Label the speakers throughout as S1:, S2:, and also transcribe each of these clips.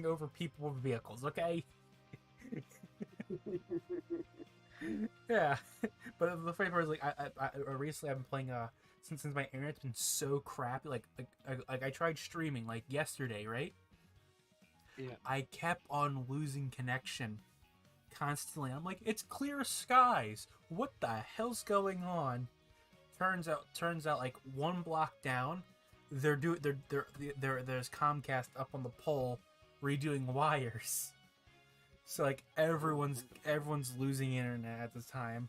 S1: over people with vehicles, okay? Yeah, but the funny part is like I recently I've been playing since my internet's been so crappy. Like I tried streaming like yesterday, right?
S2: Yeah.
S1: I kept on losing connection constantly. I'm like, it's clear skies. What the hell's going on? Turns out like one block down, there's Comcast up on the pole redoing wires. So like
S2: Oh.
S1: everyone's losing internet at this time.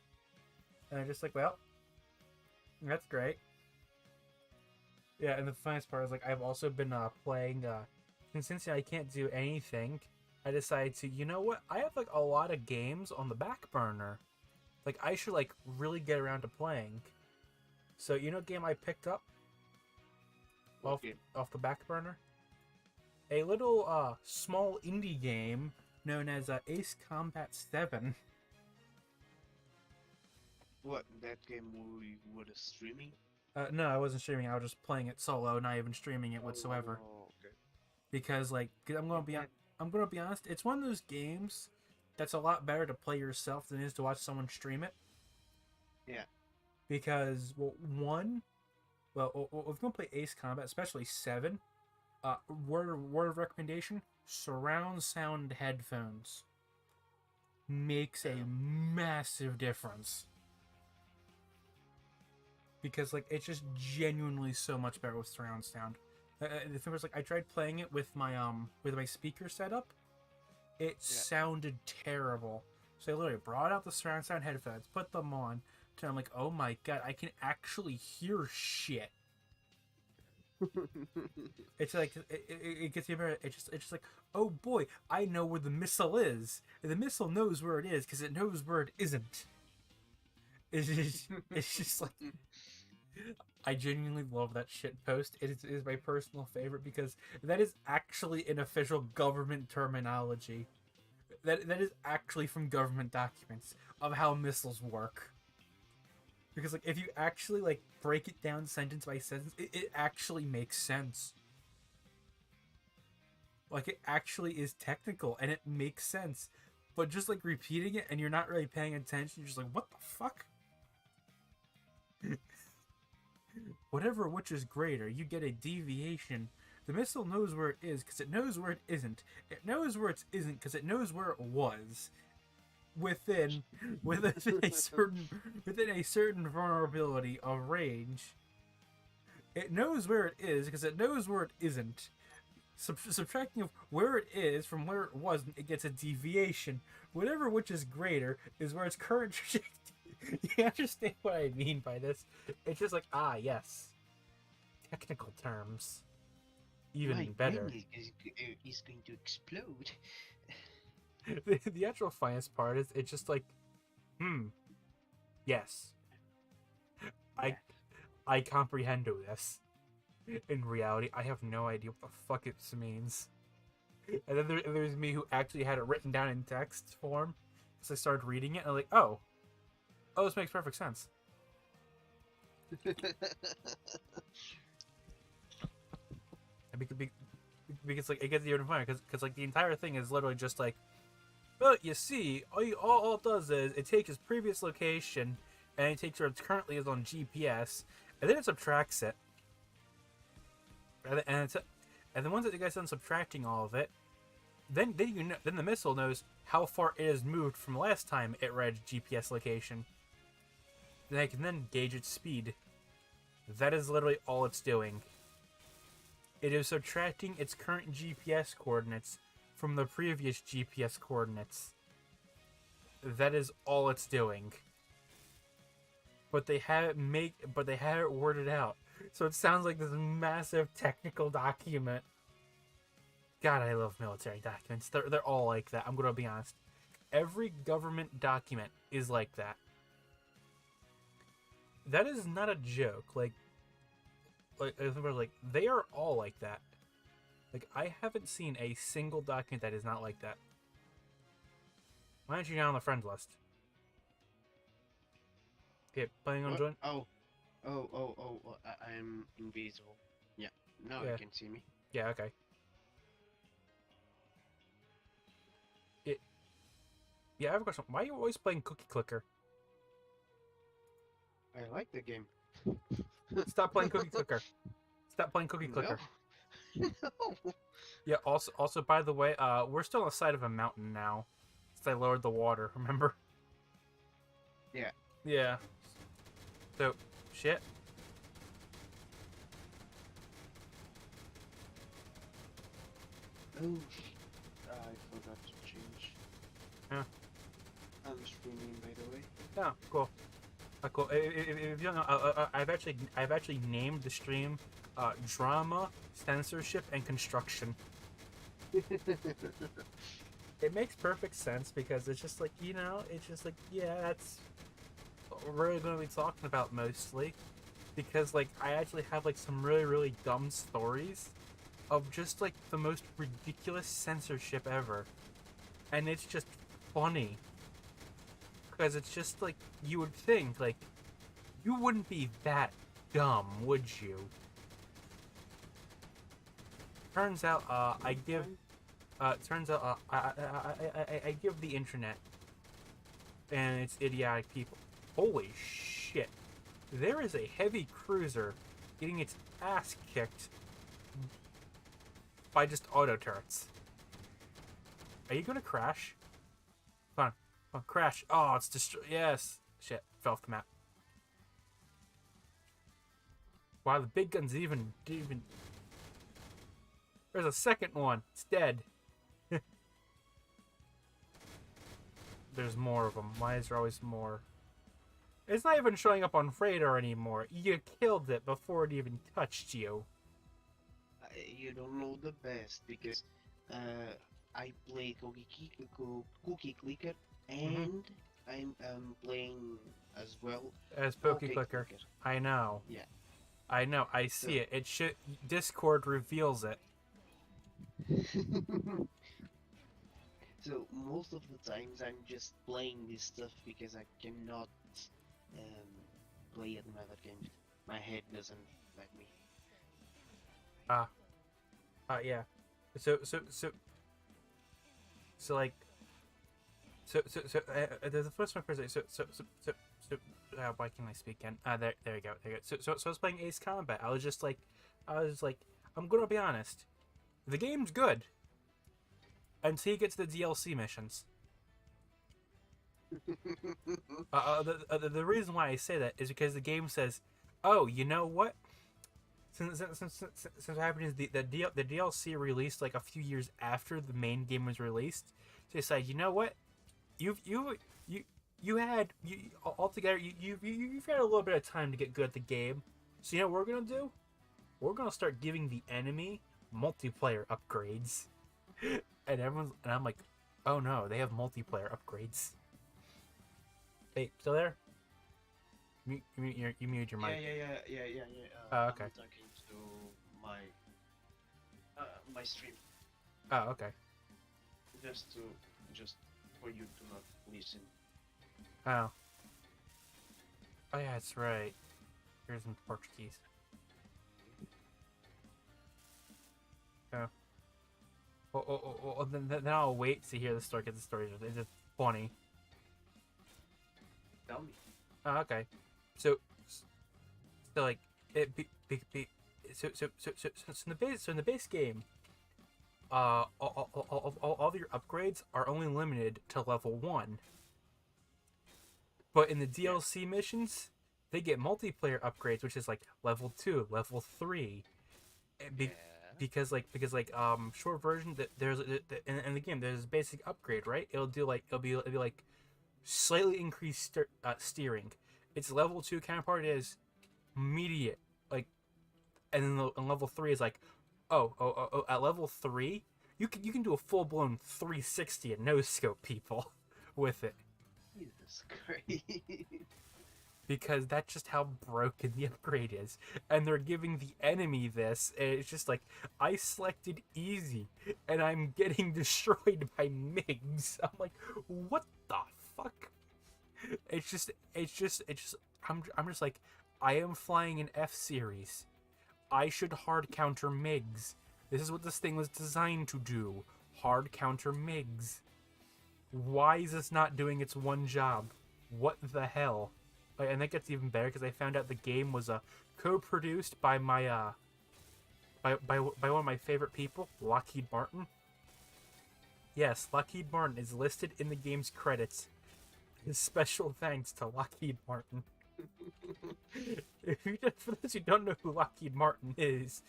S1: And I'm just like, well, that's great. Yeah, and the funniest part is like I've also been playing and since I can't do anything, I decided to, you know what? I have like a lot of games on the back burner. Like I should like really get around to playing. So you know, what game I picked up
S2: What
S1: off
S2: game?
S1: off the back burner, a little small indie game known as Ace Combat 7.
S2: What, that game we were streaming?
S1: No, I wasn't streaming. I was just playing it solo, not even streaming it whatsoever.
S2: Oh, okay.
S1: Because like,
S2: Yeah, that.
S1: I'm gonna be honest. It's one of those games that's a lot better to play yourself than it is to watch someone stream it.
S2: Yeah.
S1: Because well, one, well, if you're gonna play Ace Combat, especially 7, word of recommendation: surround sound headphones makes a
S2: Um,
S1: massive difference. Because like it's just genuinely so much better with surround sound. The thing was like I tried playing it with my speaker setup. It
S2: yeah.
S1: sounded terrible. So I literally brought out the surround sound headphones, put them on, and I'm like, oh my god, I can actually hear shit. It's like it gets even better. It's just like, oh boy, I know where the missile is. And the missile knows where it is because it knows where it isn't. It's just like I genuinely love that shit post. It is my personal favorite because that is actually an official government terminology. That is actually from government documents of how missiles work. Because like if you actually like break it down sentence by sentence, it actually makes sense. Like it actually is technical and it makes sense. But just like repeating it and you're not really paying attention, you're just like, what the fuck? Whatever which is greater, you get a deviation. The missile knows where it is because it knows where it isn't. It knows where it isn't because it knows where it was. Within within a certain vulnerability of range. It knows where it is because it knows where it isn't. Subtracting of where it is from where it wasn't, it gets a deviation. Whatever which is greater is where its current trajectory. You understand what I mean by this? It's just like, ah, yes. Technical terms.
S2: My
S1: Even
S2: brain
S1: better.
S2: is going to explode.
S1: The actual funniest part is it's just like, hmm, yes. I
S2: Yeah.
S1: I comprehend this. In reality, I have no idea what the fuck it means. And then there's me who actually had it written down in text form. So I started reading it and I'm like, oh, this makes perfect sense. And because like it gets even funnier because like the entire thing is literally just like, well, you see, all it does is it takes its previous location and it takes where it currently is on GPS, and then it subtracts it, and then once it gets done subtracting all of it, then the missile knows how far it has moved from last time it read GPS location. Then it can then gauge its speed. That is literally all it's doing. It is subtracting its current GPS coordinates from the previous GPS coordinates. That is all it's doing. But they have it worded out. So it sounds like this massive technical document. God, I love military documents. They're all like that. I'm gonna be honest. Every government document is like that. That is not a joke. Like they are all like that. Like I haven't seen a single document that is not like that. Why aren't you now on the friends list? Okay, planning on
S2: What?
S1: join?
S2: I'm invisible. Yeah. Now you
S1: Yeah,
S2: can see me.
S1: yeah, okay. Yeah, I have a question. Why are you always playing Cookie Clicker?
S2: I like the game.
S1: Stop playing Cookie Clicker. Stop playing Cookie
S2: No,
S1: Clicker.
S2: no.
S1: Yeah. Also, by the way, we're still on the side of a mountain now, since I lowered the water. Remember?
S2: Yeah.
S1: Yeah. So, shit.
S2: Oh, I forgot to change.
S1: Yeah.
S2: I'm streaming, by the way.
S1: Yeah. Cool. Cool. If you don't know, I've actually named the stream, drama, censorship, and construction. It makes perfect sense because it's just like, it's just like, yeah, that's what we're really going to be talking about mostly. Because, like, I actually have, like, some really, really dumb stories of just, like, the most ridiculous censorship ever. And it's just funny. Because it's just, like, you would think, like, you wouldn't be that dumb, would you? Turns out, I give the internet and its idiotic people. Holy shit. There is a heavy cruiser getting its ass kicked by just auto turrets. Are you gonna crash? Come on, crash. Oh, it's destroyed. Yes. Shit, fell off the map. Wow, the big gun's even. There's a second one. It's dead. There's more of them. Why is there always more? It's not even showing up on radar anymore. You killed it before it even touched you.
S2: You don't know the best because I play Cookie Clicker
S1: Mm-hmm.
S2: and I'm playing as well
S1: As Pokey
S2: Poke
S1: Clicker.
S2: Clicker.
S1: I know.
S2: Yeah.
S1: I know. I
S2: So
S1: see it. It should. Discord reveals it.
S2: so most of the times I'm just playing this stuff because I cannot um, play another game. My head doesn't let me.
S1: Ah. Yeah. So like. There's the first one first. Why can't I speak again? There you go. There you go. So I was playing Ace Combat. I was like, I'm gonna be honest. The game's good until you get to the DLC missions. The reason why I say that is because the game says, "Oh, you know what? Since what happened is the DLC released like a few years after the main game was released, so they decided, you know what? You've you you had altogether you've had a little bit of time to get good at the game. So you know what we're gonna do? We're gonna start giving the enemy multiplayer upgrades." And I'm like, oh no, they have multiplayer upgrades. Hey, still there? You muted your mic.
S2: Yeah.
S1: Oh,
S2: I'm
S1: okay.
S2: talking to my my stream
S1: Oh, okay.
S2: just to just for you to not listen.
S1: Oh. Oh yeah, that's right. Here's some Portuguese. Oh. Then I'll wait to hear the story. Get the story. It's just funny.
S2: Tell me.
S1: Oh, okay. So, so like it so in the base game, all of your upgrades are only limited to level 1. But in the
S2: Yeah.
S1: DLC missions, they get multiplayer upgrades, which is like level 2, level 3.
S2: Yeah.
S1: Because short version that there's in the game there's a basic upgrade, right? It'll be like slightly increased steering. Its level 2 counterpart is immediate, like, and then and level 3 is like, at level 3 you can do a full blown 360 and no scope people with it,
S2: Jesus Christ.
S1: because that's just how broken the upgrade is. And they're giving the enemy this, and it's just like, I selected easy and I'm getting destroyed by MiGs. I'm like, what the fuck? I'm just like, I am flying an F series. I should hard counter MiGs. This is what this thing was designed to do. Hard counter MiGs. Why is this not doing its one job? What the hell? Like, and that gets even better because I found out the game was co-produced by my by one of my favorite people, Lockheed Martin. Yes, Lockheed Martin is listed in the game's credits. Special thanks to Lockheed Martin. For those who don't know who Lockheed Martin is,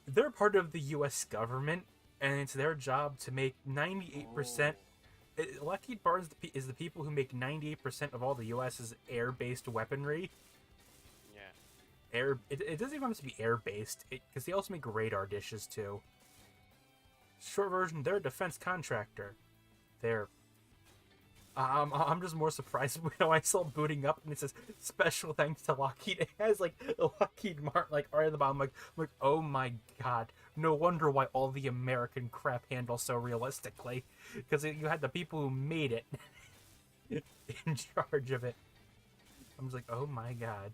S1: they're part of the U.S. government, and it's their job to make 98%. Lockheed Martin is the people who make 98% of all the U.S.'s air-based weaponry.
S2: Yeah.
S1: It doesn't even have to be air-based, because they also make radar dishes, too. Short version, they're a defense contractor. They're... I'm just more surprised when I saw booting up and it says special thanks to Lockheed. It has like Lockheed Martin like right at the bottom. I'm like, oh my god! No wonder why all the American crap handles so realistically, because you had the people who made it in charge of it. I'm just like, oh my god!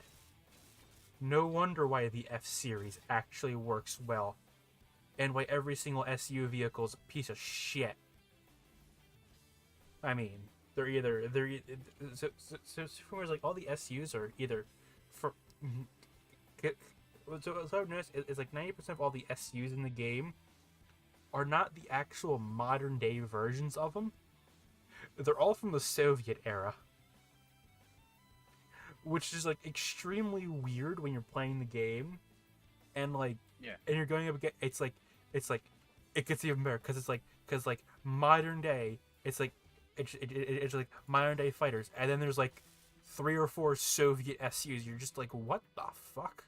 S1: No wonder why the F series actually works well, and why every single SU vehicle is a piece of shit. I mean. So like all the SUs are either for so I've noticed is like 90% of all the SUs in the game are not the actual modern day versions of them. They're all from the Soviet era, which is like extremely weird when you're playing the game, and like and you're going up against it's like it gets even better because like modern day it's like. It's like modern day fighters, and then there's like 3 or 4 Soviet SUs. You're just like, what the fuck?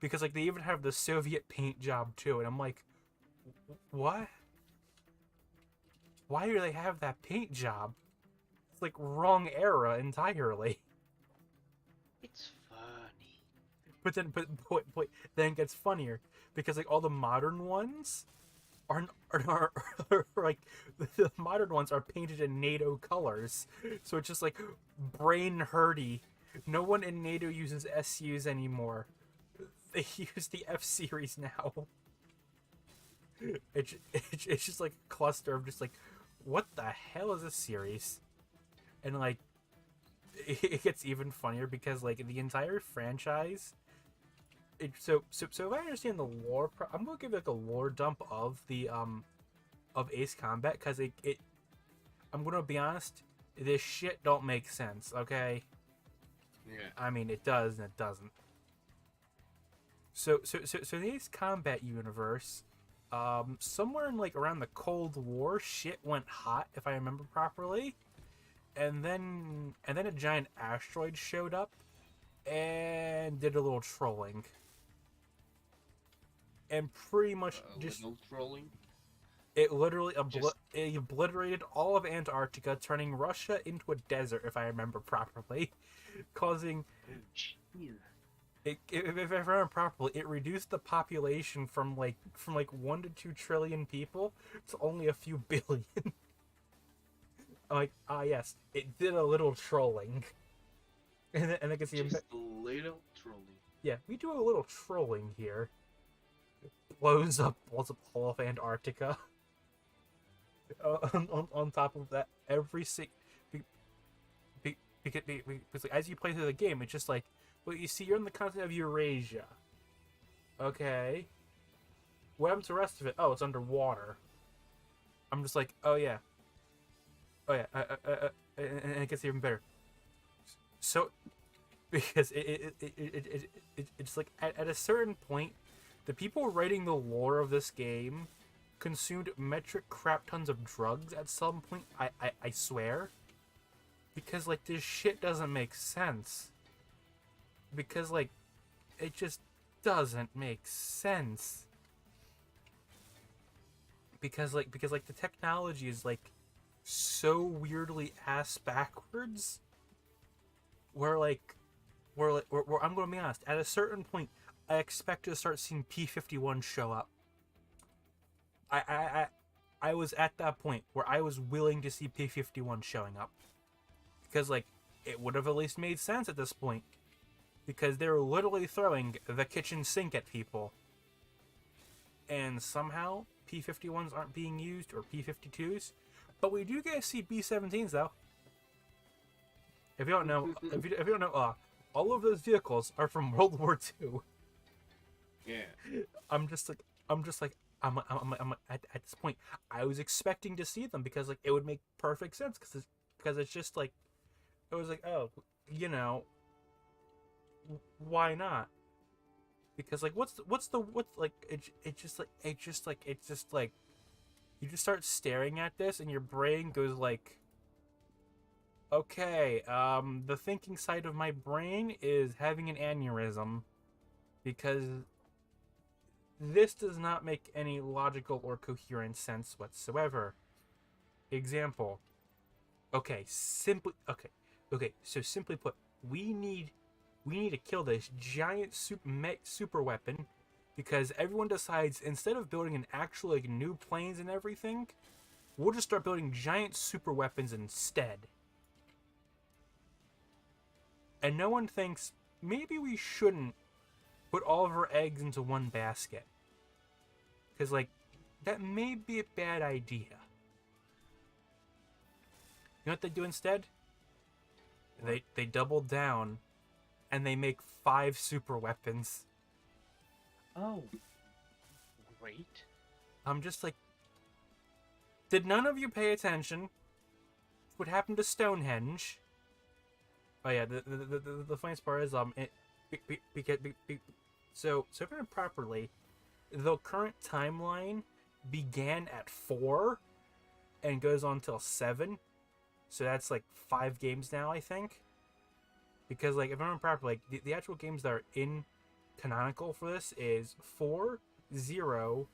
S1: Because like they even have the Soviet paint job too, and I'm like, what? Why do they have that paint job? It's like wrong era entirely.
S2: It's funny.
S1: But then it gets funnier because like all the modern ones. Are like the modern ones are painted in NATO colors, so it's just like brain hurty. No one in NATO uses SUs anymore. They use the F series now. It's just like a cluster of just like, what the hell is this series? And like, it gets even funnier because like the entire franchise. So if I understand the lore, I'm gonna give like a lore dump of the of Ace Combat because it I'm gonna be honest, this shit don't make sense. Okay.
S2: Yeah.
S1: I mean, it does and it doesn't. So the Ace Combat universe, somewhere in like around the Cold War, shit went hot if I remember properly, and then a giant asteroid showed up and did a little trolling. And pretty much just
S2: trolling.
S1: It literally it obliterated all of Antarctica, turning Russia into a desert, if I remember properly, causing. If I remember properly, it reduced the population from 1 to 2 trillion people to only a few billion. Like yes, it did a little trolling, and I can see
S2: just a little trolling.
S1: Yeah, we do a little trolling here. Blows up all of Antarctica. On top of that, because as you play through the game, it's just like, well, you see, you're in the continent of Eurasia. Okay. What happens to the rest of it? Oh, it's underwater. I'm just like, oh yeah. And it gets even better. So, because it's like at a certain point, the people writing the lore of this game consumed metric crap tons of drugs at some point. I swear. Because, like, this shit doesn't make sense. Because, like, it just doesn't make sense. Because the technology is, like, so weirdly ass backwards. Where I'm gonna be honest, at a certain point, I expect to start seeing P-51 show up. I was at that point where I was willing to see P-51 showing up. Because, like, it would have at least made sense at this point. Because they were literally throwing the kitchen sink at people. And somehow, P-51s aren't being used, or P-52s. But we do get to see B-17s, though. If you don't know, all of those vehicles are from World War II.
S2: Yeah.
S1: I'm just like, at this point, I was expecting to see them because like it would make perfect sense because it's just like, it was like, oh, you know, why not? Because like, what's like, it's just like you just start staring at this and your brain goes like, okay, the thinking side of my brain is having an aneurysm because this does not make any logical or coherent sense whatsoever. Example. Okay, so simply put, we need to kill this giant super weapon because everyone decides instead of building an actual like new planes and everything, we'll just start building giant super weapons instead. And no one thinks maybe we shouldn't put all of our eggs into one basket. Because, like, that may be a bad idea. You know what they do instead? They double down and they make 5 super weapons.
S2: Oh. Great.
S1: I'm just like, did none of you pay attention to what happened to Stonehenge? Oh yeah, the funniest part is so if I remember properly, the current timeline began at 4 and goes on till 7, so that's like 5 games now, I think. Because like if I remember properly, like, the actual games that are in canonical for this is 4, 0,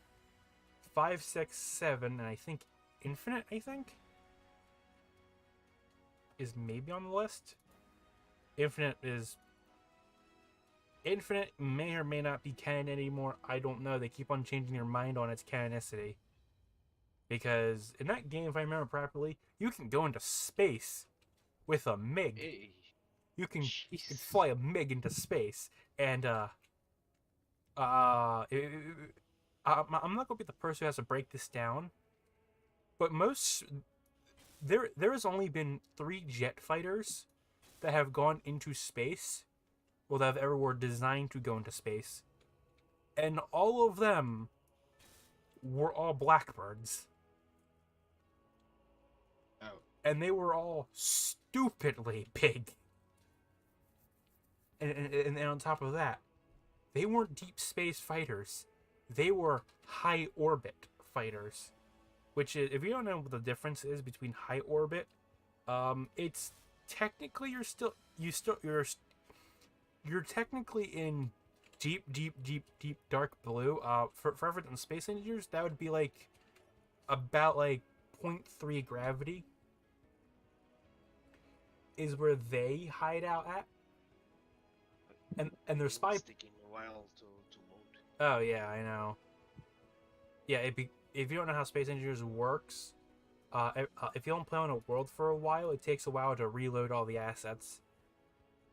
S1: 5, 6, 7, and I think Infinite, I think, is maybe on the list. Infinite may or may not be canon anymore. I don't know. They keep on changing their mind on its canonicity. Because in that game, if I remember properly, you can go into space with a MiG.
S2: Hey.
S1: You can fly a MiG into space, and I'm not gonna be the person who has to break this down, but there has only been 3 jet fighters that have gone into space, well, that have ever were designed to go into space, and all of them were all Blackbirds.
S2: Oh.
S1: And they were all stupidly big. And on top of that, they weren't deep space fighters. They were high orbit fighters. Which is, if you don't know what the difference is between high orbit, it's technically you're technically in deep dark blue. For everything space engineers, that would be like about like 0.3 gravity is where they hide out at. And their spy.
S2: It's taking a while to load.
S1: Oh yeah, I know. Yeah, if you don't know how space engineers works, if you don't play on a world for a while, it takes a while to reload all the assets.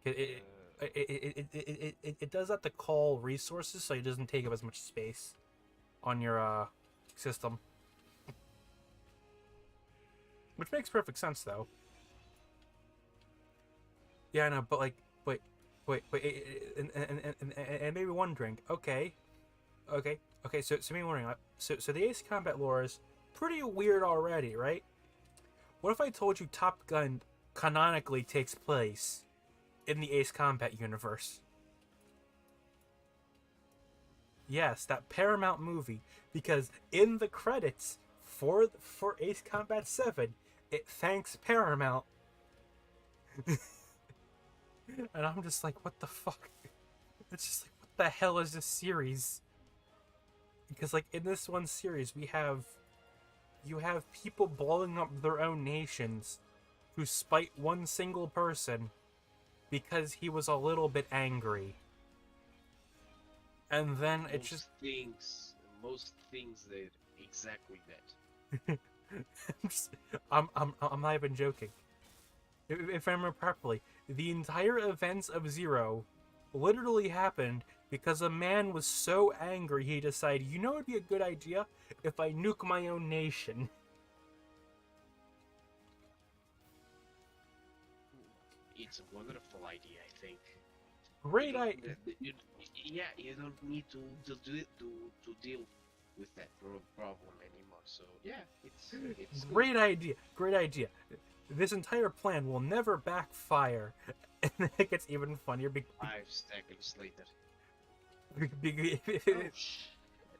S1: It does that to call resources, so it doesn't take up as much space on your system. Which makes perfect sense, though. Yeah, I know, but like, wait, and maybe wondering, okay, so maybe wondering, so the Ace Combat lore is pretty weird already, right? What if I told you Top Gun canonically takes place in the Ace Combat universe? Yes, that Paramount movie, because in the credits for Ace Combat 7, it thanks Paramount. And I'm just like, what the fuck? It's just like, what the hell is this series? Because like in this one series, you have people blowing up their own nations to spite one single person because he was a little bit angry. And then it's just
S2: most things that exactly that.
S1: I'm not even joking. If I remember properly, the entire events of Zero literally happened because a man was so angry he decided, you know, it'd be a good idea if I nuke my own nation.
S2: It's a wonderful idea, I think.
S1: Great idea.
S2: Yeah, you don't need to do it to deal with that problem anymore. So yeah, it's good.
S1: Great idea. Great idea. This entire plan will never backfire. And then it gets even funnier
S2: 5 seconds later.
S1: because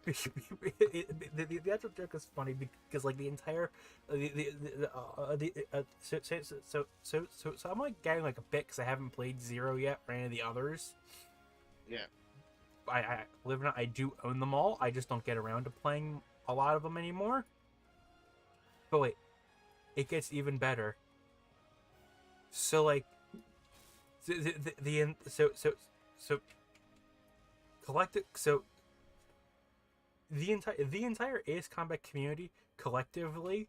S2: Oh,
S1: the actual joke is funny because like the entire so I'm like getting like a bit because I haven't played Zero yet or any of the others.
S2: yeah.
S1: I believe it or not, I do own them all. I just don't get around to playing a lot of them anymore. But wait, it gets even better. So like so collective so the entire Ace Combat community collectively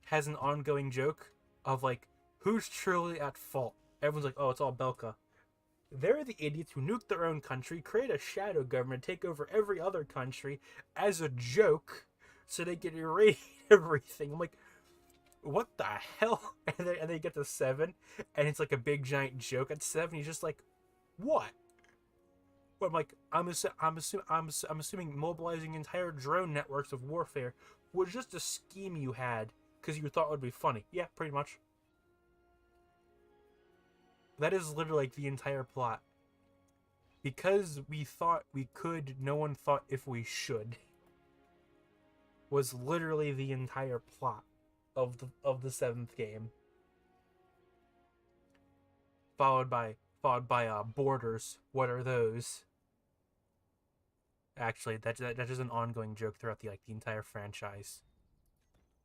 S1: has an ongoing joke of like who's truly at fault. Everyone's like, oh, it's all Belka. They're the idiots who nuke their own country, create a shadow government, take over every other country as a joke, so they can erase everything. I'm like, what the hell? And they get to 7, and it's like a big giant joke at 7. He's just like, what? But I'm like, I'm assuming mobilizing entire drone networks of warfare was just a scheme you had because you thought it would be funny. Yeah, pretty much. That is literally like the entire plot. Because we thought we could, no one thought if we should. Was literally the entire plot of the 7th game. Followed by borders. What are those? Actually, that is an ongoing joke throughout the entire franchise.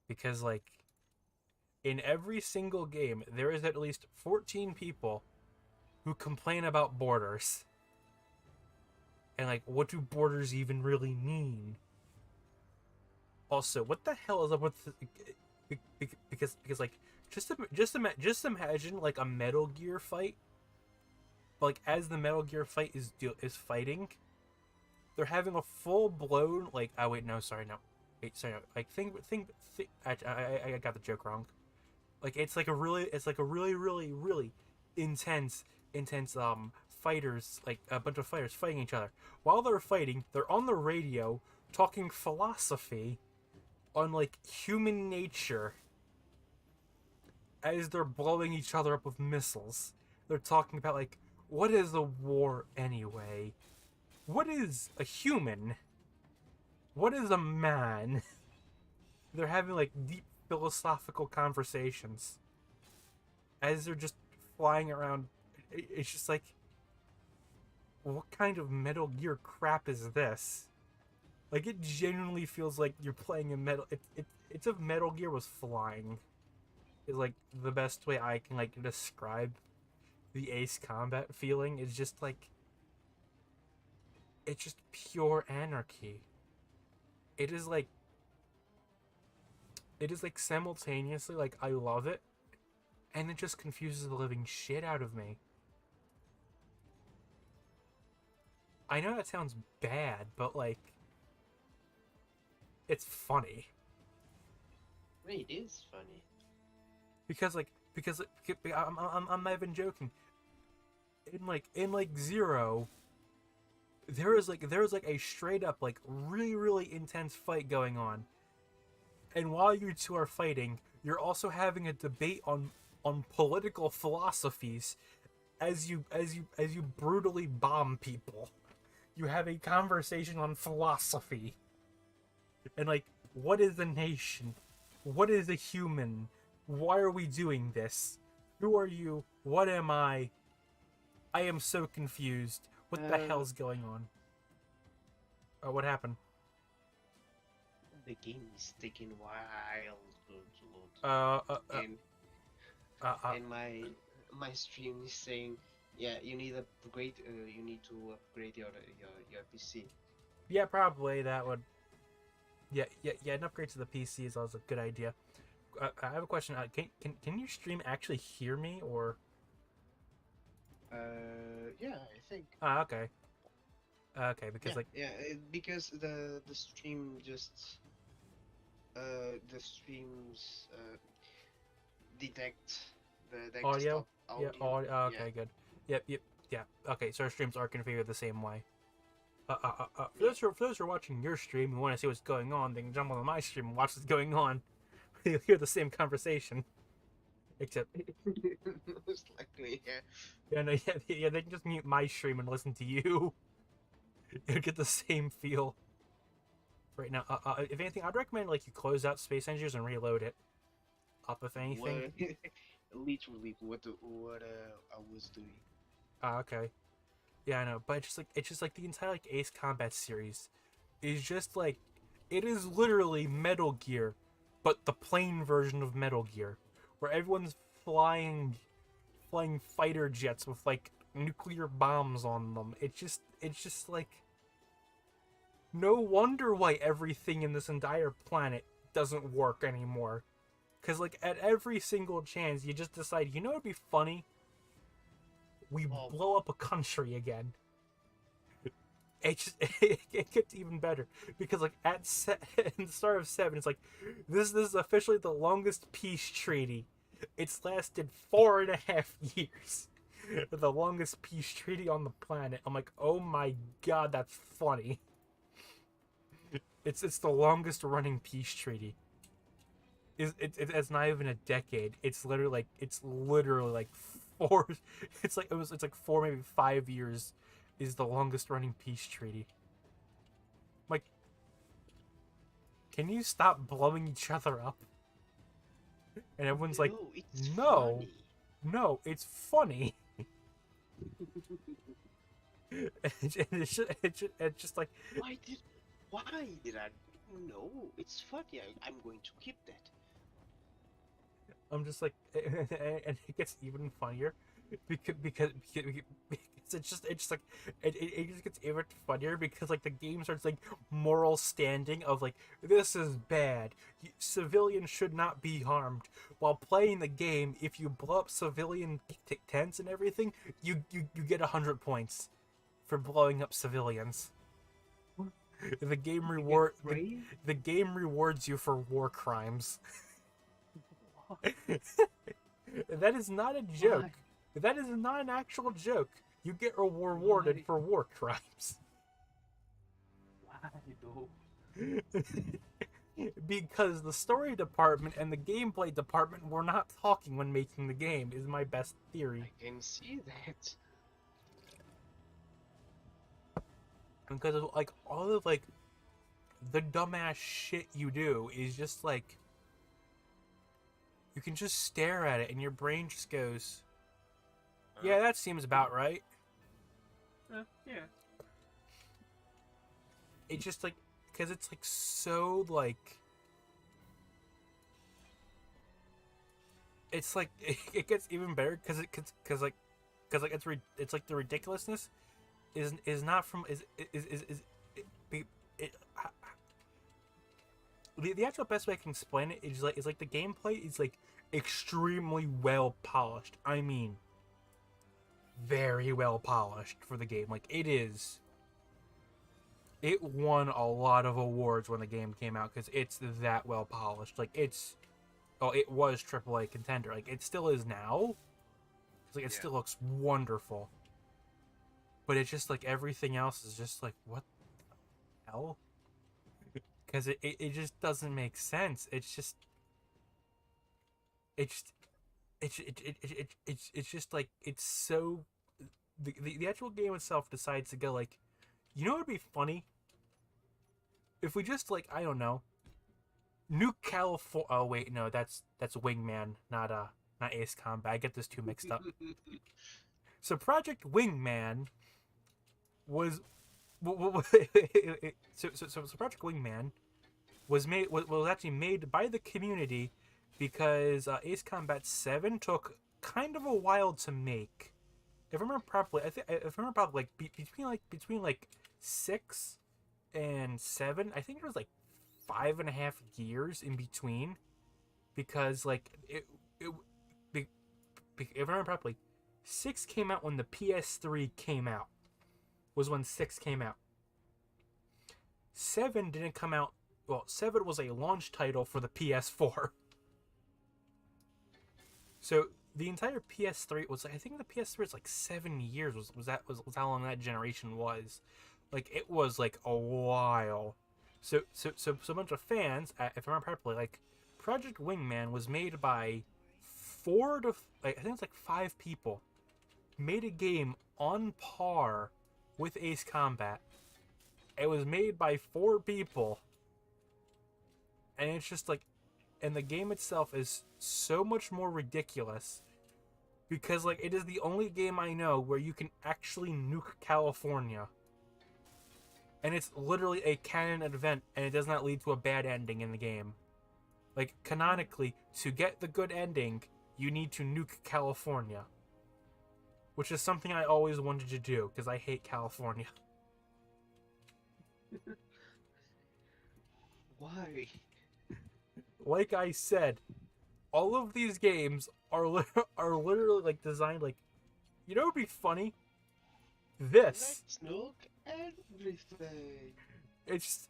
S1: Because like in every single game, there is at least 14 people who complain about borders. And like, what do borders even really mean? Also, what the hell is up with because like just imagine like a Metal Gear fight. But, like as the Metal Gear fight is fighting, they're having a full blown like oh wait no sorry no wait sorry no like think I got the joke wrong. Like it's like a really really intense fighters, like a bunch of fighters fighting each other. While they're fighting, they're on the radio talking philosophy on like human nature as they're blowing each other up with missiles. They're talking about like what is a war anyway? What is a human? What is a man? They're having like deep philosophical conversations as they're just flying around. It's just like, what kind of Metal Gear crap is this? Like, it genuinely feels like you're playing a Metal. It's if Metal Gear was flying. Is like the best way I can like describe the Ace Combat feeling. Is just like, it's just pure anarchy. It is like simultaneously like I love it, and it just confuses the living shit out of me. I know that sounds bad, but like it's funny.
S2: It is funny.
S1: Because I'm not even joking. In like Zero, there is like a straight up like really intense fight going on. And while you two are fighting, you're also having a debate on political philosophies as you brutally bomb people. You have a conversation on philosophy. And like, what is a nation? What is a human? Why are we doing this? Who are you? What am I? I am so confused. What the hell's going on? Oh, what happened?
S2: The game is taking a while to load. And my stream is saying, yeah, you need upgrade. You need to upgrade your PC.
S1: Yeah, probably that would. Yeah. An upgrade to the PC is always a good idea. I have a question. Can your stream actually hear me or?
S2: Yeah, I think.
S1: Ah, okay. Okay, because like
S2: because the stream just the streams detect the
S1: audio.
S2: desktop
S1: Yeah,
S2: audio.
S1: audio.
S2: Yeah,
S1: Okay, good. Yep. Yeah. Okay, so our streams are configured the same way.
S2: yeah.
S1: For those who are watching your stream and want to see what's going on, they can jump on my stream and watch what's going on. You'll hear the same conversation, except
S2: Most likely, yeah.
S1: they can just mute my stream and listen to you. You'll get the same feel. Right now, if anything, I'd recommend like you close out Space Engineers and reload it. Up, if anything.
S2: What literally what I was doing.
S1: Okay. Yeah, I know, but it's just like the entire like Ace Combat series is just like it is literally Metal Gear, but the plain version of Metal Gear, where everyone's flying fighter jets with like nuclear bombs on them. It's just like no wonder why everything in this entire planet doesn't work anymore. Cause like at every single chance you just decide, you know it'd be funny? We
S2: Oh,
S1: blow up a country again. It gets even better because like in the start of 7 it's like this is officially the longest peace treaty. It's lasted 4.5 years. The longest peace treaty on the planet. I'm like, oh my god, that's funny. It's the longest running peace treaty. It's not even a decade. It's literally like four. It's like 4, maybe 5 years is the longest running peace treaty. Like, can you stop blowing each other up? And everyone's like,
S2: no, it's
S1: no,
S2: funny.
S1: no, it's funny. It's just like,
S2: Why did why did I? No, it's funny. I'm going to keep that.
S1: I'm just like, and it gets even funnier because it's just like it just gets even funnier because like the game starts like moral standing of like this is bad, civilians should not be harmed. While playing the game, if you blow up civilian tents and everything, you get 100 points for blowing up civilians. The game
S2: You get
S1: reward the,
S2: praise?
S1: the game rewards you for war crimes. That is not a joke.
S2: Why?
S1: That is not an actual joke. You get rewarded
S2: Why?
S1: for war crimes.
S2: Why though?
S1: Because the story department and the gameplay department were not talking when making the game, is my best
S2: I
S1: theory.
S2: can see that.
S1: Because of, like all of like the dumbass shit you do is just like you can just stare at it and your brain just goes, yeah, that seems about right.
S2: Yeah.
S1: It's just like because it's like so like it's like it gets even better because it's like the ridiculousness is not from is it, it, the actual best way I can explain it is like the gameplay is like extremely well polished. I mean, very well polished for the game. Like it is. It won a lot of awards when the game came out because it's that well polished. Like it's, oh, it was AAA contender. Like it still is now. Like it
S2: Yeah.
S1: still looks wonderful. But it's just like everything else is just like what the hell? Because it just doesn't make sense. It's it's just like it's so the actual game itself decides to go like, you know what would be funny if we just like, I don't know, New California. Oh wait, no, that's Wingman, not Ace Combat. I get those two mixed up. So Project Wingman was so Project Wingman was actually made by the community because Ace Combat 7 took kind of a while to make. If I remember properly, if I remember properly, like between 6 and 7, I think it was like 5.5 years in between because like if I remember properly, 6 came out when the PS3 came out. was when 6 came out. 7 didn't come out. Well, 7 was a launch title for the PS4. So the entire PS3 was, I think the PS3 was like 7 years was how long that generation was. Like, it was like a while. So a bunch of fans, if I remember properly, like, Project Wingman was made by 4 to, like, I think it's like 5 people. Made a game on par with Ace Combat. It was made by 4 people. And it's just like, and the game itself is so much more ridiculous because, like, it is the only game I know where you can actually nuke California. And it's literally a canon event, and it does not lead to a bad ending in the game. Like, canonically, to get the good ending, you need to nuke California. Which is something I always wanted to do, because I hate California.
S2: Why?
S1: Like I said, all of these games are literally, like, designed, like, you know what would be funny? This.
S2: Let's nuke everything.
S1: It's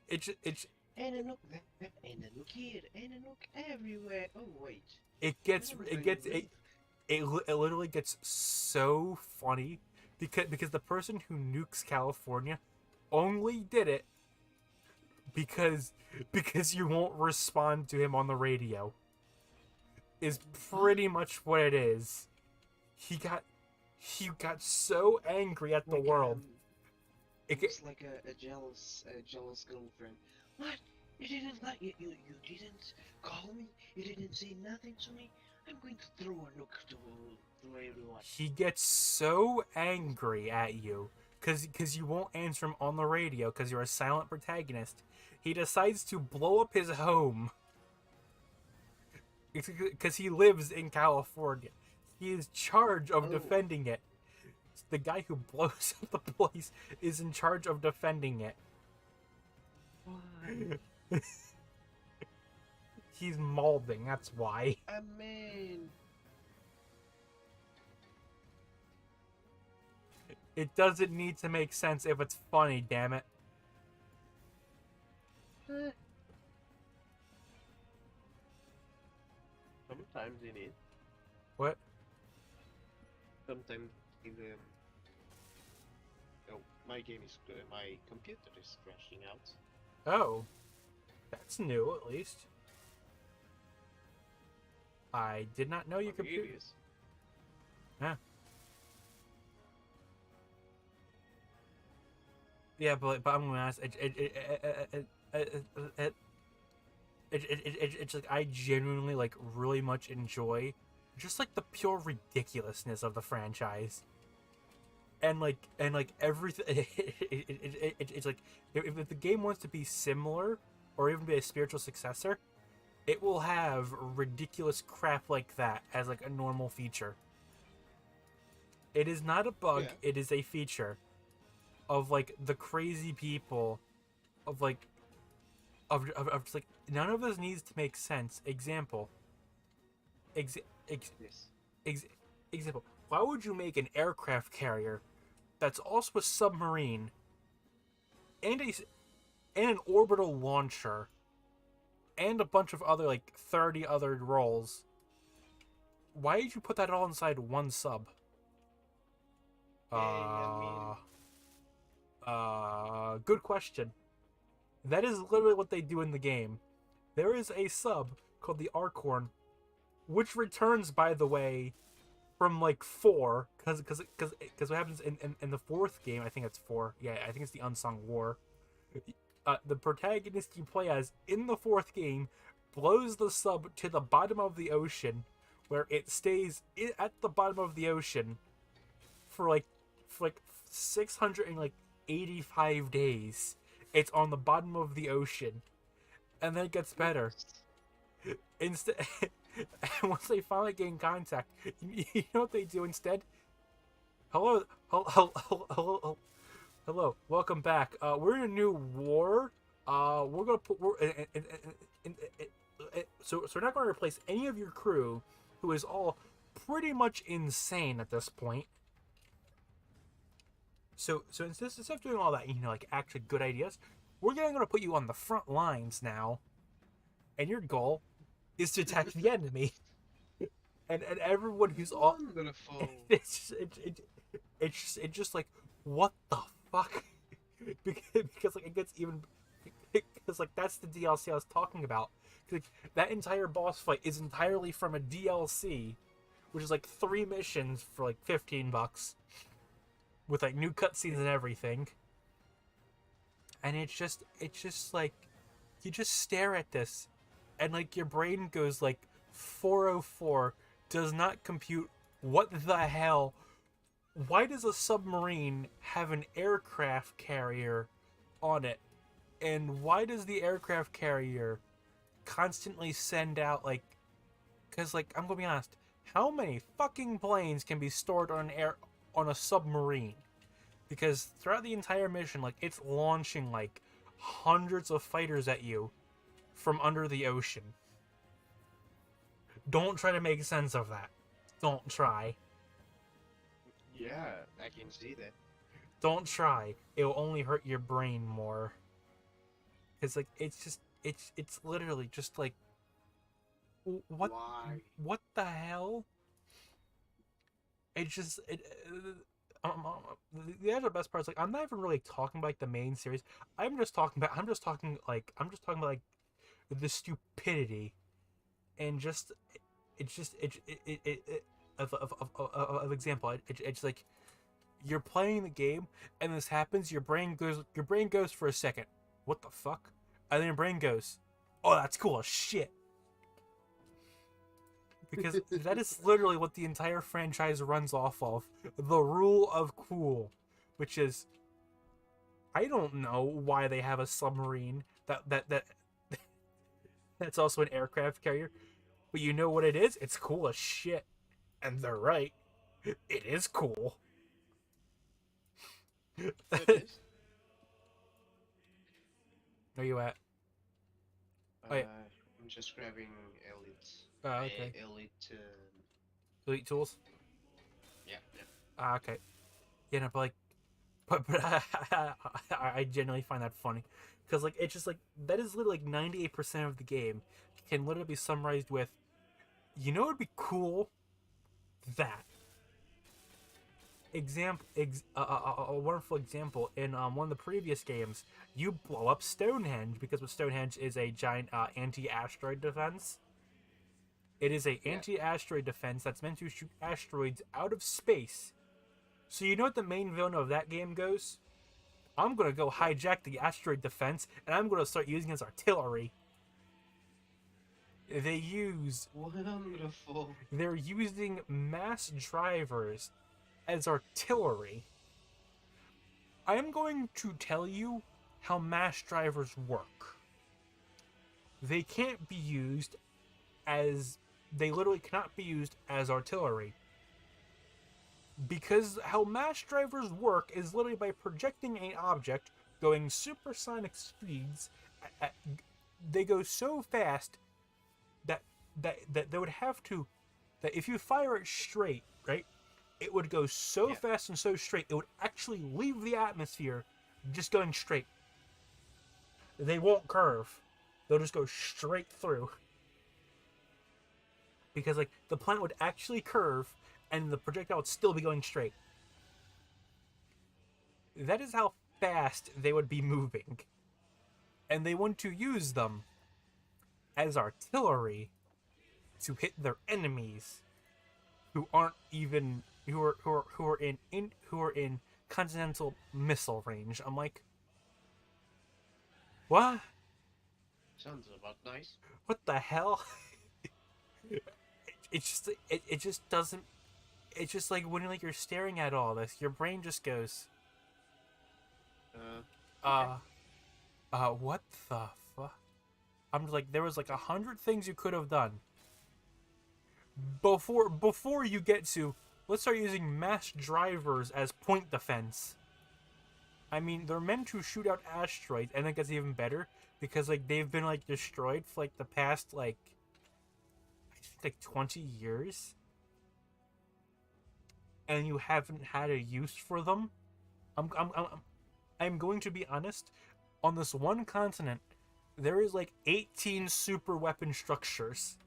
S2: And a nuke there, and a nuke here, and a nuke everywhere. Oh wait.
S1: It literally gets so funny because the person who nukes California only did it because you won't respond to him on the radio. Is pretty much what it is. He got so angry at the world.
S2: It's like a jealous girlfriend. What? You didn't like you didn't call me. You didn't say nothing to me. I'm going to throw a nuke to everyone.
S1: He gets so angry at you because you won't answer him on the radio because you're a silent protagonist. He decides to blow up his home because he lives in California. He is in charge of defending it. The guy who blows up the place is in charge of defending it.
S2: Why?
S1: He's molding, that's why.
S2: I mean...
S1: It doesn't need to make sense if it's funny, damn it.
S2: Sometimes you need.
S1: What?
S2: Sometimes even... Oh, my computer is crashing out.
S1: Oh. That's new, at least. I did not know your computer... Yeah. Yeah, but I'm gonna ask. It's like I genuinely like really much enjoy just like the pure ridiculousness of the franchise, and like everything. It's like if the game wants to be similar or even be a spiritual successor, it will have ridiculous crap like that as like a normal feature. It is not a bug. Yeah. It is a feature of like the crazy people of like of just like none of this needs to make sense. Example. Example. Why would you make an aircraft carrier that's also a submarine and an orbital launcher and a bunch of other like 30 other roles? Why did you put that all inside one sub? Good question. That is literally what they do in the game. There is a sub called the Arkhorn, which returns, by the way, from like 4, because what happens in the 4th game, I think it's 4. Yeah, I think it's the Unsung War. The protagonist you play as in the 4th game blows the sub to the bottom of the ocean, where it stays at the bottom of the ocean for 685 days. It's on the bottom of the ocean, and then it gets better. Instead, once they finally gain contact, you know what they do instead? Hello, welcome back. We're in a new war. We're gonna put so we're not gonna replace any of your crew, who is all pretty much insane at this point. So instead of doing all that, like actually good ideas, we're gonna put you on the front lines now, and your goal is to attack the enemy, and everyone who's all
S2: Wonderful.
S1: it's just like, what the fuck. because like it gets even, because like that's the DLC I was talking about. Like, that entire boss fight is entirely from a DLC, which is like 3 missions for like $15 with like new cutscenes and everything. And it's just like, you just stare at this, and like your brain goes like 404 does not compute. What the hell? Why does a submarine have an aircraft carrier on it? And why does the aircraft carrier constantly send out like, because like, I'm gonna be honest, how many fucking planes can be stored on a submarine? Because throughout the entire mission, like, it's launching like hundreds of fighters at you from under the ocean. Don't try to make sense of that. Don't try.
S2: Yeah, I can see that.
S1: Don't try. It will only hurt your brain more. Cause like, it's literally just like, what
S2: Why?
S1: what the hell? It's just the other best part is like, I'm not even really talking about like the main series. I'm just talking about like the stupidity, and just it's just it of example. It's like, you're playing the game and this happens. Your brain goes for a second. What the fuck? And then your brain goes, oh, that's cool as shit. Because that is literally what the entire franchise runs off of. The rule of cool. Which is, I don't know why they have a submarine that's also an aircraft carrier. But you know what it is? It's cool as shit. And they're right. It is cool.
S2: It is.
S1: Where you at? Oh, yeah.
S2: I'm just grabbing elite.
S1: Oh, okay.
S2: Elite.
S1: Elite tools?
S2: Thing. Yeah, yeah.
S1: Ah, okay. Yeah, no, but like, but I genuinely find that funny. Because, like, it's just like, that is literally like 98% of the game can literally be summarized with, it would be cool that. A wonderful example in one of the previous games, you blow up Stonehenge, because what Stonehenge is a giant anti-asteroid defense. It is a
S2: Yeah.
S1: anti-asteroid defense that's meant to shoot asteroids out of space. So you know what the main villain of that game goes? I'm gonna go hijack the asteroid defense, and I'm gonna start using it as artillery. They use
S2: Wonderful.
S1: They're using mass drivers as artillery. I am going to tell you how mass drivers work. They can't be used as they literally cannot be used as artillery. Because how mass drivers work is literally by projecting an object going supersonic speeds. They go so fast that they would have to, that if you fire it straight, right, it would go so fast and so straight it would actually leave the atmosphere just going straight. They won't curve. They'll just go straight through. Because like, the planet would actually curve and the projectile would still be going straight. That is how fast they would be moving. And they want to use them as artillery to hit their enemies who aren't even who are in continental missile range. I'm like, what?
S2: Sounds about nice.
S1: What the hell? It just doesn't. It's just like, when like you're staring at all this, your brain just goes,
S2: Okay.
S1: what the fuck? I'm just like, there was like 100 things you could have done before you get to, let's start using mass drivers as point defense. I mean, they're meant to shoot out asteroids, and it gets even better because like, they've been like destroyed for like the past like, I think like 20 years, and you haven't had a use for them. I'm going to be honest. On this one continent, there is like 18 super weapon structures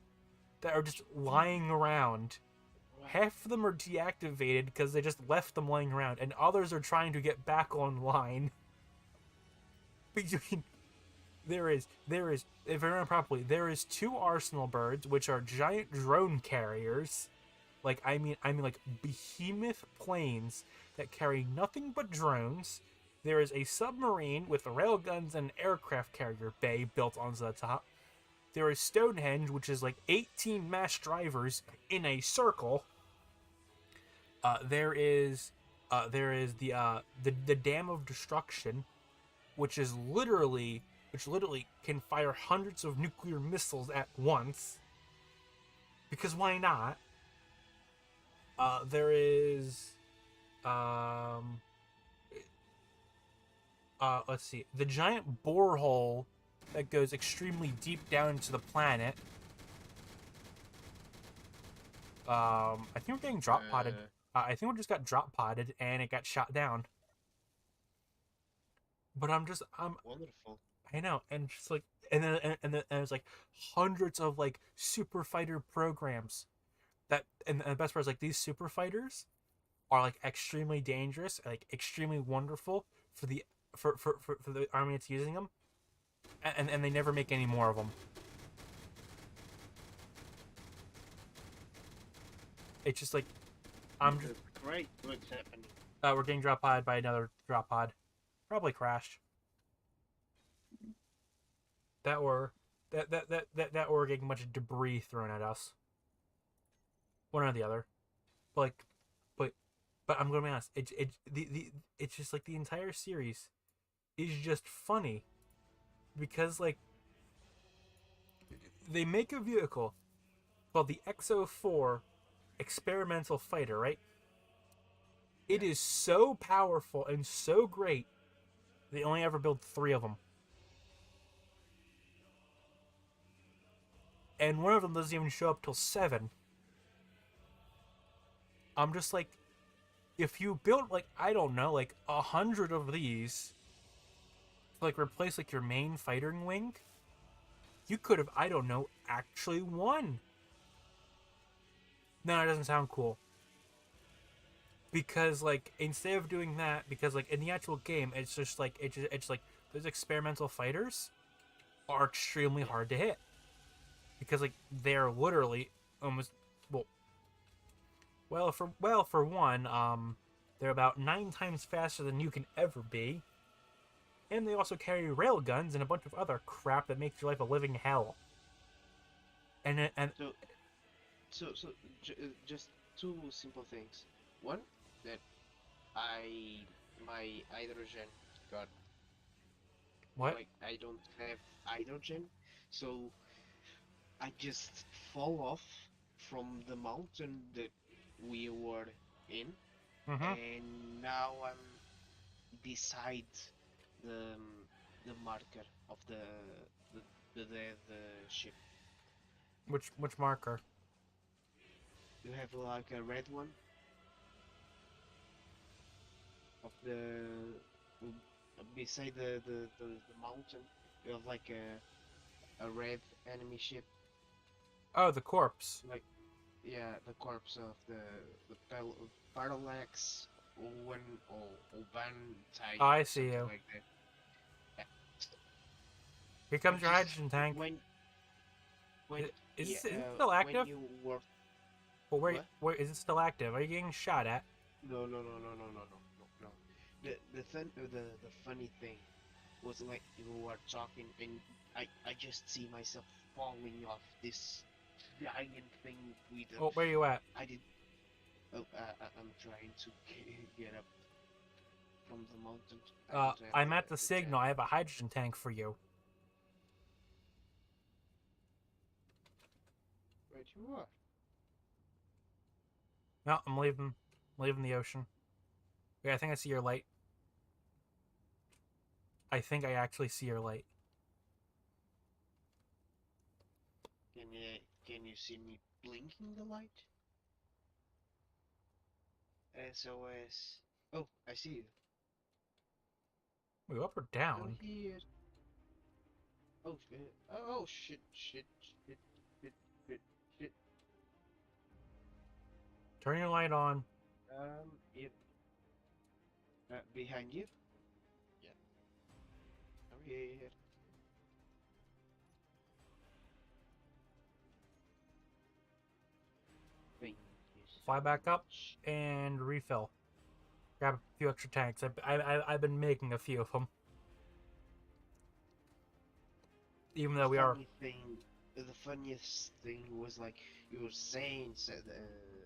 S1: that are just lying around. Half of them are deactivated because they just left them laying around, and others are trying to get back online. Between there is, if I remember properly, there is two arsenal birds, which are giant drone carriers. Like I mean like behemoth planes that carry nothing but drones. There is a submarine with railguns and an aircraft carrier bay built onto the top. There is Stonehenge, which is like 18 mass drivers in a circle. There is the Dam of Destruction, which is literally can fire hundreds of nuclear missiles at once. Because why not? There is let's see, the giant borehole that goes extremely deep down into the planet. I think we're getting drop potted. I think we just got drop potted and it got shot down. But I'm
S2: wonderful.
S1: I know, and just like, and then there's like hundreds of like super fighter programs and the best part is like these super fighters are like extremely dangerous, like extremely wonderful for the army that's using them, and they never make any more of them. It's just like I'm just
S2: great. What's happening?
S1: we're getting drop pod by another drop pod, probably crashed. That or that or getting a bunch of debris thrown at us. One or the other. Like, but but I'm gonna be honest. It's just like the entire series is just funny because like they make a vehicle called the XO4 experimental fighter, right? It is so powerful and so great. They only ever build 3 of them. And one of them doesn't even show up till 7. I'm just like, if you built like I don't know, like 100 of these, to like replace like your main fighting wing, you could have I don't know actually won. No, it doesn't sound cool. Because like instead of doing that, because like in the actual game, it's just like it's like those experimental fighters are extremely hard to hit because like they're literally almost for one, they're about 9 times faster than you can ever be, and they also carry railguns and a bunch of other crap that makes your life a living hell. And
S2: So just two simple things. One, that I my hydrogen got
S1: what?
S2: like I don't have hydrogen, so I just fall off from the mountain that we were in,
S1: Mm-hmm.
S2: and now I'm beside the the marker of the the ship.
S1: Which marker?
S2: You have like a red one of the beside the mountain. You have like a red enemy ship,
S1: Oh, the corpse.
S2: like yeah, the corpse of the parallax one or van type,
S1: Oh, I see
S2: something
S1: you.
S2: like that. Yeah.
S1: Here
S2: I
S1: comes your
S2: just
S1: hydrogen tank.
S2: when yeah
S1: Is it still
S2: when
S1: active?
S2: you were
S1: Well,
S2: what?
S1: where is it still active? Are you getting shot at?
S2: No. The funny thing was like you were talking and I just see myself falling off this giant thing with a
S1: Oh, where are you at?
S2: I did I'm trying to get up from the mountain. I don't have
S1: I'm at the
S2: the
S1: signal.
S2: tab.
S1: I have a hydrogen tank for you.
S2: Right you are.
S1: No, I'm leaving. Leaving the ocean. Yeah, I think I see your light. I think I actually see your light.
S2: Can you see me blinking the light? SOS. Oh, I see you.
S1: Wait, up or
S2: I'm
S1: down?
S2: here. Oh shit. Oh shit, shit, shit, shit, shit, shit.
S1: Turn your light on.
S2: Yep. Behind you? Yeah. I'm here. Thank you so
S1: Fly back up
S2: much.
S1: and refill. Grab a few extra tanks. I've been making a few of them. Even
S2: The
S1: though we are.
S2: funny thing, the funniest thing was like you were saying, said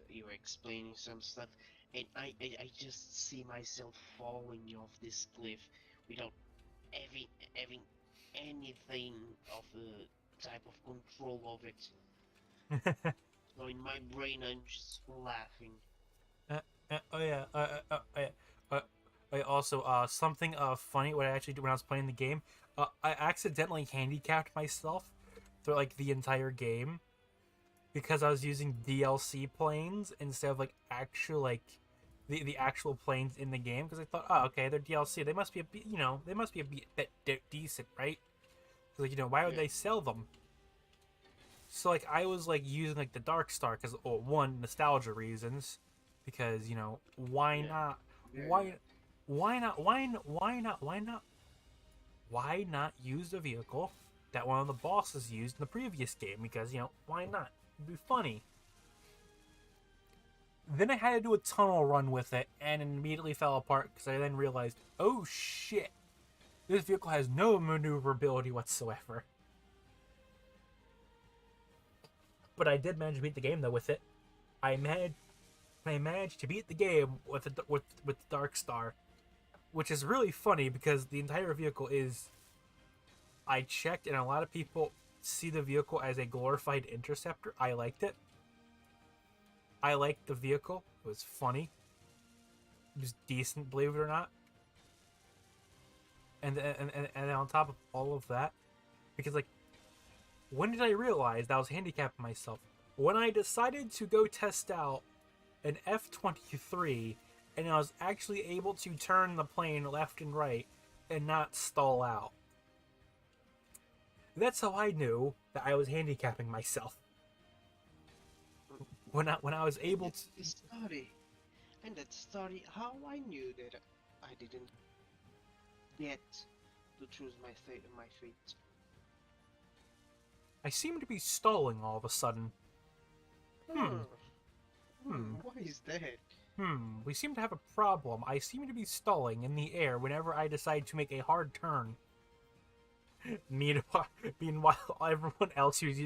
S2: you were explaining some stuff, and I just see myself falling off this cliff without having anything of a type of control of it. So in my brain, I'm just laughing.
S1: Oh yeah. Uh, I also something funny what I actually did when I was playing the game. I accidentally handicapped myself through like the entire game because I was using DLC planes instead of like actual like the actual planes in the game because I thought, oh okay, they're DLC, they must be they must be a bit decent, right? Like why would
S2: Yeah,
S1: they sell them? So like I was like using like the Dark Star because one nostalgia reasons, because why
S2: yeah,
S1: not?
S2: yeah,
S1: Why not? Why not use the vehicle that one of the bosses used in the previous game? Because why not? It'd be funny. Then I had to do a tunnel run with it, and it immediately fell apart because I then realized, oh shit, this vehicle has no maneuverability whatsoever. But I did manage to beat the game though with it. I managed I managed to beat the game with the Dark Star, which is really funny because the entire vehicle is. I checked, and a lot of people see the vehicle as a glorified interceptor. I liked it. I liked the vehicle. It was funny. It was decent, believe it or not. And on top of all of that, because like, when did I realize that I was handicapping myself? When I decided to go test out an F-23, and I was actually able to turn the plane left and right and not stall out. That's how I knew that I was handicapping myself. When I was
S2: and
S1: able to.
S2: that's the story. And that story, how I knew that I didn't get to choose my fate.
S1: I seem to be stalling all of a sudden. Hmm.
S2: Hmm.
S1: Hmm.
S2: What is that?
S1: We seem to have a problem. I seem to be stalling in the air whenever I decide to make a hard turn. Meanwhile, meanwhile, everyone else who's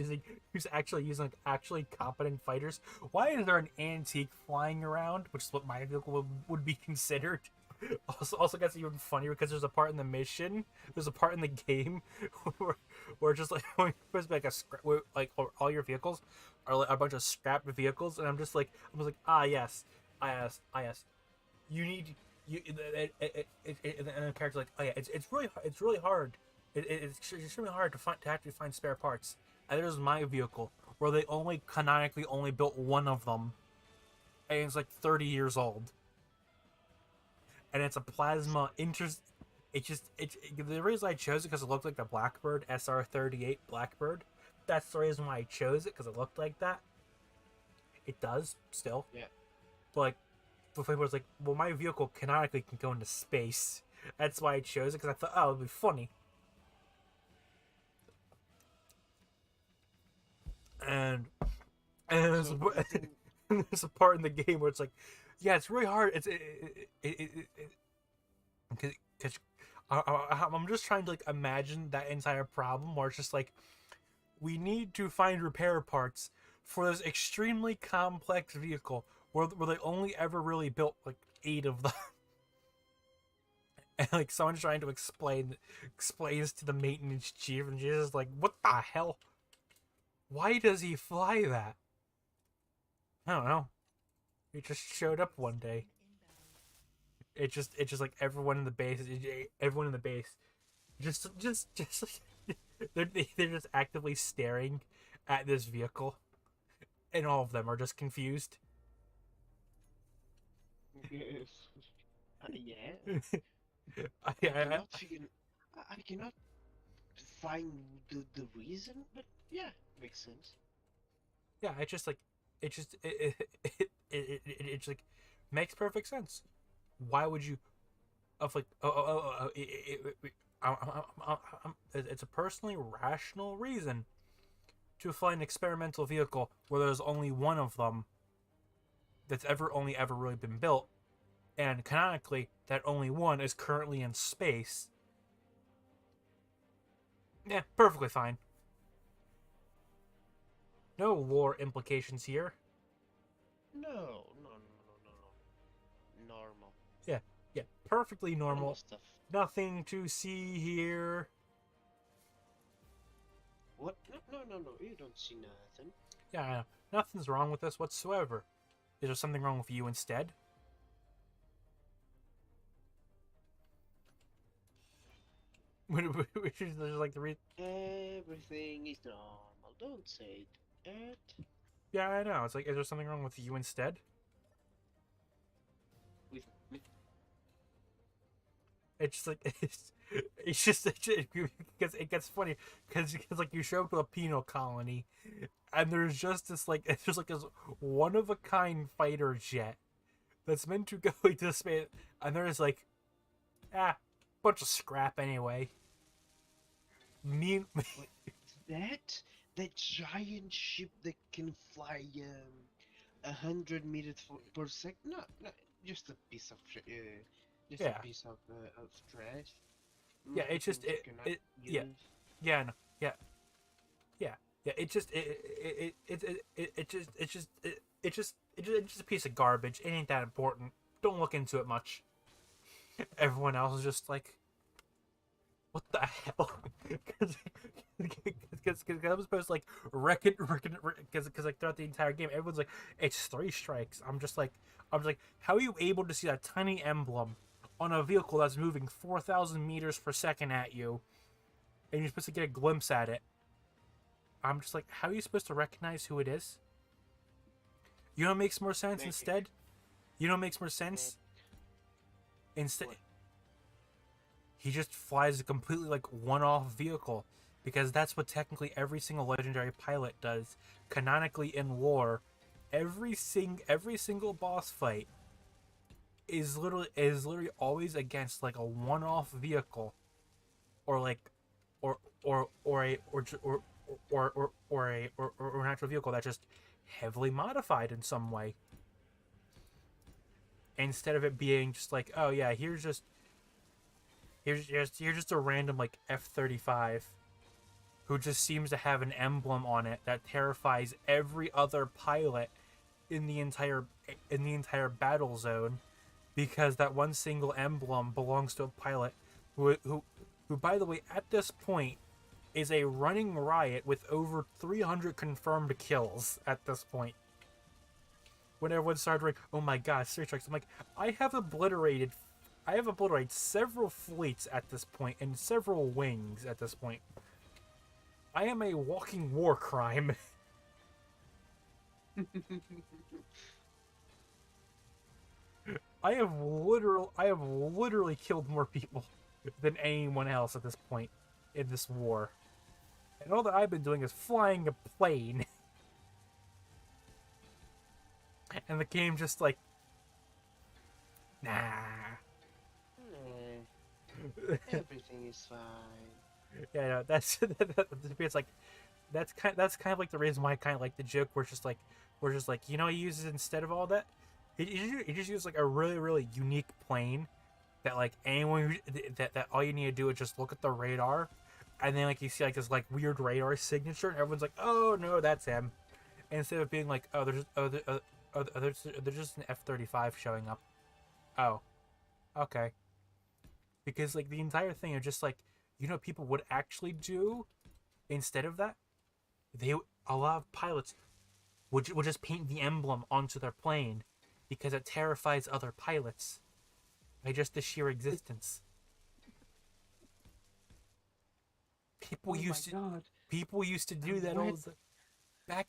S1: actually using like actually competent fighters. Why is there an antique flying around, which is what my vehicle would be considered? Also gets even funnier because there's a part in the mission, there's a part in the game where just like like a scrap, like all your vehicles are like a bunch of scrapped vehicles, and I'm just like yes, yes, you need you and the character's like, oh yeah, it's really hard. It's extremely hard to actually find spare parts. And there's my vehicle where they only canonically only built one of them, and it's like 30 years old, and it's a plasma interest. The reason I chose it because it looked like the Blackbird SR-38 Blackbird. That's the reason why I chose it, because it looked like that. It does still,
S2: Yeah.
S1: but like before was like, well, my vehicle canonically can go into space. That's why I chose it, because I thought, oh, it'd be funny. And and there's
S2: So the thing,
S1: there's a part in the game where it's like, yeah, it's really hard. Because I'm just trying to like imagine that entire problem where it's just like, we need to find repair parts for this extremely complex vehicle where they only ever really built like 8 of them. And like someone's trying to explains to the maintenance chief, and she's just like, what the hell? Why does he fly that? I don't know. He just showed up one day. It's just like everyone in the base just they're just actively staring at this vehicle, and all of them are just confused.
S2: yeah, I cannot figure. I cannot find the reason, but yeah, makes sense.
S1: Yeah, it's just like it just it just like makes perfect sense. Why would you of like it's a personally rational reason to fly an experimental vehicle where there's only one of them that's ever really been built, and canonically that only one is currently in space. Yeah, perfectly fine. No lore implications here.
S2: No, no, no, no, no, no. Normal.
S1: Yeah, yeah, perfectly
S2: Normal
S1: normal.
S2: stuff.
S1: Nothing to see here.
S2: What? No, no, no, no. You don't see nothing.
S1: Yeah, I know. Nothing's wrong with this whatsoever. Is there something wrong with you instead? Which is just like the
S2: Everything is normal. Don't say that.
S1: Yeah, I know. It's like, is there something wrong with you instead?
S2: With me.
S1: It's just like because it gets funny because like you show up to a penal colony, and there's just this like there's like this one of a kind fighter jet that's meant to go into space, and there's like bunch of scrap anyway. Mean
S2: That that giant ship that can fly 100 meters per second? No, no, just a piece of just a
S1: yeah
S2: piece of trash.
S1: yeah it's
S2: Nothing
S1: just
S2: you cannot
S1: yeah
S2: use.
S1: yeah no, yeah yeah yeah it just it just it's just a piece of garbage. It ain't that important. Don't look into it much. Everyone else is just like, what the hell? Because I was supposed to like reckon because like throughout the entire game everyone's like it's three strikes. I'm just like how are you able to see that tiny emblem on a vehicle that's moving 4,000 meters per second at you, and you're supposed to get a glimpse at it? I'm just like, how are you supposed to recognize who it is? You know what makes more sense
S2: Magic.
S1: instead? You know what makes more
S2: Mag-
S1: sense? Instead,
S2: what?
S1: he just flies a completely like one-off vehicle because that's what technically every single legendary pilot does. Canonically in war, every single boss fight is literally always against like a one-off vehicle or like or a or an actual vehicle that's just heavily modified in some way, instead of it being just like, oh yeah, here's just a random like F-35 who just seems to have an emblem on it that terrifies every other pilot in the entire battle zone, because that one single emblem belongs to a pilot who by the way at this point is a running riot with over 300 confirmed kills at this point. When everyone started like, oh my god, three strikes, I'm like, I have obliterated several fleets at this point and several wings at this point. I am a walking war crime. I have literally killed more people than anyone else at this point in this war. And all that I've been doing is flying a plane. And the game just like, nah.
S2: Everything is fine.
S1: Yeah, no, it's like that's kind of like the reason why I kind of like the joke. Where it's just like you know, he uses instead of all that, he just uses like a really unique plane that like anyone that all you need to do is just look at the radar, and then like you see like this like weird radar signature, and everyone's like, oh no, that's him. And instead of being like, oh, there's just an F-35 showing up. Oh, okay. Because like the entire thing is just like, you know what people would actually do instead of that? They A lot of pilots would just paint the emblem onto their plane because it terrifies other pilots by just the sheer existence. People
S2: Oh my
S1: used to
S2: god.
S1: people used to
S2: A
S1: do that all
S2: wet,
S1: the back.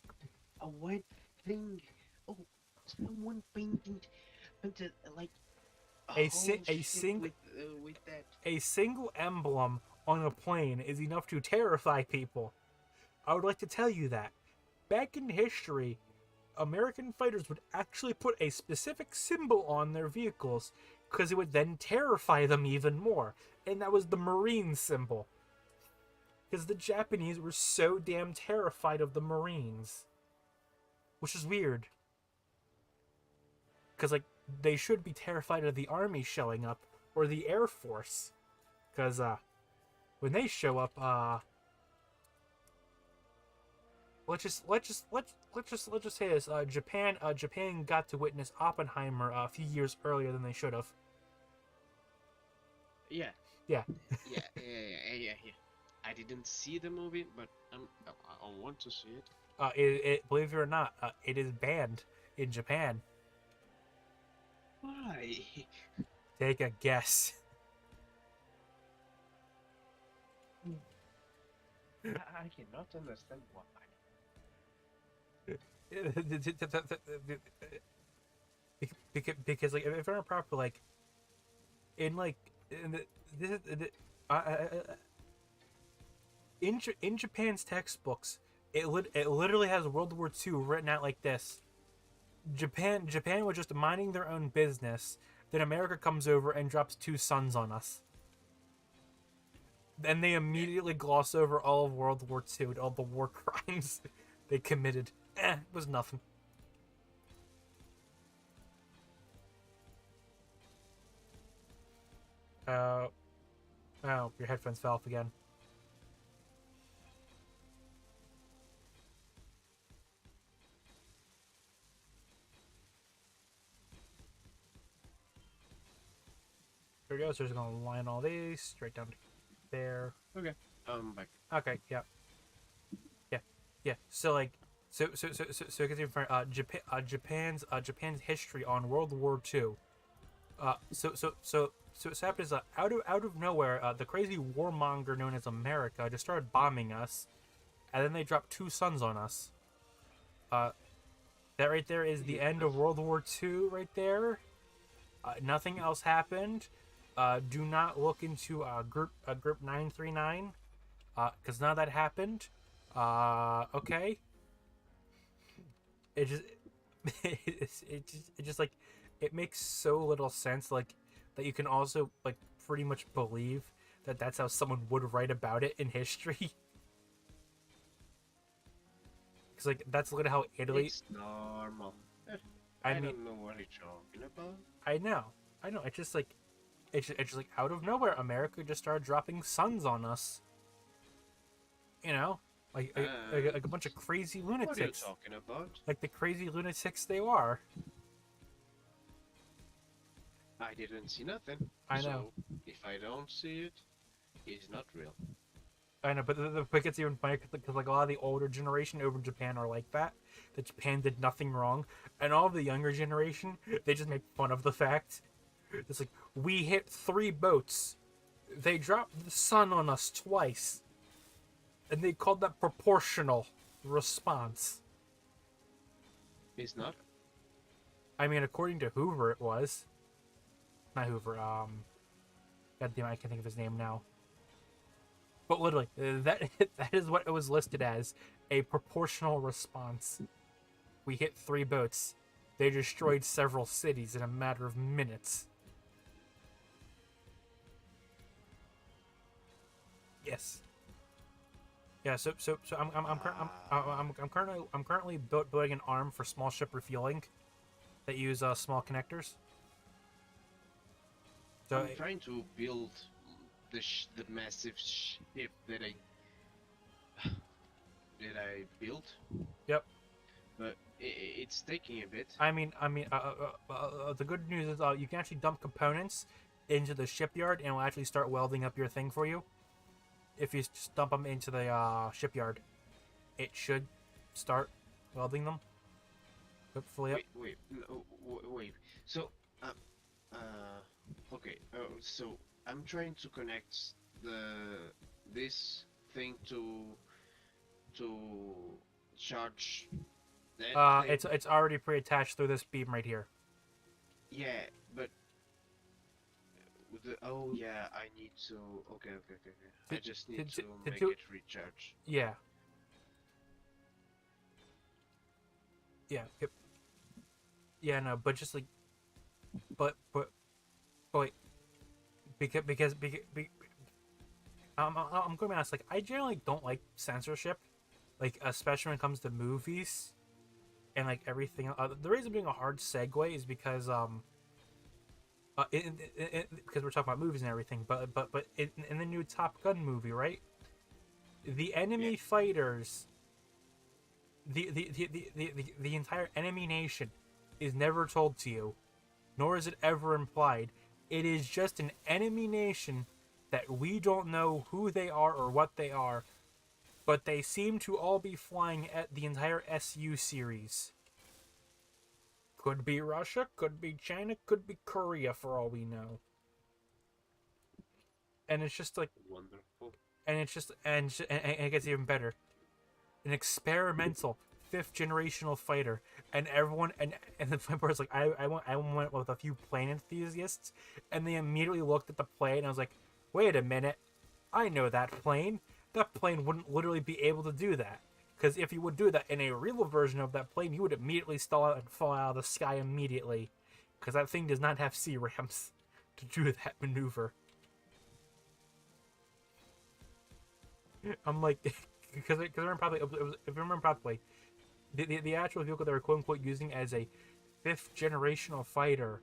S2: a wet thing. Oh, someone painted like
S1: A
S2: Oh
S1: a
S2: shit!
S1: single
S2: With that.
S1: a single emblem on a plane is enough to terrify people. I would like to tell you that. Back in history, American fighters would actually put a specific symbol on their vehicles because it would then terrify them even more. And that was the Marine symbol. Because the Japanese were so damn terrified of the Marines. Which is weird. Because, like, they should be terrified of the Army showing up or the Air Force. Because, when they show up, let's just say this. Japan got to witness Oppenheimer a few years earlier than they should have.
S2: Yeah.
S1: Yeah.
S2: Yeah. I didn't see the movie, but I want to see it.
S1: Believe it or not, it is banned in Japan.
S2: Why?
S1: Take a guess.
S2: I cannot understand why.
S1: Because like if I'm proper like in like in the, this in Japan's textbooks it literally has World War II written out like this. Japan was just minding their own business. Then America comes over and drops two sons on us. Then they immediately gloss over all of World War II and all the war crimes they committed. It was nothing. Oh, your headphones fell off again. There we go. So we're just gonna line all these straight down to there.
S2: Okay. Back.
S1: Okay. Yeah. So like, so because Japan's history on World War II. So what happened is out of nowhere, the crazy warmonger known as America just started bombing us, and then they dropped two sons on us. That right there is the end of World War II. Right there. Nothing else happened. Do not look into group 939, because none of that happened. Okay. It just it just like it makes so little sense like that you can also like pretty much believe that that's how someone would write about it in history. Because like that's literally how Italy.
S2: It's normal.
S1: I
S2: mean,
S1: mean,
S2: don't know what you're talking about.
S1: I know. It's just like it's just like out of nowhere, America just started dropping sons on us. You know, like a bunch of crazy lunatics.
S2: What are you talking about?
S1: Like the crazy lunatics they are.
S2: I didn't see nothing.
S1: I know.
S2: So if I don't see it, it's not real.
S1: I know, but the gets even funnier because like a lot of the older generation over in Japan are like that. That Japan did nothing wrong, and all of the younger generation they just make fun of the fact. It's like we hit 3 boats, they dropped the sun on us twice, and they called that proportional response.
S2: It's not.
S1: I mean, according to Hoover, it was. Not Hoover. God damn, I can't think of his name now. But literally, that is what it was listed as, a proportional response. We hit 3 boats. They destroyed several cities in a matter of minutes. Yes. Yeah. So I'm currently building an arm for small ship refueling that use small connectors. So
S2: I'm trying to build the massive ship that I built.
S1: Yep.
S2: But it's taking a bit.
S1: I mean, the good news is you can actually dump components into the shipyard and it'll actually start welding up your thing for you. If you just dump them into the shipyard, it should start welding them. Hopefully, yep.
S2: Wait. So, okay. So I'm trying to connect this thing to charge that thing.
S1: It's already pre-attached through this beam right here.
S2: Yeah, but Oh yeah, I need to. Okay, okay, okay, okay. I just need to
S1: to
S2: make
S1: do
S2: it recharge.
S1: yeah, yeah, yep. Yeah, no, but just like, but wait, because I'm going to be honest. Like, I generally don't like censorship, like especially when it comes to movies and like everything. The reason being a hard segue is because because we're talking about movies and everything. But in the new Top Gun movie, right? The
S2: Yeah.
S1: enemy fighters, the entire enemy nation, is never told to you, nor is it ever implied. It is just an enemy nation that we don't know who they are or what they are, but they seem to all be flying at the entire SU series. Could be Russia, could be China, could be Korea for all we know. And it's just like,
S2: Wonderful.
S1: and it's just, and it gets even better. An experimental fifth generational fighter, and everyone, and the funny part is like, I went with a few plane enthusiasts, and they immediately looked at the plane, and I was like, wait a minute, I know that plane. That plane wouldn't literally be able to do that. Because if you would do that in a real version of that plane, you would immediately stall out and fall out of the sky immediately. Because that thing does not have C-rams to do that maneuver. I'm like, because I remember probably, if I remember properly, the actual vehicle they were quote unquote using as a fifth generational fighter,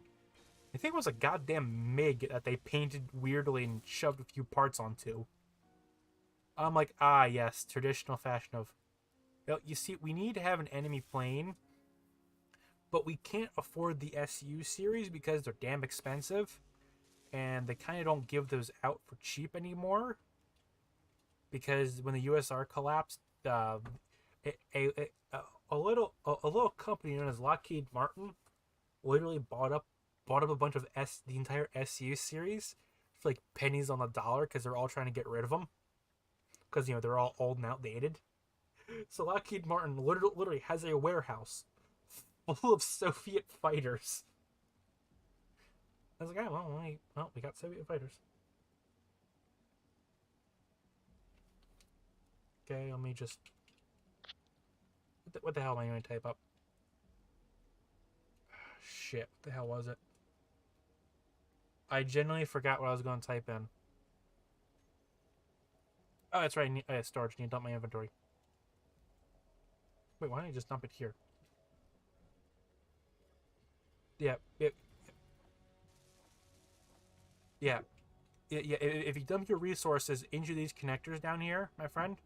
S1: I think it was a goddamn MiG that they painted weirdly and shoved a few parts onto. I'm like, ah, yes, traditional fashion of, you see, we need to have an enemy plane, but we can't afford the SU series because they're damn expensive, and they kind of don't give those out for cheap anymore. Because when the USR collapsed, a, a, a, a little company known as Lockheed Martin literally bought up a bunch of the entire SU series for like pennies on the dollar because they're all trying to get rid of them because they're all old and outdated. So Lockheed Martin literally has a warehouse full of Soviet fighters. I was like, oh, well, we got Soviet fighters. Okay, let me just. What the hell am I going to type up? Shit, what the hell was it? I genuinely forgot what I was going to type in. Oh, that's right. Storage. I need to dump my inventory. Wait, why don't I just dump it here? Yeah, yeah, yeah. If you dump your resources into these connectors down here, my friend,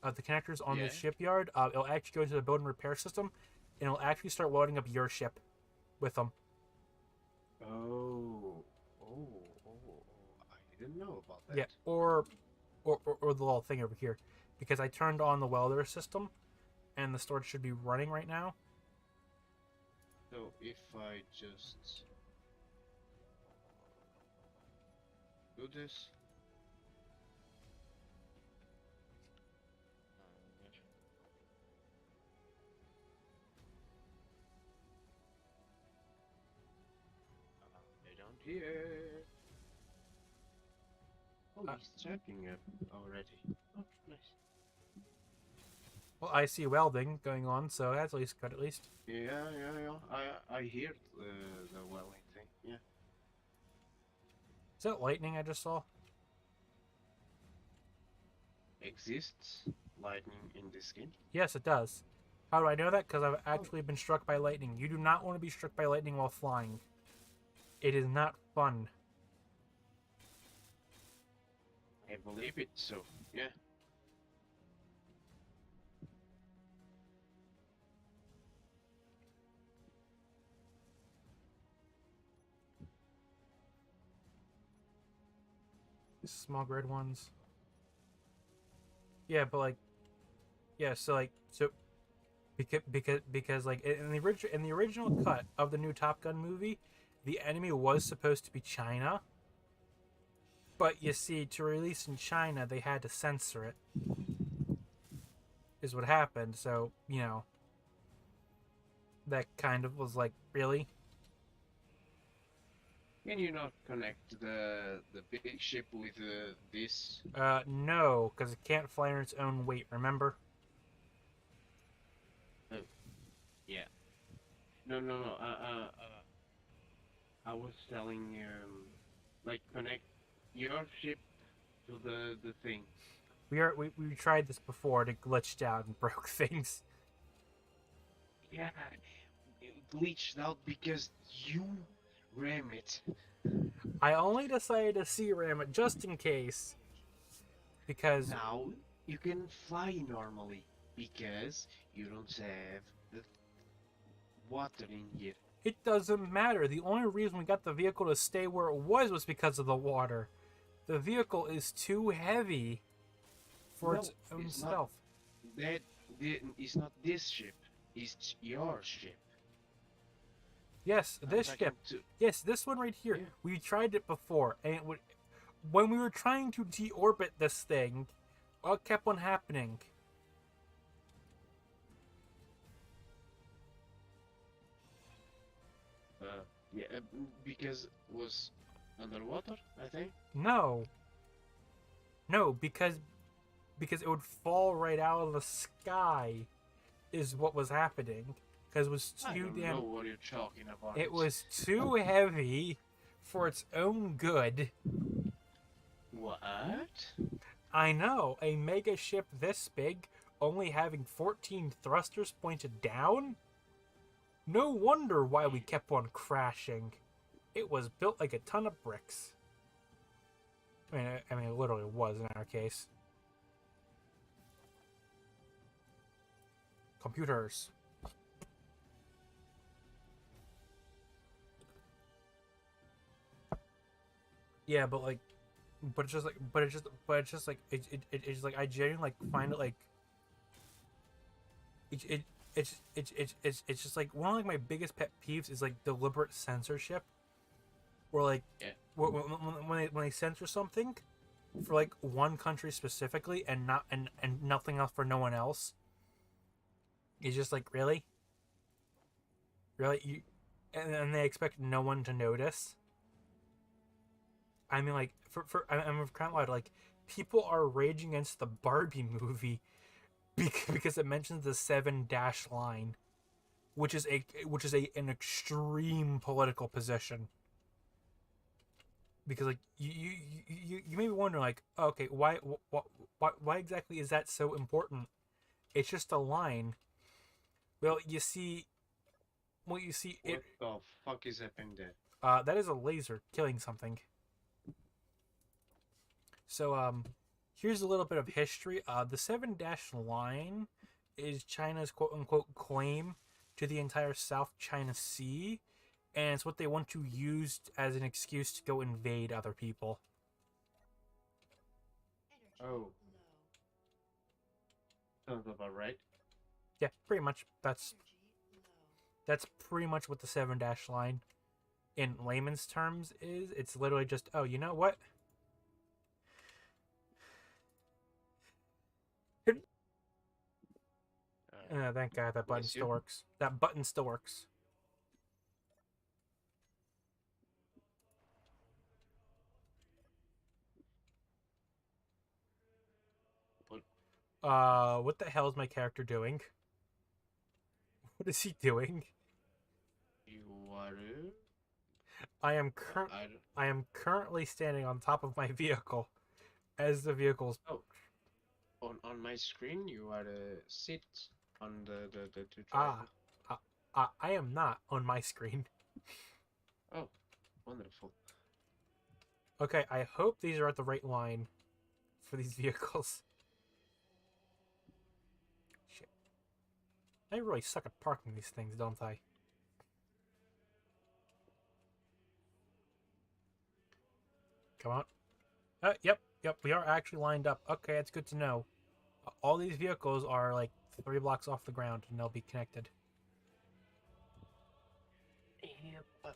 S1: the connectors on
S2: Yeah.
S1: this shipyard, it'll actually go into the build and repair system, and it'll actually start loading up your ship with them.
S2: Oh. Oh. Oh. Oh. I didn't know about that.
S1: Yeah, or the little thing over here, because I turned on the welder system, and the storage should be running right now.
S2: So if I just do this. Down here. Oh, he's tracking it already. Oh, nice.
S1: Well, I see welding going on, so that's at least good. At least.
S2: Yeah, yeah, yeah. I hear the welding thing. Yeah.
S1: Is that lightning I just saw?
S2: Exists lightning in this game?
S1: Yes, it does. How do I know that? Because I've
S2: Oh.
S1: actually been struck by lightning. You do not want to be struck by lightning while flying. It is not fun.
S2: I believe it. So yeah.
S1: Small grid ones. Yeah, but like, yeah. So because like in the original cut of the new Top Gun movie, the enemy was supposed to be China. But you see, to release in China, they had to censor it. Is what happened. So that kind of was like, really?
S2: Can you not connect the big ship with this?
S1: No, because it can't fly on its own weight, remember?
S2: Uh, yeah. No, no, no. I was telling like connect your ship to the thing.
S1: We tried this before, and it glitched out and broke things.
S2: Yeah, it glitched out because you ram it.
S1: I only decided to C-ram it just in case, because
S2: Now you can fly normally because you don't have the water in here.
S1: it doesn't matter. The only reason we got the vehicle to stay where it was because of the water. The vehicle is too heavy for its
S2: No,
S1: own
S2: it's not.
S1: stealth.
S2: That it's not this ship. It's your ship.
S1: Yes,
S2: I'm
S1: this
S2: talking
S1: ship.
S2: to.
S1: Yes, this one right here.
S2: Yeah.
S1: We tried it before, and it would. When we were trying to deorbit this thing, what kept on happening?
S2: Yeah, because it was underwater, I think.
S1: No, no, because it would fall right out of the sky, is what was happening. Because it was
S2: I
S1: too
S2: don't know
S1: damn.
S2: what you're talking about.
S1: It was too heavy for its own good.
S2: What?
S1: I know, a mega ship this big, only having 14 thrusters pointed down? No wonder why we kept on crashing. It was built like a ton of bricks. I mean, it literally was in our case. Computers. Yeah, but like, but it's just like, it's just like, it's like I genuinely like find it like, it, it it's just like one of like my biggest pet peeves is like deliberate censorship, where like,
S2: Yeah.
S1: when they censor something for like one country specifically and not and nothing else for no one else. It's just like really you, and they expect no one to notice. I mean, like I'm kind of like people are raging against the Barbie movie because it mentions the 7 dash line, which is an extreme political position. Because like you may be wondering like, okay, why exactly is that so important? It's just a line. Well, you see it.
S2: What the fuck is happening there?
S1: That is a laser killing something. So here's a little bit of history. The 7 dash line is China's quote unquote claim to the entire South China Sea, and it's what they want to use as an excuse to go invade other people.
S2: Oh, sounds about right.
S1: Yeah, pretty much. That's pretty much what the 7 dash line in layman's terms is. It's literally just, oh, you know what? Thank God that button
S2: Bless
S1: still
S2: you.
S1: works. That button still works.
S2: What
S1: What the hell is my character doing? What is he doing?
S2: you are?
S1: I am current.
S2: I don't.
S1: I am currently standing on top of my vehicle as the vehicle's.
S2: Oh, on my screen you are sit on the
S1: Ah,
S2: driver.
S1: I am not on my screen.
S2: Oh, wonderful.
S1: Okay, I hope these are at the right line for these vehicles. Shit, I really suck at parking these things, don't I? Come on. Yep. We are actually lined up. Okay, that's good to know. All these vehicles are like 3 blocks off the ground, and they'll be connected.
S2: Yep.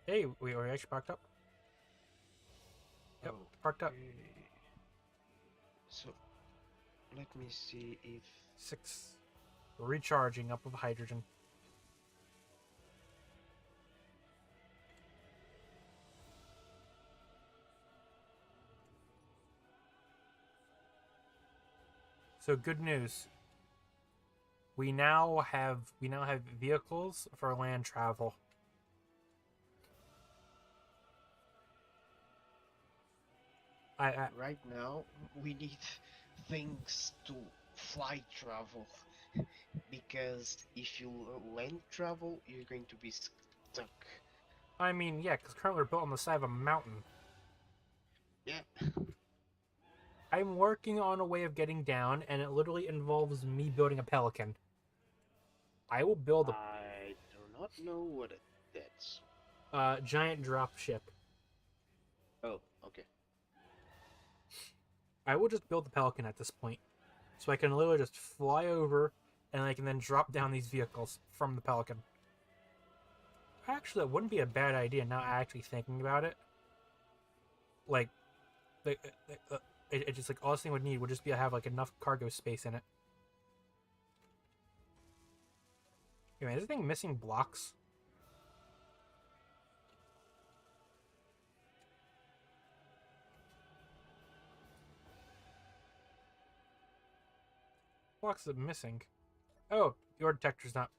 S1: Hey, we are actually parked up. Yep,
S2: Oh.
S1: parked up.
S2: So let me see if
S1: 6. Recharging up with hydrogen. So good news. We now have vehicles for land travel.
S2: Right now, we need things to fly travel. Because if you land travel, you're going to be stuck.
S1: I mean, yeah, because currently we're built on the side of a mountain.
S2: Yeah.
S1: I'm working on a way of getting down, and it literally involves me building a pelican. I will build
S2: I do not know what that's.
S1: a giant drop ship.
S2: Oh, okay.
S1: I will just build the pelican at this point, so I can literally just fly over, and I can then drop down these vehicles from the pelican. Actually, that wouldn't be a bad idea. Now, actually thinking about it, like, the, it just like all this thing would need would just be to have like enough cargo space in it. Anyway, is this thing missing blocks? Blocks are missing. Oh, the ore detector's not.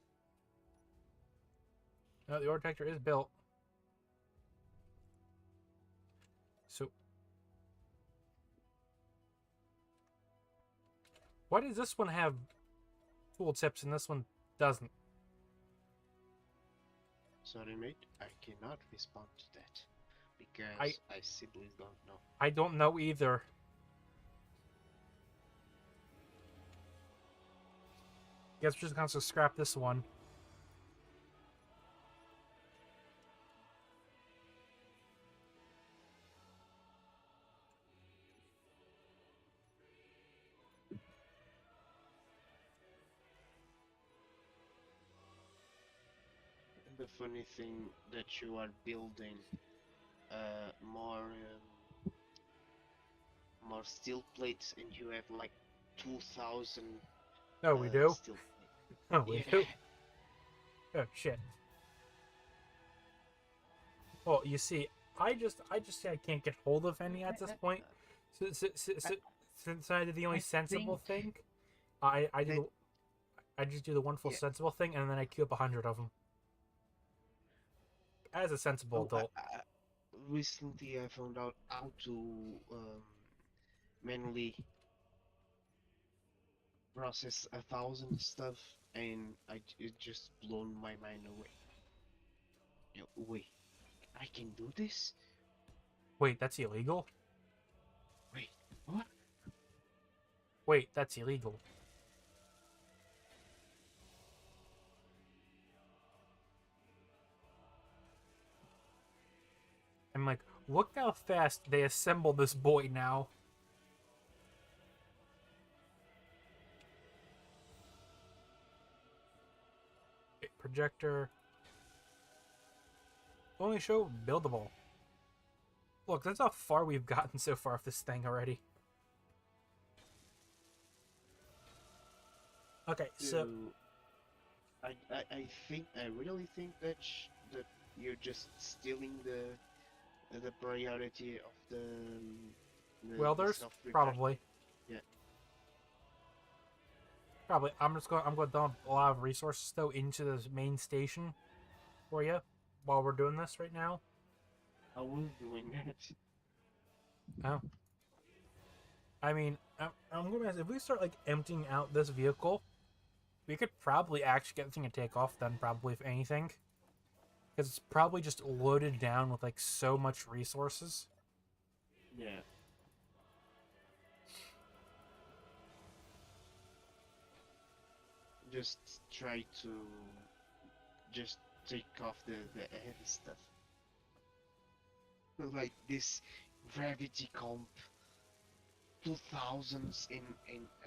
S1: No, the ore detector is built. So, why does this one have tool tips and this one doesn't?
S2: Sorry, mate. I cannot respond to that because I simply don't know.
S1: I don't know either. Guess we're just gonna have to scrap this one.
S2: The funny thing that you are building more steel plates and you have like 2,000
S1: Oh, we do?
S2: steel plates.
S1: Oh, we
S2: Yeah.
S1: do? Oh, shit. Well, you see, I just say I can't get hold of any at this point. Since I did the only sensible thing, I just do the wonderful
S2: Yeah.
S1: sensible thing, and then I queue up 100 of them. As a sensible adult.
S2: Recently, I found out how to manually process 1,000 stuff, and it just blown my mind away. Wait, I can do this?
S1: Wait, that's illegal?
S2: Wait, what?
S1: Wait, that's illegal. I'm like, look how fast they assemble this boy now. Okay, projector. Only show buildable. Look, that's how far we've gotten so far with this thing already. Okay, so
S2: I really think that you're just stealing the priority of the
S1: welders,
S2: self repair.
S1: probably.
S2: Yeah.
S1: Probably. I'm going to dump a lot of resources though into this main station for you while we're doing this right now.
S2: I was doing that.
S1: Oh. I mean, I'm going to ask, if we start like emptying out this vehicle, we could probably actually get the thing to take off then, probably, if anything. Because it's probably just loaded down with like so much resources.
S2: Yeah. Just try to just take off the heavy stuff. Like this gravity comp 2000s in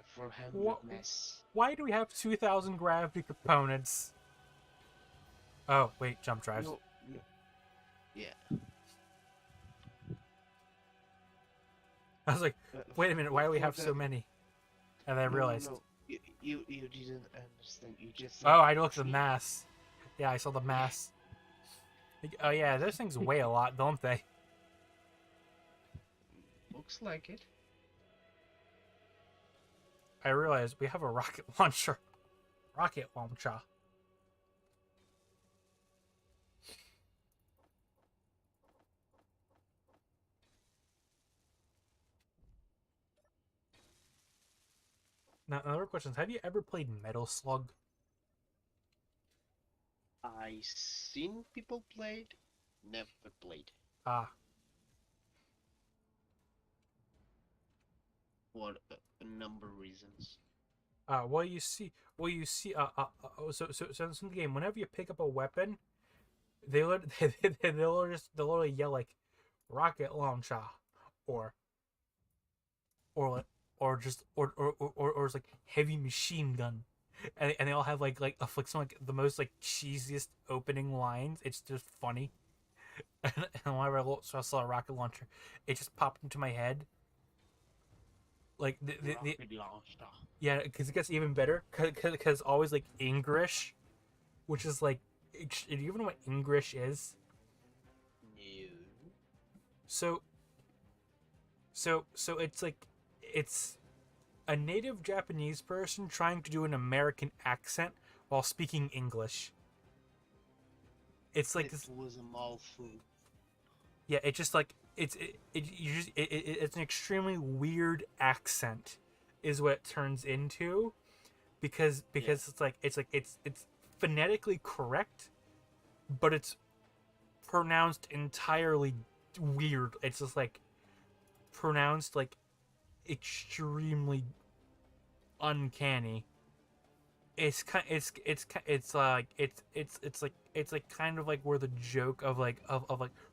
S2: 400 mess.
S1: Why do we have 2,000 gravity components? Oh, wait, jump drives.
S2: No. Yeah.
S1: I was like, wait a minute, why do we have so many? And then I realized.
S2: No. You didn't understand. You just.
S1: Oh, I looked at the mass. Yeah, I saw the mass. Oh yeah, those things weigh a lot, don't they?
S2: Looks like it.
S1: I realized we have a rocket launcher. Rocket launcher. Now, another question is, have you ever played Metal Slug?
S2: I seen people played, never played.
S1: Ah.
S2: For a number of reasons.
S1: Well, you see. So in the game, whenever you pick up a weapon, they'll yell like rocket launcher, or or or it's like heavy machine gun, and they all have like some like the most like cheesiest opening lines. It's just funny. And whenever I saw a rocket launcher, it just popped into my head. Like
S2: Rocket launcher.
S1: yeah, because it gets even better. Because always like English, which is like, do you even know what English is?
S2: No.
S1: So it's like it's a native Japanese person trying to do an American accent while speaking English. It's like
S2: It
S1: this.
S2: was a mouthful.
S1: Yeah, it's just like it's an extremely weird accent, is what it turns into, because it's phonetically correct, but it's pronounced entirely weird. It's just like pronounced like extremely uncanny. It's like kind of like where the joke of like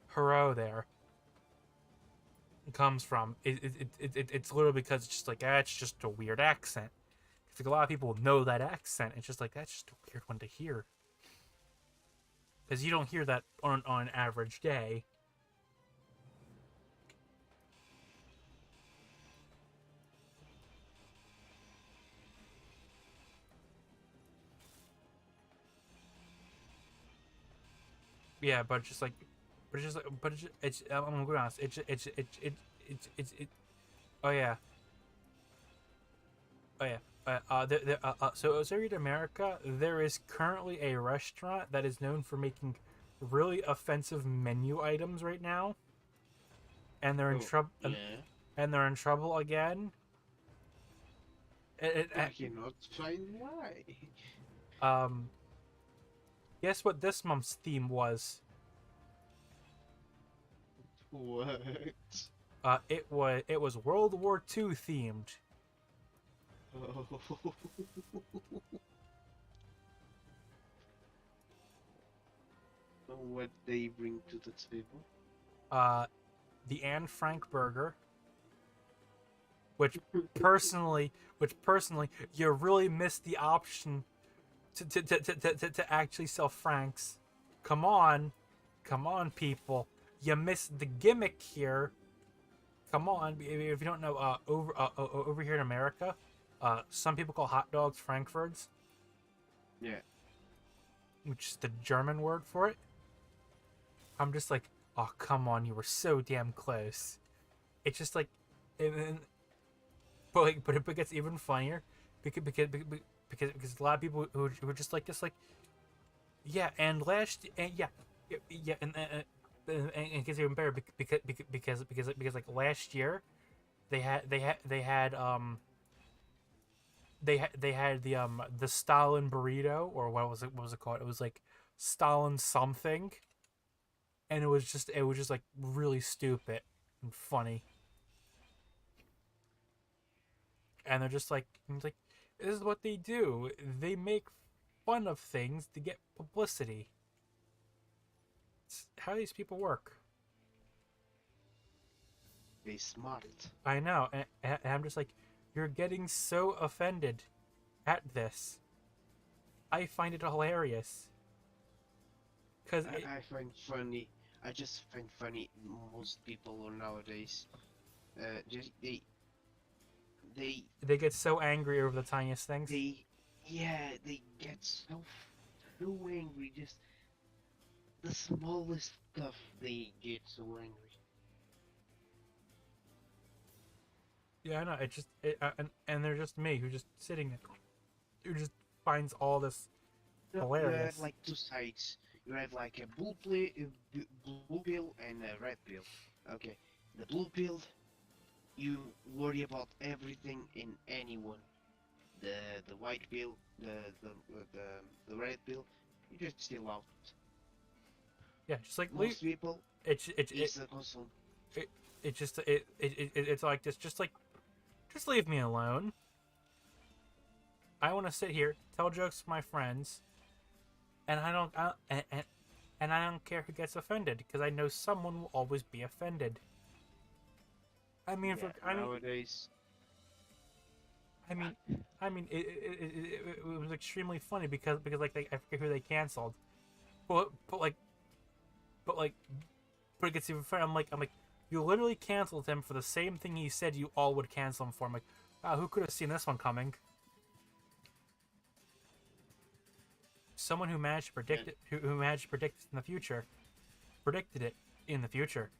S1: hurrah there comes from. It's literally because it's just like it's just a weird accent. It's like a lot of people know that accent. It's just like that's just a weird one to hear because you don't hear that on an average day. Yeah, but it's just like, but it's just like, but it's I'm gonna be honest. It's. Oh yeah, oh yeah. So in America, there is currently a restaurant that is known for making really offensive menu items right now, and they're in
S2: Oh,
S1: trouble.
S2: yeah.
S1: And they're in trouble again.
S2: I cannot find why.
S1: Um, guess what this month's theme was?
S2: What?
S1: It was World War II themed.
S2: Oh. What they bring to the table?
S1: Uh, the Anne Frank burger, which personally, you really missed the option to actually sell Franks. Come on, come on, people, you missed the gimmick here. Come on, if you don't know, over here in America, some people call hot dogs Frankfurts,
S2: Yeah.
S1: which is the German word for it. I'm just like, oh come on, you were so damn close. It's just like, and, but it gets even funnier because a lot of people who are just like this, like, yeah, and yeah, and it gets even better because like last year they had the Stalin burrito, or what was it called? It was like Stalin something, and it was just like really stupid and funny. And they're just like, this is what they do. They make fun of things to get publicity. It's how these people work.
S2: They smart.
S1: I know, and I'm just like, you're getting so offended at this. I find it hilarious. Cause
S2: I find funny. I just find funny most people nowadays. Just they
S1: they get so angry over the tiniest things.
S2: they yeah they get so angry. Just the smallest stuff they get so angry.
S1: Yeah, I know. And they're just me who just sitting there, who just finds all this
S2: You have
S1: hilarious.
S2: like two sides. You have like a blue pill and a red pill. Okay, the blue pill, you worry about everything and anyone. The white pill, the red pill, you just chill out.
S1: Yeah, just like leave.
S2: Most people
S1: It it it
S2: is a consum.
S1: it, it just it's like this. Just leave me alone. I want to sit here, tell jokes to my friends, and and I don't care who gets offended because I know someone will always be offended. I mean,
S2: Yeah,
S1: for I mean,
S2: nowadays.
S1: I mean, it was extremely funny because like I forget who they canceled, but but like but like but it gets even funny. I'm like you literally canceled him for the same thing he said you all would cancel him for. I'm like, wow, who could have seen this one coming? Someone who managed to
S2: Yeah,
S1: predict it, who managed to predict it in the future, predicted it in the future.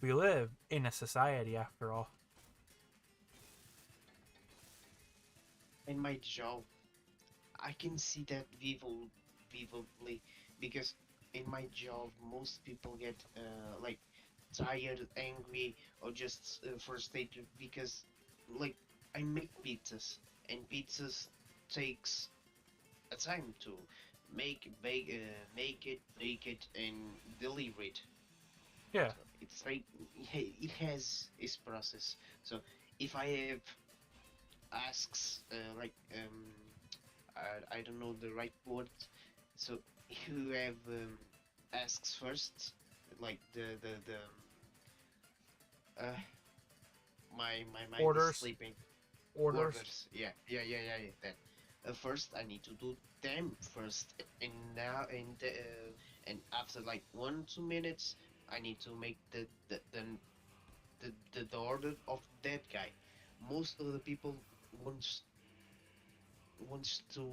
S1: We live in a society, after all.
S2: in my job, I can see that vividly because in my job, most people get like tired, angry, or just frustrated because like I make pizzas and pizzas takes a time to make it, bake it, and deliver it.
S1: Yeah,
S2: So it's like it has its process. So if I have asks I don't know the right word. So you have asks first, like the uh my mind is
S1: orders,
S2: sleeping.
S1: orders.
S2: Orders. Yeah. That. First, I need to do them first, and now and after like 1 2 minutes, I need to make the order of that guy. Most of the people wants wants to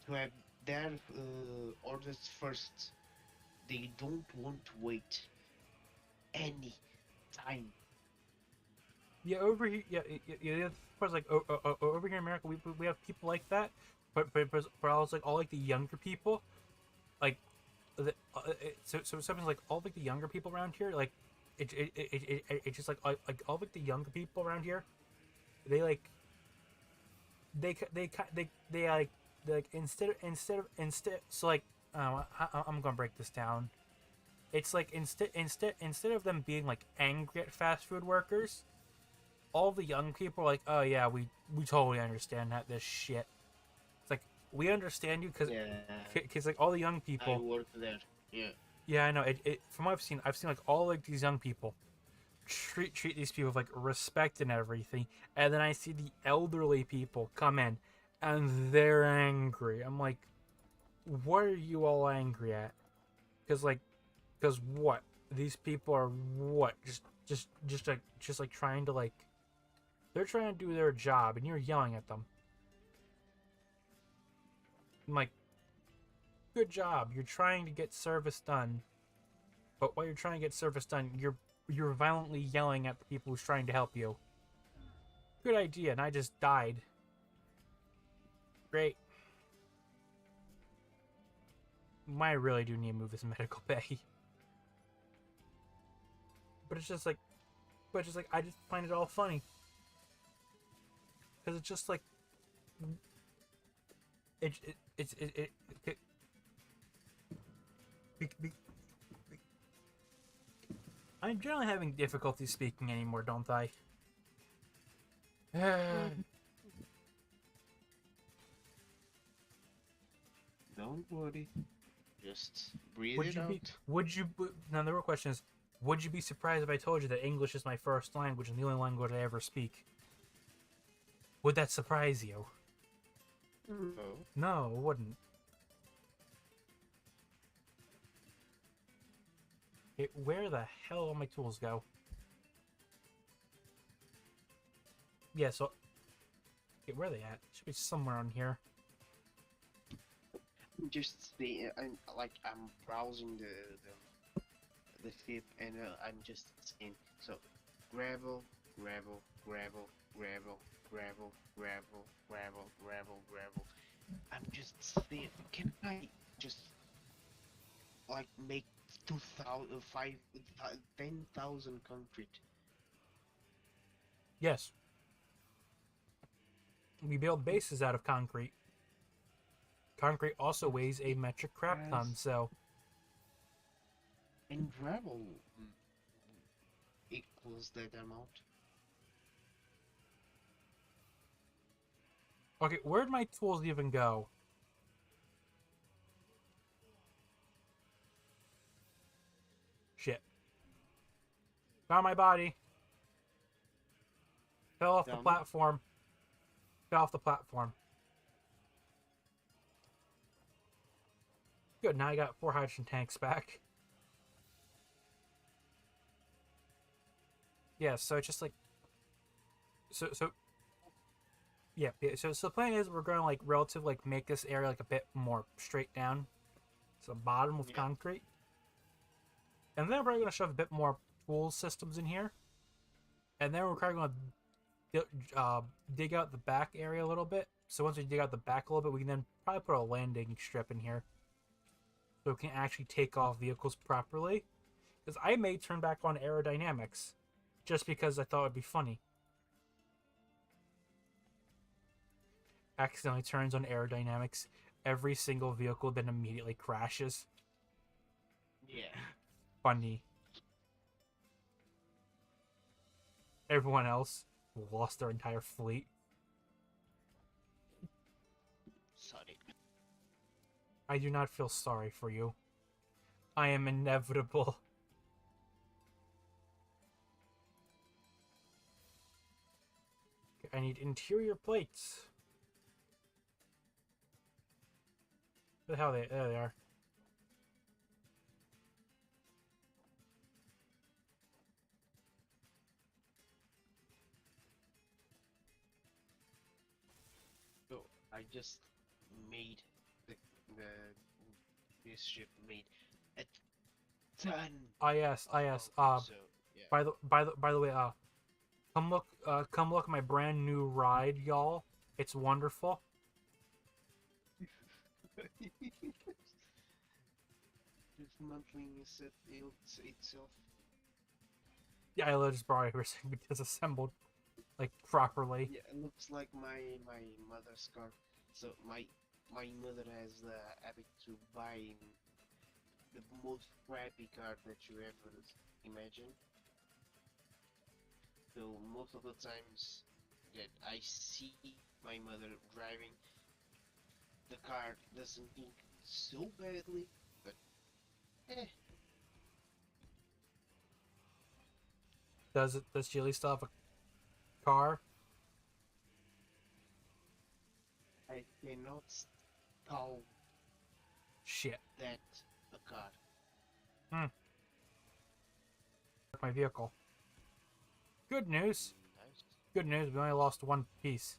S2: have their orders first. They don't want to wait any time.
S1: Yeah, over here, yeah. Of course, like over here in America, we have people like that, but I was like all like the younger people, like so something like all like the younger people around here, like it's just like all like the younger people around here, they like they like instead so like I'm gonna break this down. It's like instead of them being like angry at fast food workers, all the young people are like, oh yeah, we totally understand that this shit. It's like we understand you
S2: Yeah,
S1: because like all the young
S2: I
S1: people.
S2: work there. Yeah,
S1: Yeah, I know. From what I've seen like all like these young people treat these people with like respect and everything, and then I see the elderly people come in, and they're angry. I'm like, what are you all angry at? Because like, because what? These people are what? Just like trying to like they're trying to do their job, and you're yelling at them. I'm like, good job. You're trying to get service done, but while you're trying to get service done, you're violently yelling at the people who's trying to help you. Good idea, and I just died. Great. I really do need to move this medical bay. But it's just like, I just find it all funny because it's just like it be, I'm generally having difficulty speaking anymore, don't I?
S2: don't worry. Just breathe
S1: Would
S2: it
S1: you be?
S2: out.
S1: Would you? Now the real question is, would you be surprised if I told you that English is my first language and the only language I ever speak? Would that surprise you?
S2: No.
S1: No, it wouldn't. Where the hell all my tools go? Yeah, so where are they at? Should be somewhere on here.
S2: Just the I'm browsing the feed and I'm just seeing. So gravel, gravel, gravel, gravel, gravel, gravel, gravel, gravel, gravel. I'm just saying, can I just like make 2,000, 10,000 concrete?
S1: Yes. We build bases out of concrete. Concrete also weighs a metric crap ton,
S2: As
S1: so
S2: and gravel equals that amount.
S1: okay, where'd my tools even go? Shit. Found my body. Fell off the
S2: Tell me.
S1: platform. Fell off the platform. Good, now I got 4 hydrogen tanks back. Yeah, so it's just like so yeah, so the plan is we're gonna like relatively like make this area like a bit more straight down to the bottom with
S2: Yeah.
S1: concrete. And then we're probably gonna shove a bit more tool systems in here. And then we're probably gonna dig out the back area a little bit. So once we dig out the back a little bit, we can then probably put a landing strip in here. So we can actually take off vehicles properly. Because I may turn back on aerodynamics. Just because I thought it would be funny. Accidentally turns on aerodynamics. Every single vehicle then immediately crashes.
S2: Yeah.
S1: Funny. Everyone else lost their entire fleet.
S2: Sorry.
S1: I do not feel sorry for you. I am inevitable. I need interior plates. Where the hell they? There they are.
S2: So I just made the the this ship made a ton
S1: Yes,
S2: of
S1: yes.
S2: concrete. So yeah.
S1: By the way, come look at my brand new ride, y'all. It's wonderful.
S2: Dismantling itself.
S1: Yeah, I just brought it here disassembled, like properly.
S2: Yeah, it looks like my mother's car. So my mother has the habit to buy the most crappy car that you ever imagine. So most of the times that I see my mother driving, the car doesn't look so badly, but eh.
S1: Does Chili still have a car?
S2: I cannot call
S1: Shit.
S2: that a car.
S1: Hmm. My vehicle. Good news.
S2: Nice.
S1: Good news. We only lost one piece.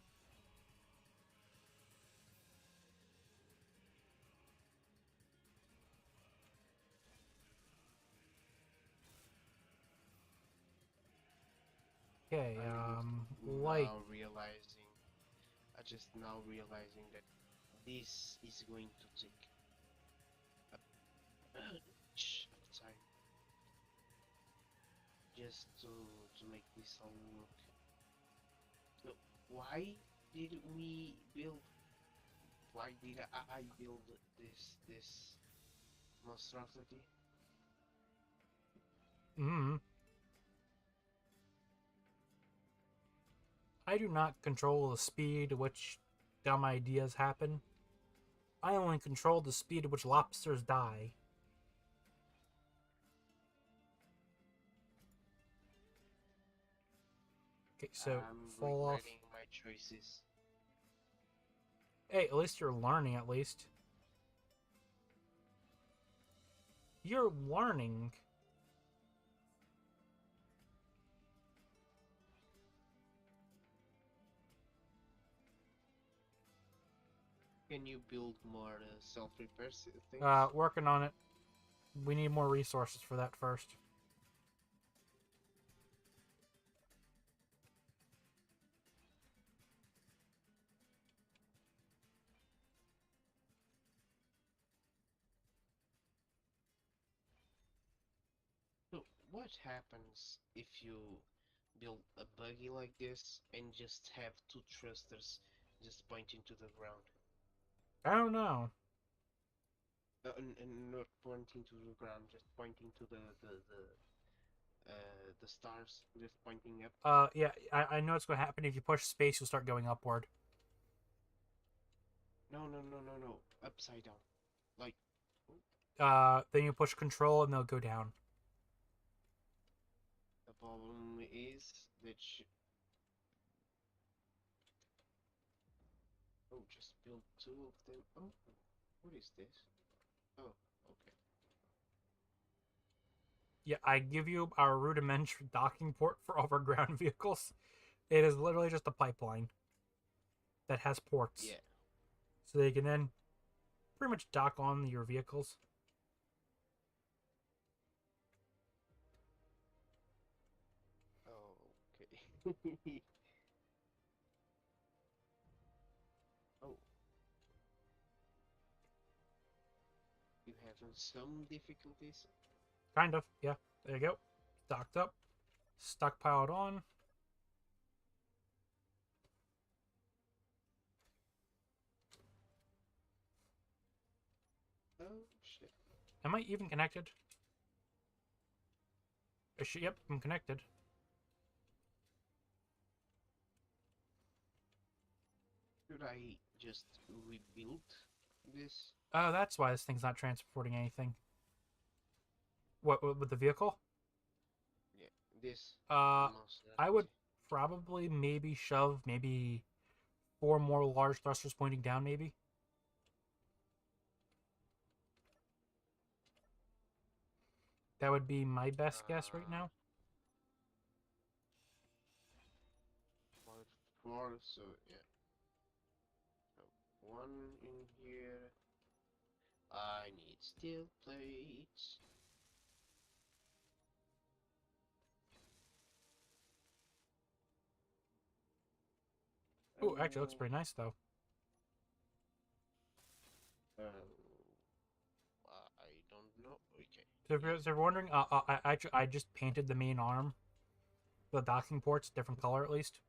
S1: Okay. Light.
S2: Now realizing, I just now realizing that this is going to take a bunch of time just to make this all work. So why did we build? Why did I build this monstrosity?
S1: Hmm. I do not control the speed at which dumb ideas happen. I only control the speed at which lobsters die. Okay, so
S2: I'm
S1: fall off.
S2: regretting my choices.
S1: Hey, at least you're learning, at least. You're learning.
S2: Can you build more self-repair things?
S1: Working on it. We need more resources for that first.
S2: what happens if you build a buggy like this and just have two thrusters just pointing to the ground?
S1: I don't know.
S2: And not pointing to the ground, just pointing to the stars, just pointing up.
S1: Yeah, I know what's going to happen. If you push space, you'll start going upward.
S2: No. Upside down. Like,
S1: Then you push control and they'll go down.
S2: the problem is that oh, just build two of them. Oh, what is this? Oh, okay.
S1: Yeah, I give you our rudimentary docking port for overground vehicles. It is literally just a pipeline that has ports.
S2: Yeah.
S1: So they can then pretty much dock on your vehicles.
S2: Okay. Oh, you having some difficulties?
S1: Kind of, yeah. There you go. Docked up. Stockpiled on.
S2: Oh, shit.
S1: Am I even connected? Yep, I'm connected.
S2: Should I just rebuild this?
S1: Oh, that's why this thing's not transporting anything. What with the vehicle?
S2: Yeah, this
S1: Uh, I would
S2: monstrosity.
S1: probably maybe shove maybe 4 more large thrusters pointing down, maybe. That would be my best guess right
S2: Uh,
S1: now.
S2: 4, so yeah. So one in here. I need steel plates.
S1: Oh, actually, it looks
S2: Oh,
S1: pretty nice though.
S2: um, I don't know. Okay,
S1: So
S2: yeah.
S1: if you're wondering, I just painted the main arm, the docking ports, different color at least.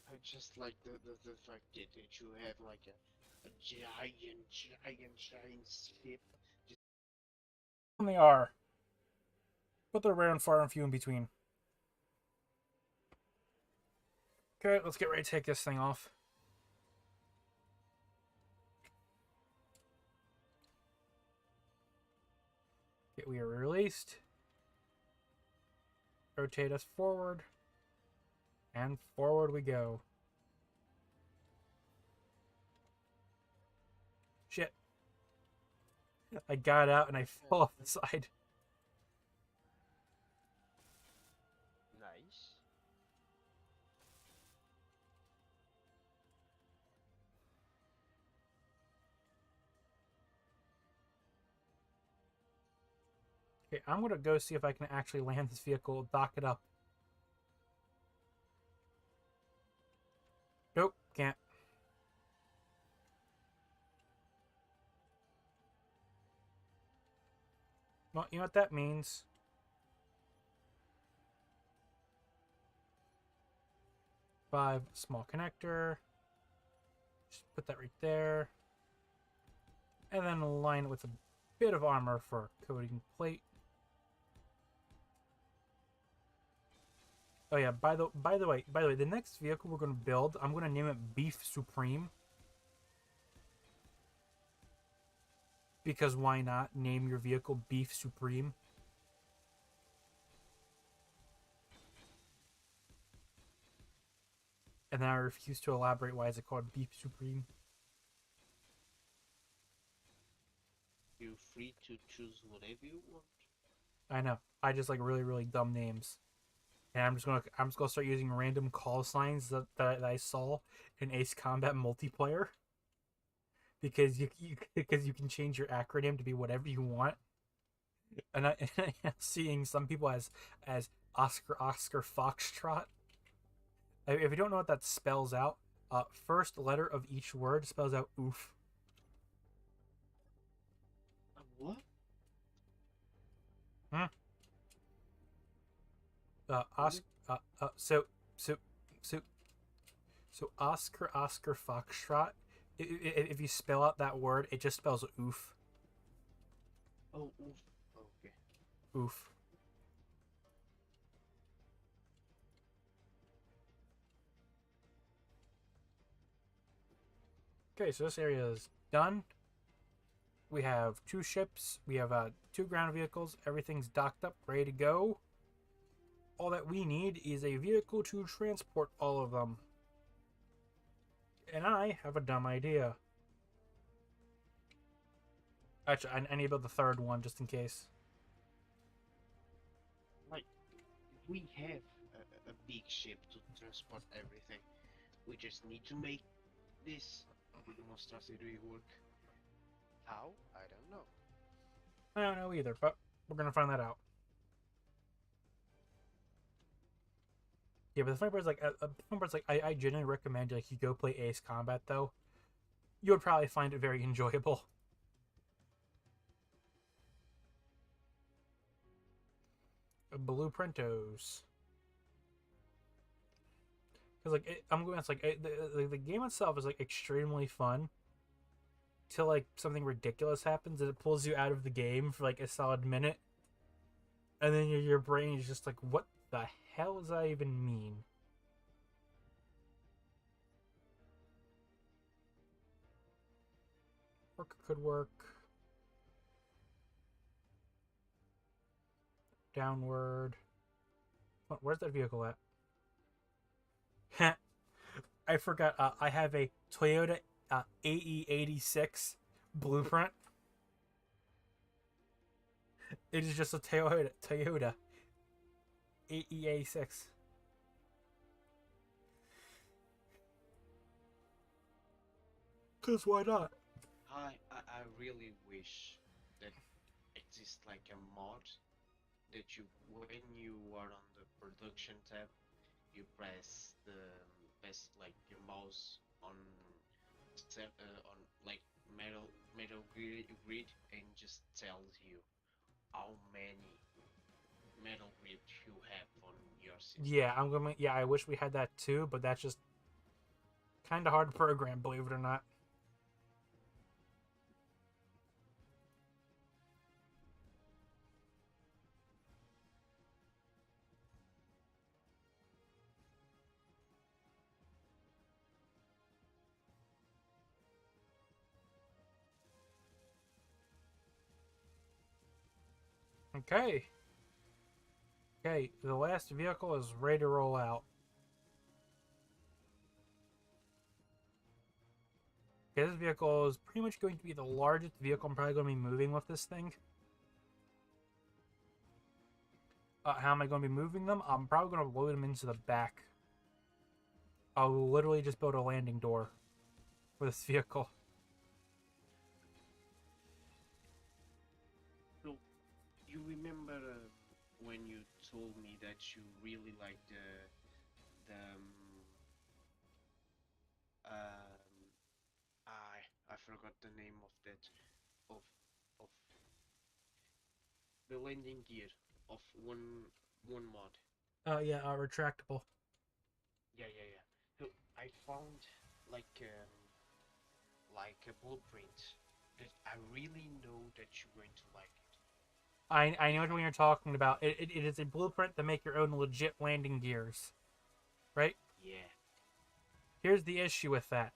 S2: I just like the fact that you have like a giant ship.
S1: And they are, but they're rare and far and few in between. Okay, let's get ready to take this thing off. Okay, we are released. Rotate us forward. And forward we go. Shit. I got out and I fell off the side.
S2: Nice.
S1: Okay, I'm gonna go see if I can actually land this vehicle, dock it up. Nope, can't. Well, you know what that means? Five small connector. Just put that right there. And then align it with a bit of armor for coating plate. Oh yeah, by the way, the next vehicle we're gonna build, I'm gonna name it Beef Supreme. Because why not name your vehicle Beef Supreme? And then I refuse to elaborate why is it called Beef Supreme.
S2: You're free to choose whatever you want.
S1: I know. I just like really, really dumb names. And I'm just gonna start using random call signs that I saw in Ace Combat multiplayer. Because you can change your acronym to be whatever you want. And I am seeing some people as Oscar Foxtrot. If you don't know what that spells out, first letter of each word spells out oof.
S2: What?
S1: Hmm?
S2: What is?
S1: Oscar, so, so, Oscar Foxtrot. If you spell out that word, it just spells oof.
S2: Oh, oof. Okay.
S1: Oof. Okay, so this area is done. We have 2 ships. We have 2 ground vehicles. Everything's docked up, ready to go. All that we need is a vehicle to transport all of them. And I have a dumb idea. Actually, I need to build the 3rd one just in case.
S2: Like, we have a big ship to transport everything. We just need to make this monstrosity work. How? I don't know.
S1: I don't know either, but we're gonna find that out. Yeah, but the funny part is I genuinely recommend like you go play Ace Combat though. You would probably find it very enjoyable. Blueprintos. Because I'm going. It's like the game itself is like extremely fun. Till like something ridiculous happens and it pulls you out of the game for like a solid minute, and then your brain is just like, what the hell does that even mean? Work could work. Downward. Where's that vehicle at? I forgot. I have a Toyota AE86 blueprint. It is just a Toyota AE86. Cause why not?
S2: I really wish that exists like a mod that you, when you are on the production tab, you press the press like your mouse on on like metal grid and just tells you how many metal grids you have on your system.
S1: Yeah, I'm going. Yeah, I wish we had that too, but that's just kind of hard to program, believe it or not. Okay. Okay, the last vehicle is ready to roll out. Okay, this vehicle is pretty much going to be the largest vehicle I'm probably going to be moving with this thing. How am I going to be moving them? I'm probably going to load them into the back. I'll literally just build a landing door for this vehicle.
S2: So you remember when you told me that you really like the I forgot the name of that of of the landing gear of one mod.
S1: Yeah, retractable.
S2: Yeah. So I found like a blueprint that I really know that you're going to like it.
S1: I know what you're talking about. It is a blueprint to make your own legit landing gears, right?
S2: Yeah,
S1: Here's the issue with that.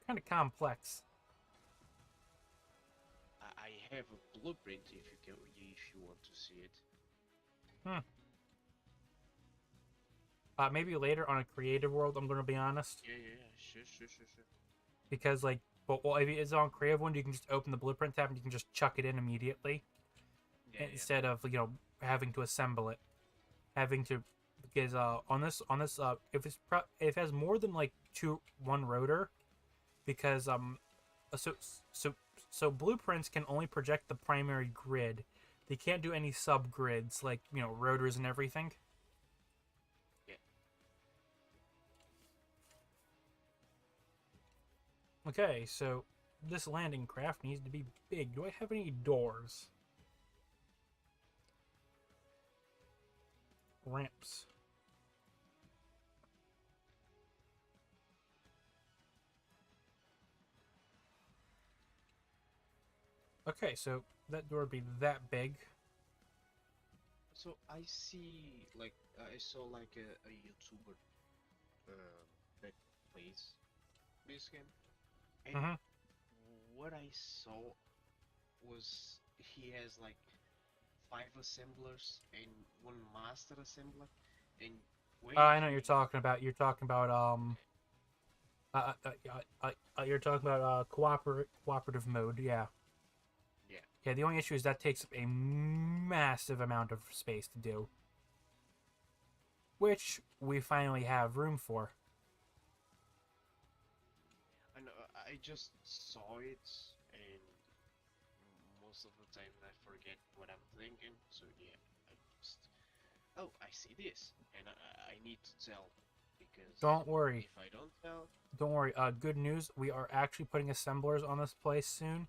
S1: Kind of complex.
S2: I have a blueprint if you want to see it.
S1: Hmm. Maybe later on a creative world. I'm going to be honest,
S2: Yeah. Sure.
S1: because like, well, if it's on creative one, you can just open the blueprint tab and you can just chuck it in immediately
S2: Yeah.
S1: instead of having to assemble it, having to because on this if it has more than like one rotor because so so so blueprints can only project the primary grid. They can't do any subgrids like rotors and everything.
S2: Yeah.
S1: Okay, so this landing craft needs to be big. Do I have any doors? Ramps. Okay, so that door would be that big.
S2: So I see, like, I saw like a YouTuber that plays this game, and what I saw was he has like 5 assemblers and 1 master assembler, and when
S1: I know what you're talking about. You're talking about you're talking about cooperative mode. Yeah.
S2: yeah,
S1: Yeah. The only issue is that takes up a massive amount of space to do, which we finally have room for.
S2: I know, I just saw it, and most of the time I forget what I'm thinking. So yeah, I just, oh, I see this, and I need to tell, because
S1: Don't worry.
S2: if I don't tell,
S1: Don't worry. Good news. We are actually putting assemblers on this place soon.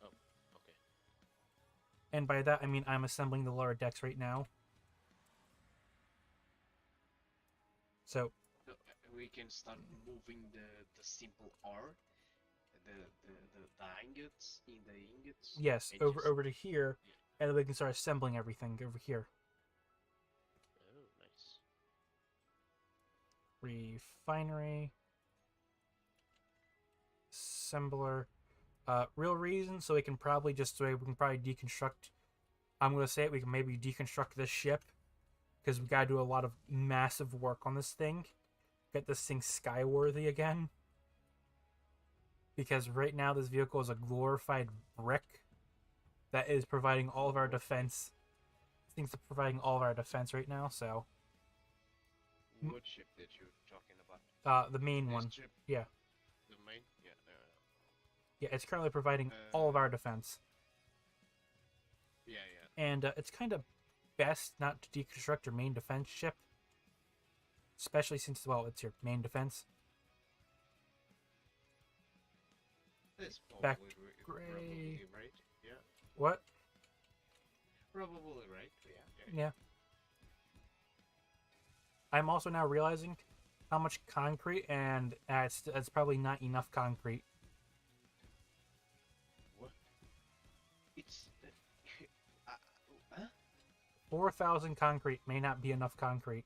S2: oh, okay.
S1: And by that, I mean I'm assembling the lower decks right now. So,
S2: So we can start moving the simple R, the ingots in the ingots.
S1: yes,
S2: And
S1: over
S2: just,
S1: over to here,
S2: yeah.
S1: and then we can start assembling everything over here.
S2: Oh, nice.
S1: Refinery, assembler. Real reason, so we can probably deconstruct. I'm gonna say it. We can maybe deconstruct this ship because we gotta do a lot of massive work on this thing. Get this thing skyworthy again. Because right now this vehicle is a glorified brick that is providing all of our defense. Things are providing all of our defense right now. So,
S2: What ship that you're talking about?
S1: the main
S2: This
S1: one,
S2: ship,
S1: yeah,
S2: the main? Yeah,
S1: yeah, it's currently providing all of
S2: uh,
S1: our defense,
S2: yeah, yeah.
S1: and it's kind of best not to deconstruct your main defense ship, especially since it's your main defense.
S2: That's
S1: Back
S2: probably
S1: to gray.
S2: probably right. Yeah,
S1: What?
S2: probably right. Yeah, yeah,
S1: Yeah. I'm also now realizing how much concrete, and it's probably not enough concrete.
S2: What? It's uh, huh?
S1: 4,000 concrete may not be enough concrete.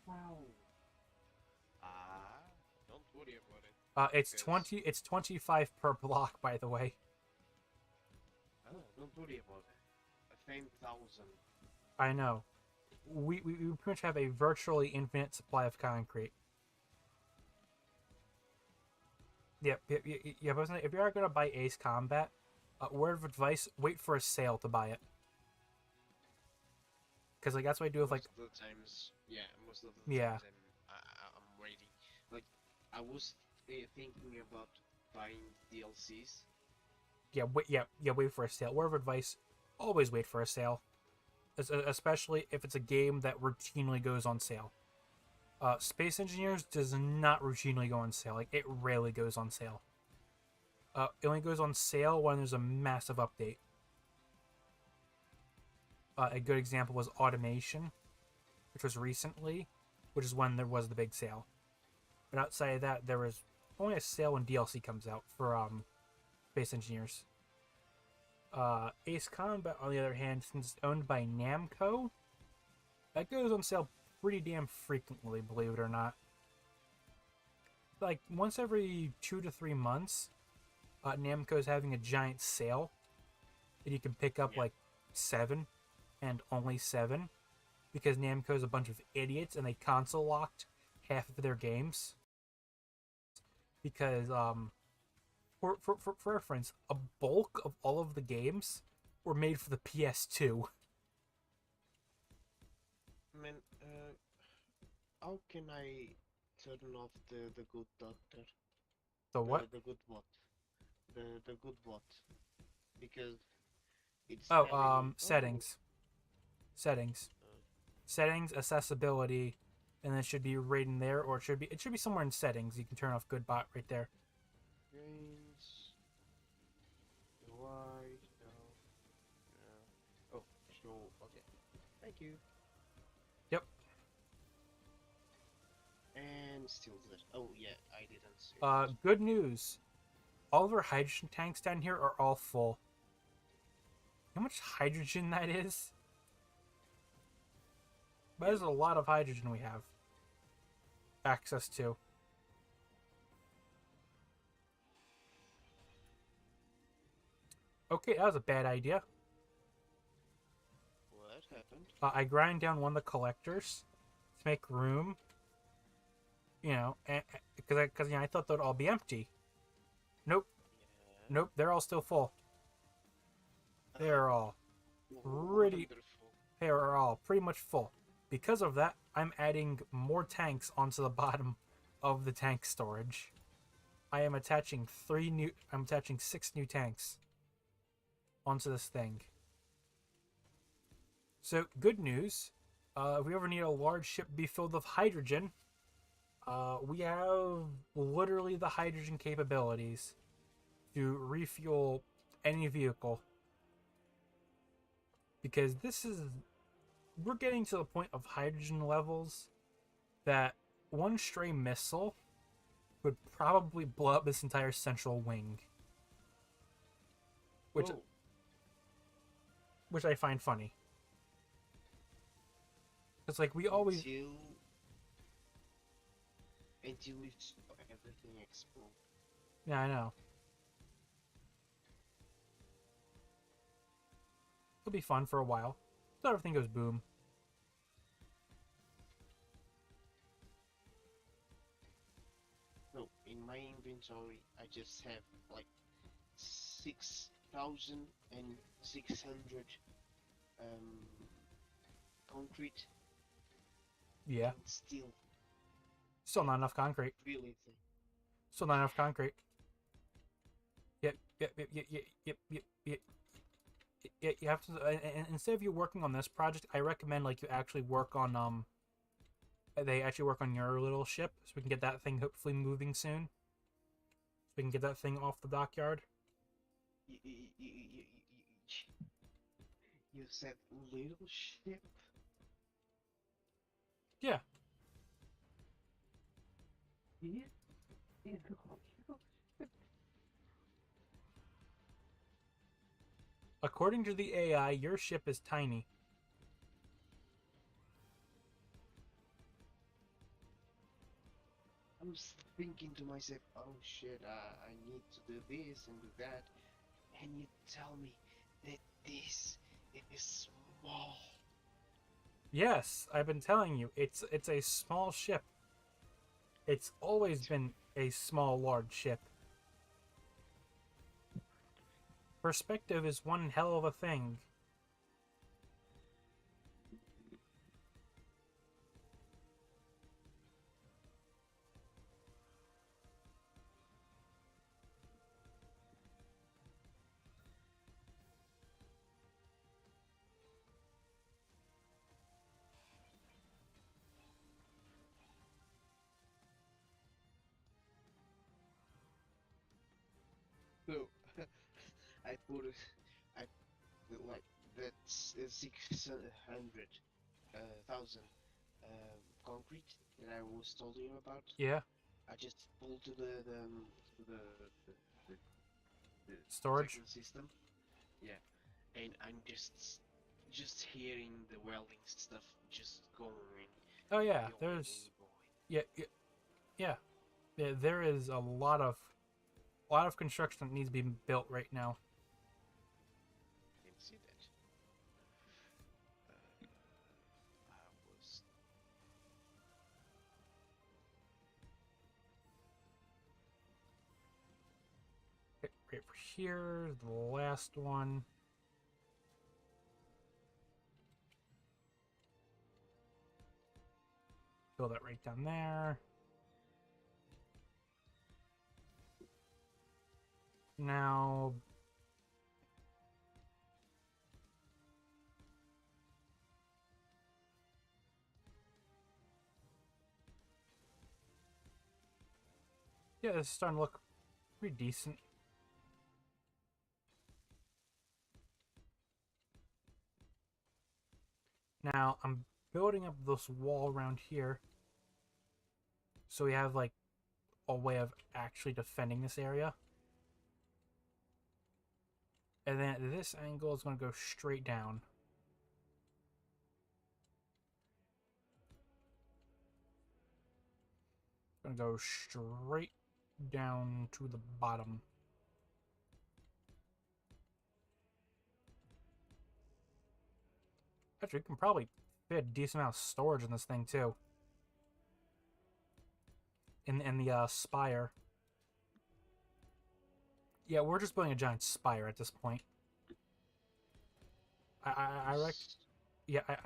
S2: Wow. Ah, don't worry about it.
S1: It's
S2: Because
S1: 20. It's 25 per block, by the way.
S2: don't worry about it. 10,000.
S1: I know. We pretty much have a virtually infinite supply of concrete. Yeah, yeah. But if you are gonna buy Ace Combat, word of advice: wait for a sale to buy it. Because like that's what I do with like.
S2: Most of the times, yeah, most of the
S1: Yeah.
S2: times I'm waiting. Like, I was thinking about buying DLCs.
S1: Yeah. Wait. Yeah. Yeah. Wait for a sale. Word of advice: always wait for a sale, especially if it's a game that routinely goes on sale. Space Engineers does not routinely go on sale. Like it rarely goes on sale. It only goes on sale when there's a massive update. A good example was Automation, which was recently, which is when there was the big sale. But outside of that, there was only a sale when DLC comes out for Space Engineers. Ace Combat, on the other hand, since it's owned by Namco, that goes on sale pretty damn frequently, believe it or not. Like once every 2 to 3 months, Namco's having a giant sale, and you can pick up
S2: Yeah.
S1: like 7 and only 7 because Namco's a bunch of idiots and they console locked half of their games. Because for reference, a bulk of all of the games were made for the PS2.
S2: Man, how can I turn off the good doctor?
S1: So what?
S2: The good bot. The good bot. Because it's
S1: Oh,
S2: telling me, oh,
S1: settings, settings,
S2: uh,
S1: settings, accessibility, and it should be right in there, or it should be somewhere in settings. You can turn off good bot right there.
S2: Gains. Why? No. No. Oh, sure. Okay. Thank you.
S1: Yep.
S2: And still lit. Oh yeah, I didn't see it.
S1: Good news. All of our hydrogen tanks down here are all full. How much hydrogen that is? That is a lot of hydrogen we have access to. Okay, that was a bad idea.
S2: What happened?
S1: I grind down one of the collectors to make room. You know, because I thought they'd all be empty. Nope,
S2: Yeah.
S1: nope, they're all still full. They're all pretty.
S2: Wonderful.
S1: They are all pretty much full. Because of that, I'm adding more tanks onto the bottom of the tank storage. I am attaching I'm attaching 6 new tanks onto this thing. So, good news. If we ever need a large ship be filled with hydrogen, we have literally the hydrogen capabilities to refuel any vehicle. Because we're getting to the point of hydrogen levels that one stray missile would probably blow up this entire central wing. Which I find funny. It's like we always
S2: until we saw everything explode.
S1: Yeah, I know. It'll be fun for a while. So everything goes boom.
S2: No, in my inventory I just have like 6,600 concrete.
S1: Yeah.
S2: And still
S1: not enough concrete.
S2: Really?
S1: Still not enough concrete. Yep. You have to. Instead of you working on this project, I recommend like you actually work on They actually work on your little ship, so we can get that thing hopefully moving soon. So we can get that thing off the dockyard.
S2: You said little ship?
S1: Yeah.
S2: Yeah.
S1: According to the AI, your ship is tiny.
S2: I was thinking to myself, oh shit, I need to do this and do that. And you tell me that this is small.
S1: Yes, I've been telling you, it's a small ship. It's always been a small, large ship. Perspective is one hell of a thing.
S2: So I put it, I like that's 600,000 concrete that I was telling you about.
S1: Yeah.
S2: I just pulled to the, the
S1: Storage.
S2: second system. Yeah, and I'm just hearing the welding stuff just going.
S1: Oh yeah,
S2: going,
S1: there's
S2: going.
S1: yeah. There is a lot of construction that needs to be built right now.
S2: Didn't see that. I was.
S1: Right over here, the last one. Build that right down there. Now, Yeah, this is starting to look pretty decent. Now, I'm building up this wall around here. So we have, like, a way of actually defending this area. And then this angle is going to go straight down. Going to go straight down to the bottom. Actually, we can probably fit a decent amount of storage in this thing, too. In the spire. Yeah, we're just building a giant spire at this point. I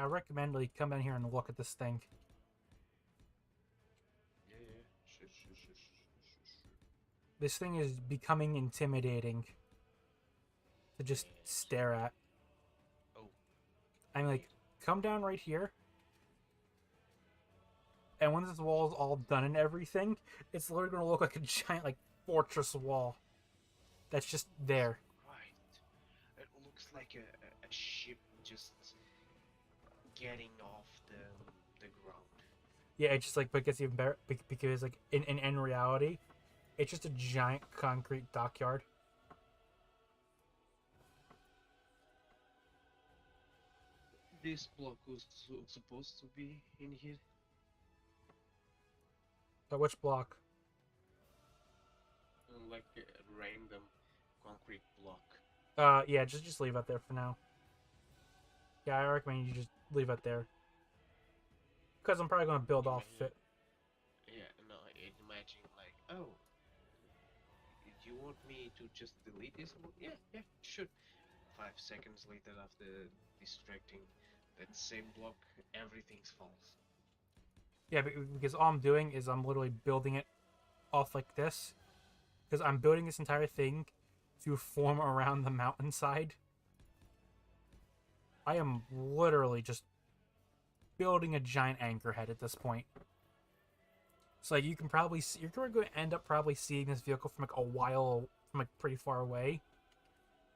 S1: recommend like come in here and look at this thing.
S2: Yeah, yeah. Sure.
S1: This thing is becoming intimidating to just stare at.
S2: Oh.
S1: I'm like, come down right here. And when this wall is all done and everything, it's literally going to look like a giant, like, fortress wall. That's just there.
S2: Right. It looks like a ship just getting off the ground.
S1: Yeah, it's just like, but it gets even better because, like, in reality, it's just a giant concrete dockyard.
S2: This block was supposed to be in here.
S1: Which block?
S2: Like a random concrete block.
S1: Yeah, just leave it there for now. Yeah, I recommend you just leave it there. Because I'm probably going to build off it.
S2: Yeah, no, imagine like, oh, you want me to just delete this? Yeah, sure. 5 seconds later, after distracting that same block, everything's false.
S1: Yeah, because all I'm doing is I'm literally building it off like this. Because I'm building this entire thing to form around the mountainside. I am literally just building a giant anchorhead at this point. So like you can probably see, you're going to end up probably seeing this vehicle from like a while, from like pretty far away.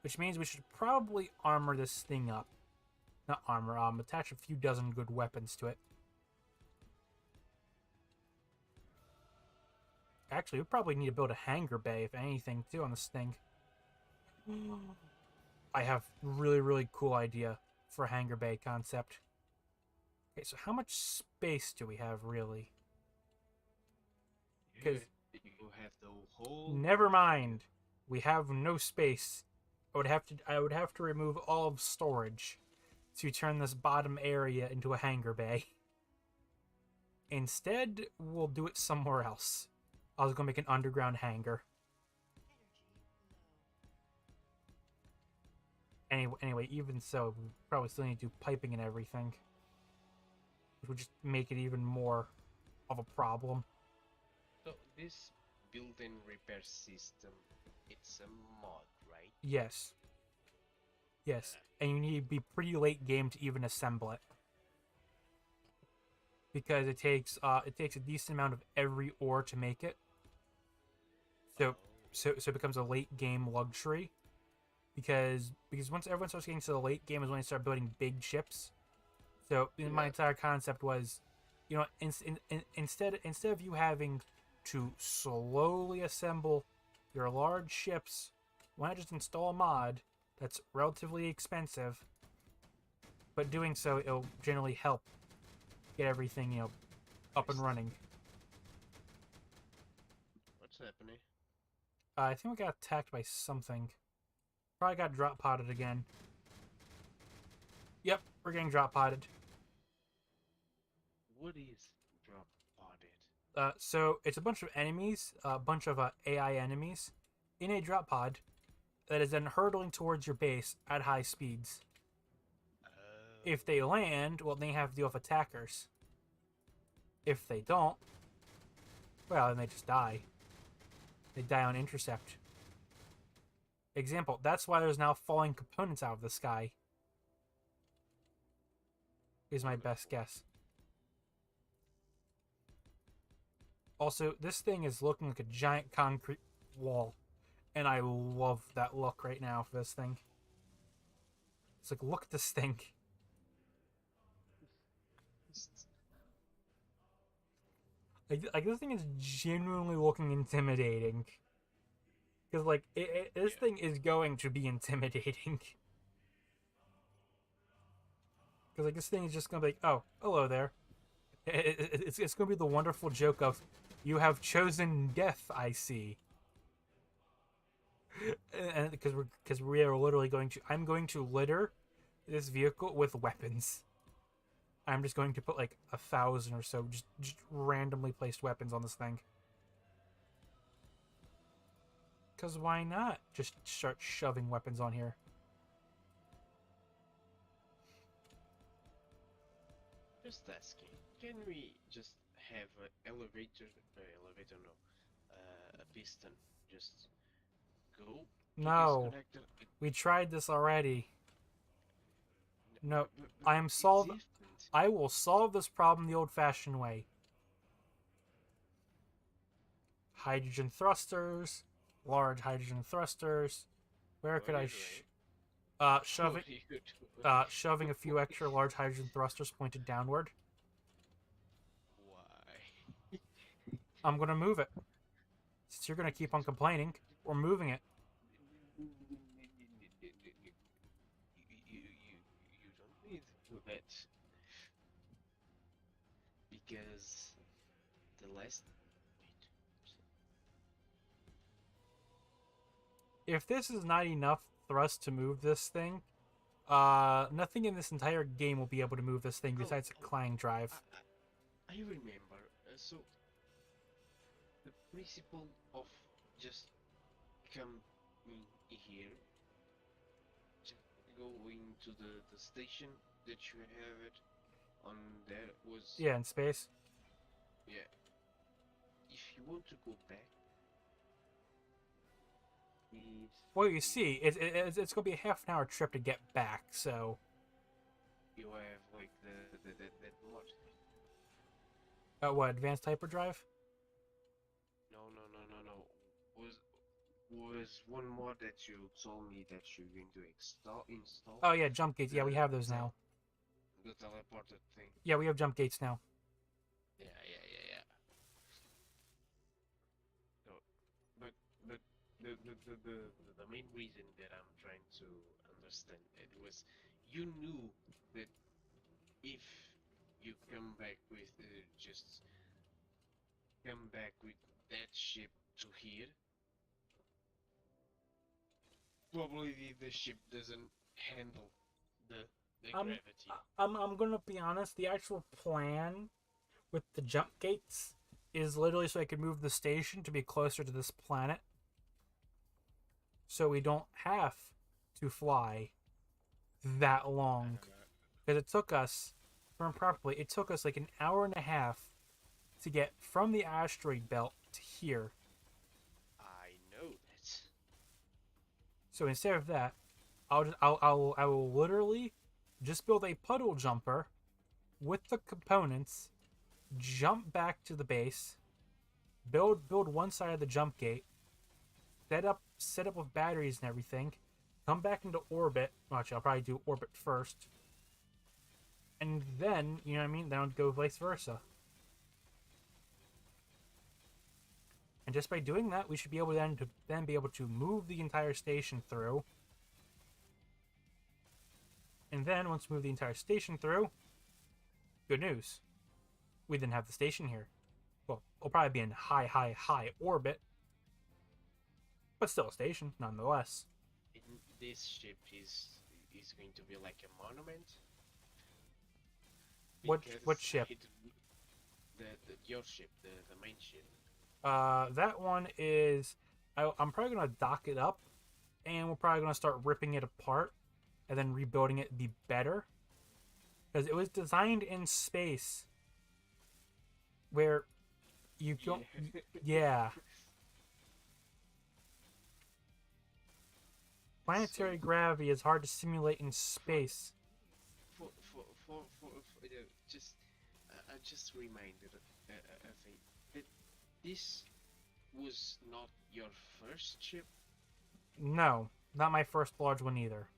S1: Which means we should probably armor this thing up. Not armor, attach a few dozen good weapons to it. Actually, we probably need to build a hangar bay, if anything, too, on this thing. I have really cool idea for a hangar bay concept. Okay, so how much space do we have, really?
S2: Because you have the whole...
S1: Never mind. We have no space. I would have to remove all of storage to turn this bottom area into a hangar bay. Instead, we'll do it somewhere else. I was going to make an underground hangar. Anyway, even so, we probably still need to do piping and everything. Which would just make it even more of a problem.
S2: So, this built-in repair system, it's a mod, right?
S1: Yes. Yes. And you need to be pretty late game to even assemble it. Because it takes a decent amount of every ore to make it. So it becomes a late game luxury. Because once everyone starts getting to the late game is when they start building big ships. So my entire concept was, you know, instead of you having to slowly assemble your large ships, why not just install a mod that's relatively expensive, but doing so it'll generally help get everything, you know, up and running.
S2: What's happening?
S1: I think we got attacked by something. Probably got drop potted again. Yep, we're getting drop potted.
S2: What is drop podded?
S1: So it's a bunch of enemies, a bunch of AI enemies, in a drop pod that is then hurtling towards your base at high speeds. If they land, well, they have to deal with attackers. If they don't, well, then they just die. They die on intercept. Example, that's why there's now falling components out of the sky. Is my best guess. Also, this thing is looking like a giant concrete wall, and I love that look right now for this thing. It's like, look at this thing. Like this thing is genuinely looking intimidating. Because, like, this thing is going to be intimidating. Because, like, this thing is just going to be like, oh, hello there. It's going to be the wonderful joke of, you have chosen death, I see. And because we are literally I'm going to litter this vehicle with weapons. I'm just going to put like 1,000 or so just randomly placed weapons on this thing. Because why not just start shoving weapons on here?
S2: Just asking, can we just have an elevator, no, a piston, just go to
S1: No.
S2: this connector?
S1: We tried this already. No,
S2: Different.
S1: I will solve this problem the old-fashioned way. Hydrogen thrusters, large hydrogen thrusters. Where could I shoving a few extra large hydrogen thrusters pointed downward.
S2: Why?
S1: I'm gonna move it. Since you're gonna keep on complaining, we're moving it.
S2: You don't need to do that because the last.
S1: If this is not enough thrust to move this thing, nothing in this entire game will be able to move this thing besides a clang drive.
S2: I remember. So the principle of just come in here, just go into the station that you have it on there was.
S1: Yeah, in space.
S2: Yeah. If you want to go back,
S1: well, you see, it's going to be a half an hour trip to get back, so.
S2: You have like that mod.
S1: What, advanced hyperdrive?
S2: No. Was one mod that you told me that you're going to install?
S1: Oh yeah, jump gates. Yeah, we have those now.
S2: The teleported thing.
S1: Yeah, we have jump gates now.
S2: Yeah. So, but the main reason that I'm trying to understand it was you knew that if you come back with just come back with that ship to here, probably the ship doesn't handle the gravity.
S1: I'm gonna be honest. The actual plan with the jump gates is literally so I could move the station to be closer to this planet, so we don't have to fly that long. Because it took us, from properly, it took us like an hour and a half to get from the asteroid belt to here.
S2: I know that.
S1: So instead of that, I will literally just build a puddle jumper with the components, jump back to the base, build one side of the jump gate, set up with batteries and everything, come back into orbit. Well, actually, I'll probably do orbit first, and then, you know what I mean, then I'll go vice versa. And just by doing that, we should be able to then be able to move the entire station through. And then once we move the entire station through, good news. We then have the station here. Well, it'll probably be in high orbit, but still a station nonetheless.
S2: This ship is going to be like a monument.
S1: What ship?
S2: Your ship, the main ship.
S1: That one is. I'm probably gonna dock it up, and we're probably gonna start ripping it apart, and then rebuilding it be better, because it was designed in space, where you don't. Yeah. Planetary gravity is hard to simulate in space.
S2: I just reminded a thing. this was not your first ship?
S1: No, not my first large one either.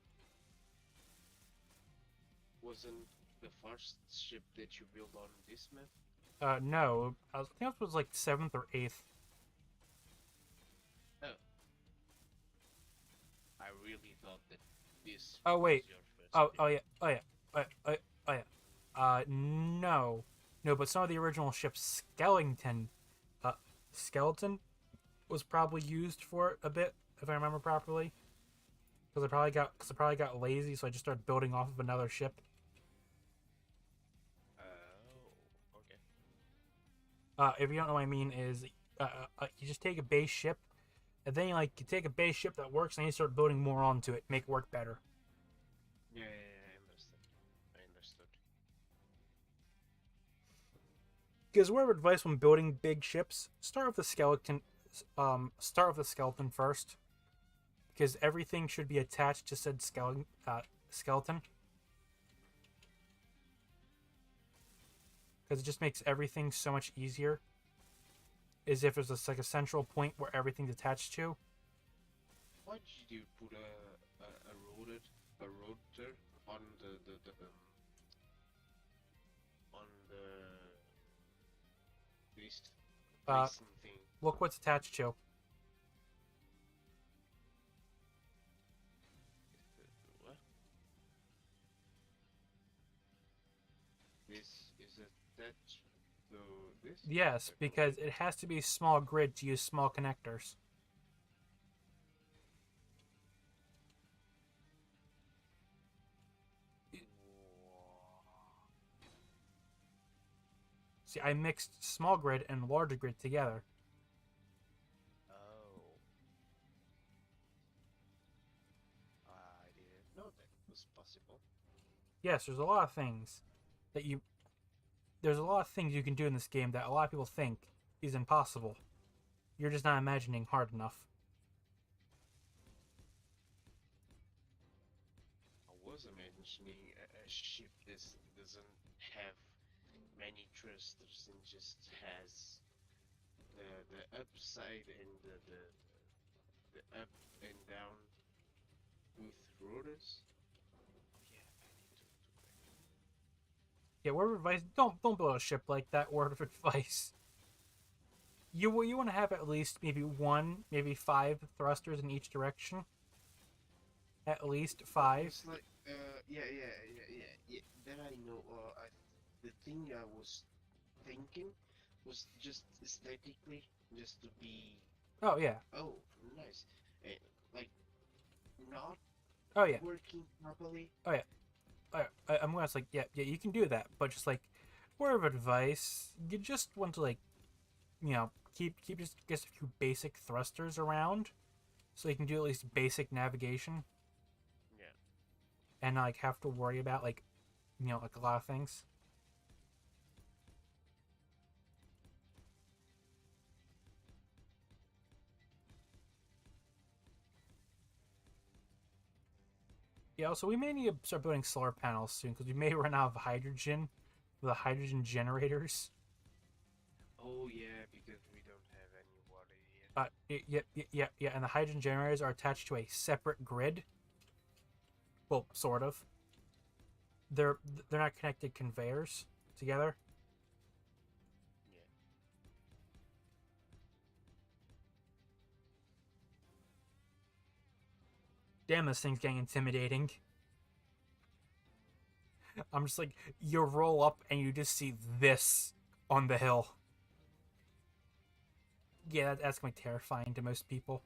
S2: Wasn't the first ship that you built on this map?
S1: No, I think it was like 7th or 8th.
S2: Oh, I really thought that this
S1: Oh
S2: was
S1: wait.
S2: your first
S1: Oh
S2: ship.
S1: oh yeah. Oh yeah. Oh yeah. No. No, but some of the original ship's skeleton was probably used for a bit, if I remember properly. Because I probably got lazy, so I just started building off of another ship.
S2: Oh, okay.
S1: If you don't know what I mean, is you just take a base ship, and then you take a base ship that works, and you start building more onto it, make it work better.
S2: Yeah, I understood. I understood.
S1: Because word of advice when building big ships, start with the skeleton. Start with the skeleton first, because everything should be attached to said skeleton. Because it just makes everything so much easier. Is if there's like a central point where everything's attached to.
S2: Why did you put a rotor on on the this
S1: Uh,
S2: racing thing?
S1: Look what's attached to.
S2: What? This is attached to this?
S1: Yes, because it has to be a small grid to use small connectors. See, I mixed small grid and larger grid together.
S2: Oh, I didn't know that was possible.
S1: Yes, there's a lot of things that you there's a lot of things you can do in this game that a lot of people think is impossible. You're just not imagining hard enough.
S2: I was imagining a ship that doesn't have many thrusters and just has the upside and the up and down with rotors. Yeah, I need to do that.
S1: Yeah, word of advice: don't build a ship like that. Word of advice: you want to have at least maybe one, maybe 5 thrusters in each direction. At least five.
S2: It's like yeah. That I know. The thing I was thinking was just aesthetically, just to be
S1: Oh yeah.
S2: oh nice, and like not
S1: Oh yeah.
S2: working properly.
S1: Oh yeah. I'm gonna like yeah you can do that, but just like word of advice, you just want to like keep just a few basic thrusters around, so you can do at least basic navigation
S2: Yeah.
S1: and not like have to worry about like like a lot of things. Yeah, also we may need to start building solar panels soon because we may run out of hydrogen, the hydrogen generators.
S2: Oh yeah, because we don't have any water yet.
S1: Yeah, and the hydrogen generators are attached to a separate grid. Well, sort of. They're they're not connected conveyors together.
S2: Yeah.
S1: Damn, this thing's getting intimidating. I'm just like, you roll up and you just see this on the hill. Yeah, that's gonna be terrifying to most people.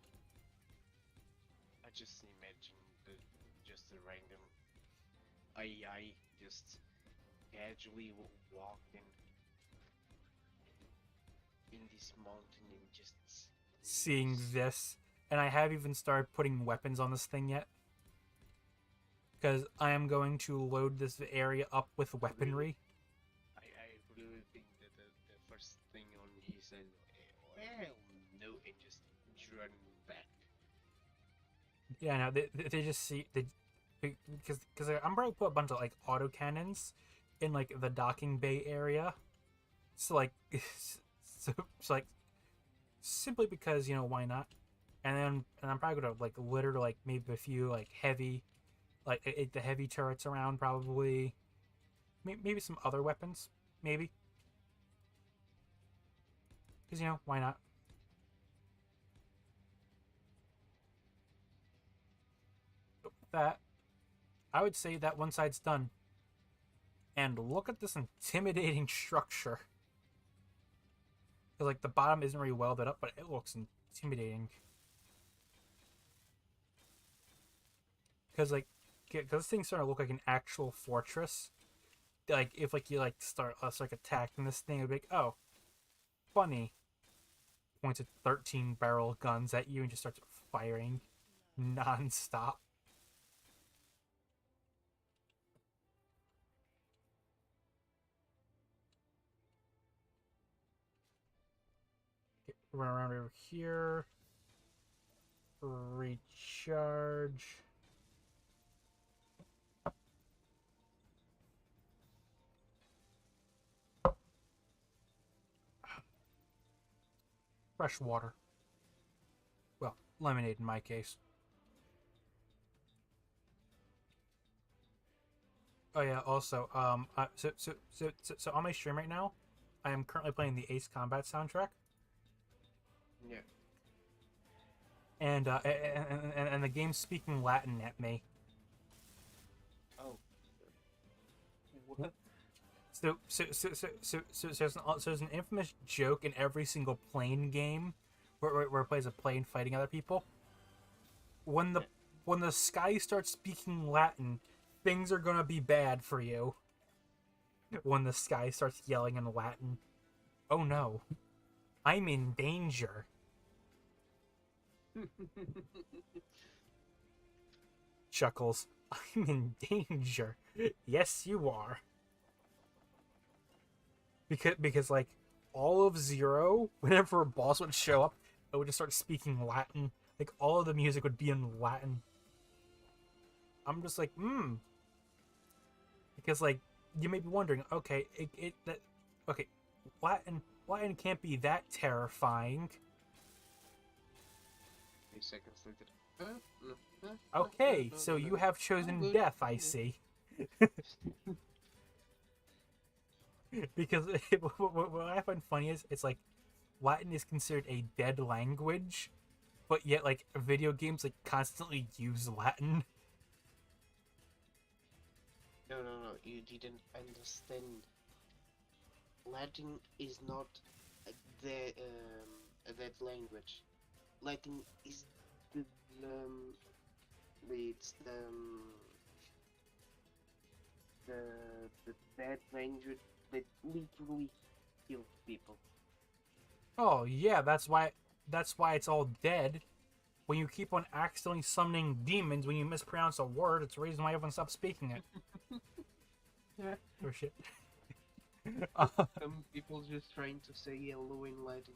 S2: I just imagine just a random AI just casually walking in this mountain and just seeing
S1: Seeing
S2: this.
S1: this, and I haven't even started putting weapons on this thing yet. Because I am going to load this area up with
S2: Really,
S1: weaponry.
S2: I really think that the first thing on he said, well, no, and just run back.
S1: Yeah, no, they just see because I'm about to put a bunch of like autocannons in like the docking bay area. So like so like simply because why not? And I'm probably gonna like litter like maybe a few like heavy, like the heavy turrets around probably. Maybe some other weapons, maybe. Because why not? But with that, I would say that one side's done. And look at this intimidating structure. Because like the bottom isn't really welded up, but it looks intimidating. Because like, because this thing's starting to look like an actual fortress. Like if like you like start like attacking this thing, it'd be like, oh, funny. Points at 13 barrel guns at you and just starts firing non-stop. Run around over here. Recharge. Fresh water. Well, lemonade in my case. Oh yeah. Also, so on my stream right now, I am currently playing the Ace Combat soundtrack.
S2: Yeah.
S1: And the game's speaking Latin at me.
S2: Oh. What?
S1: So there's an infamous joke in every single plane game where it plays a plane fighting other people. When the sky starts speaking Latin, things are gonna be bad for you. When the sky starts yelling in Latin, oh no, I'm in danger. Chuckles, I'm in danger. Yes, you are. Because like all of Zero, whenever a boss would show up, it would just start speaking Latin. Like all of the music would be in Latin. I'm just like, because like you may be wondering, okay, okay, Latin can't be that terrifying.
S2: 3 seconds later.
S1: Okay, so you have chosen death, I see. Because what I find funny is it's like Latin is considered a dead language, but yet like video games like constantly use Latin.
S2: No, you didn't understand. Latin is not the that language. Latin is the it's the that language that literally kills people.
S1: Oh yeah, that's why it's all dead. When you keep on accidentally summoning demons when you mispronounce a word, it's the reason why everyone stops speaking it. Oh shit.
S2: Some people just trying to say hello in Latin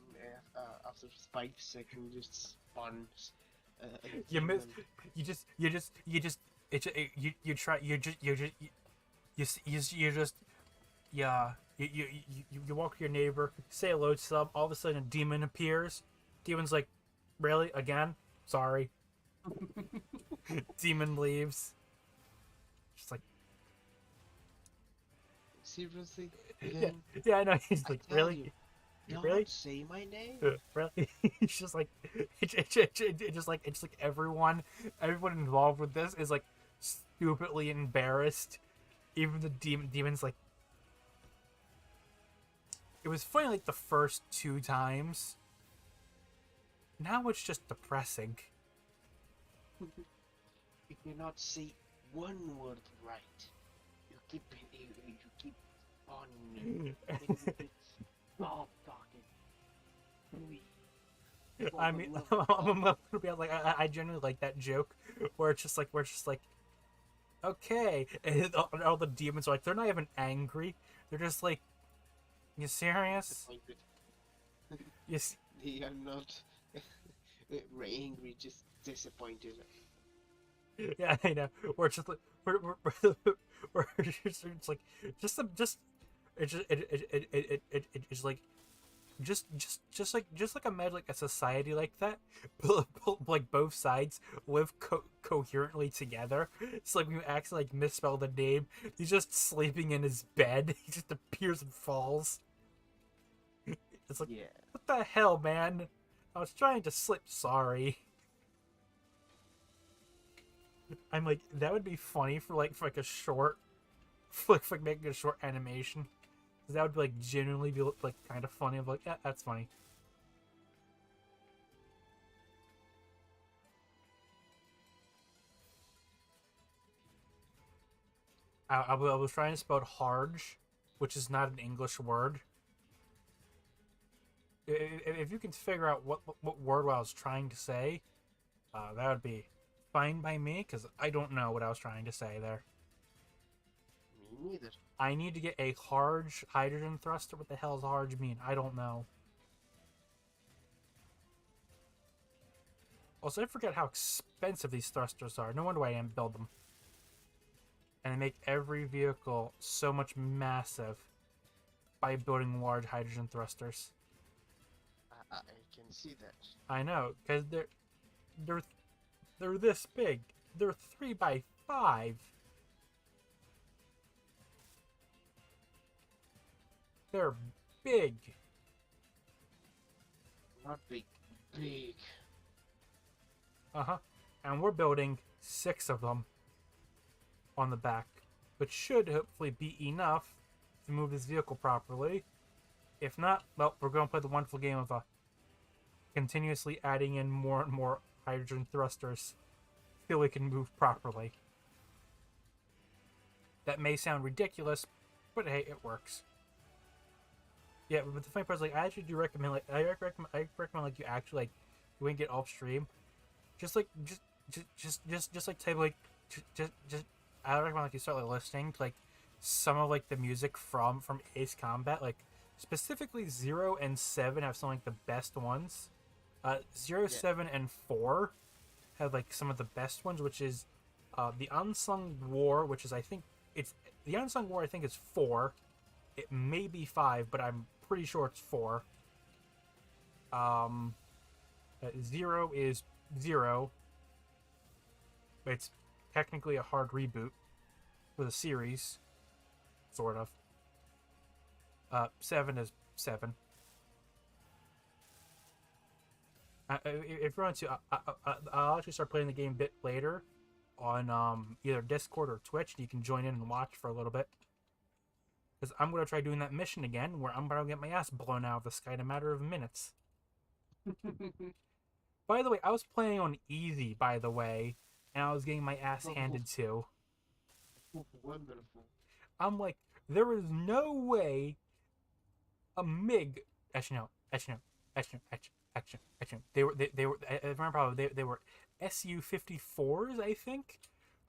S2: after 5 seconds just spawns.
S1: You miss. You try. You just. Yeah. You walk to your neighbor, say hello to them. All of a sudden, a demon appears. Demon's like, really again? Sorry. Demon leaves. Just like.
S2: Seriously?
S1: Yeah, I know. He's like, really?
S2: Don't
S1: Really?
S2: say my name.
S1: Really? It's just like it's like everyone involved with this is like stupidly embarrassed. Even the demon's like, it was funny like the first 2 times. Now it's just depressing.
S2: You cannot say one word right. You keep on me. Stop talking. Please.
S1: I mean, I'm gonna be like, I genuinely like that joke where it's just like, okay, and all the demons are like, they're not even angry. They're just like, you serious? Yes.
S2: They are not angry, just disappointed.
S1: Yeah, I know. We're just like, we're just like, it's just it's like just like imagine like a society like that, like both sides live coherently together. It's like when you accidentally like misspell the name, he's just sleeping in his bed. He just appears and falls. It's like,
S2: Yeah.
S1: what the hell, man? I was trying to slip. Sorry. I'm like, that would be funny for like a short, for like making a short animation. That would like genuinely be like kind of funny. I'm like, yeah, that's funny. I was trying to spell Harge, which is not an English word. If you can figure out what word I was trying to say, that would be fine by me, because I don't know what I was trying to say there.
S2: Me neither.
S1: I need to get a Harge hydrogen thruster. What the hell does Harge mean? I don't know. Also, I forget how expensive these thrusters are. No wonder why I didn't build them. And they make every vehicle so much massive by building large hydrogen thrusters.
S2: I can see that.
S1: I know, because they're this big. They're 3x5. They're big.
S2: Not big. Big.
S1: Uh-huh. And we're building 6 of them on the back, which should hopefully be enough to move this vehicle properly. If not, well, we're going to play the wonderful game of continuously adding in more and more hydrogen thrusters till we can move properly. That may sound ridiculous, but hey, it works. Yeah, but the funny part is, like, I actually do recommend, like, I recommend, like, you actually, like, you can get off stream, just like type like, just I recommend like you start like listening to like some of like the music from Ace Combat, like specifically 0 and 7 have some like the best ones. 0, 7, and 4 have like some of the best ones, which is the Unsung War, which is I think is 4. It may be 5, but I'm pretty sure it's 4. 0 is 0. It's technically a hard reboot for the series, sort of. 7 is 7. If you want to, I'll actually start playing the game a bit later on either Discord or Twitch. You can join in and watch for a little bit. Because I'm going to try doing that mission again, where I'm going to get my ass blown out of the sky in a matter of minutes. By the way, I was playing on easy, by the way, and I was getting my ass handed to.
S2: Wonderful.
S1: I'm like, there is no way a MiG. Actually, no. They were. I remember probably they were Su-54s. I think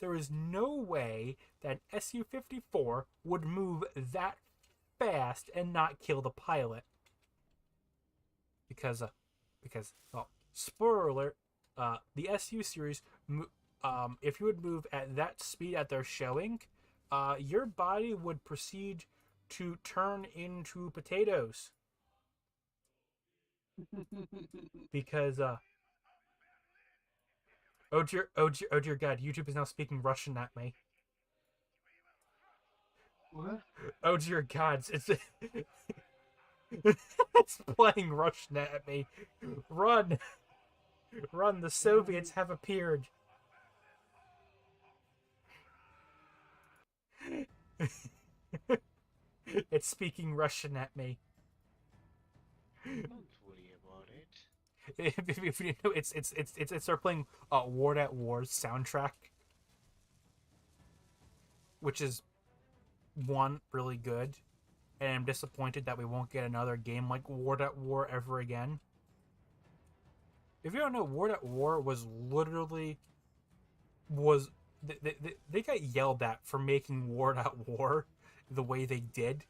S1: there is no way that an Su-54 would move that fast and not kill the pilot. Because well, spoiler alert, the Su series, if you would move at that speed that they're showing, your body would proceed to turn into potatoes. Because oh dear God, YouTube is now speaking Russian at me.
S2: What?
S1: Oh dear God, it's it's playing Russian at me. Run! Run, the Soviets have appeared. It's speaking Russian at me.
S2: Don't worry about it.
S1: If you know, it's start playing War at War's soundtrack, which is one really good, and I'm disappointed that we won't get another game like War at War ever again. If you don't know, War at War was literally they got yelled at for making War at War the way they did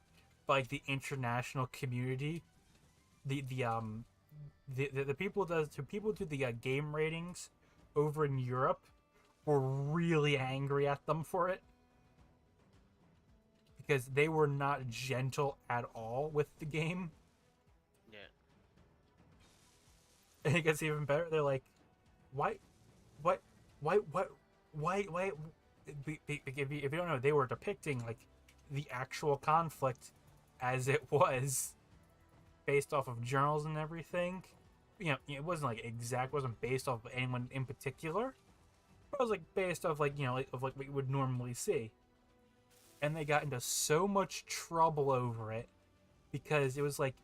S1: by like the international community. The people who do the game ratings over in Europe were really angry at them for it, because they were not gentle at all with the game.
S2: Yeah.
S1: And it gets even better. They're like, why, what, why? If you don't know, they were depicting like the actual conflict as it was, based off of journals and everything. It wasn't like exact. Wasn't based off of anyone in particular. It was like based off like of like what you would normally see. And they got into so much trouble over it because it was like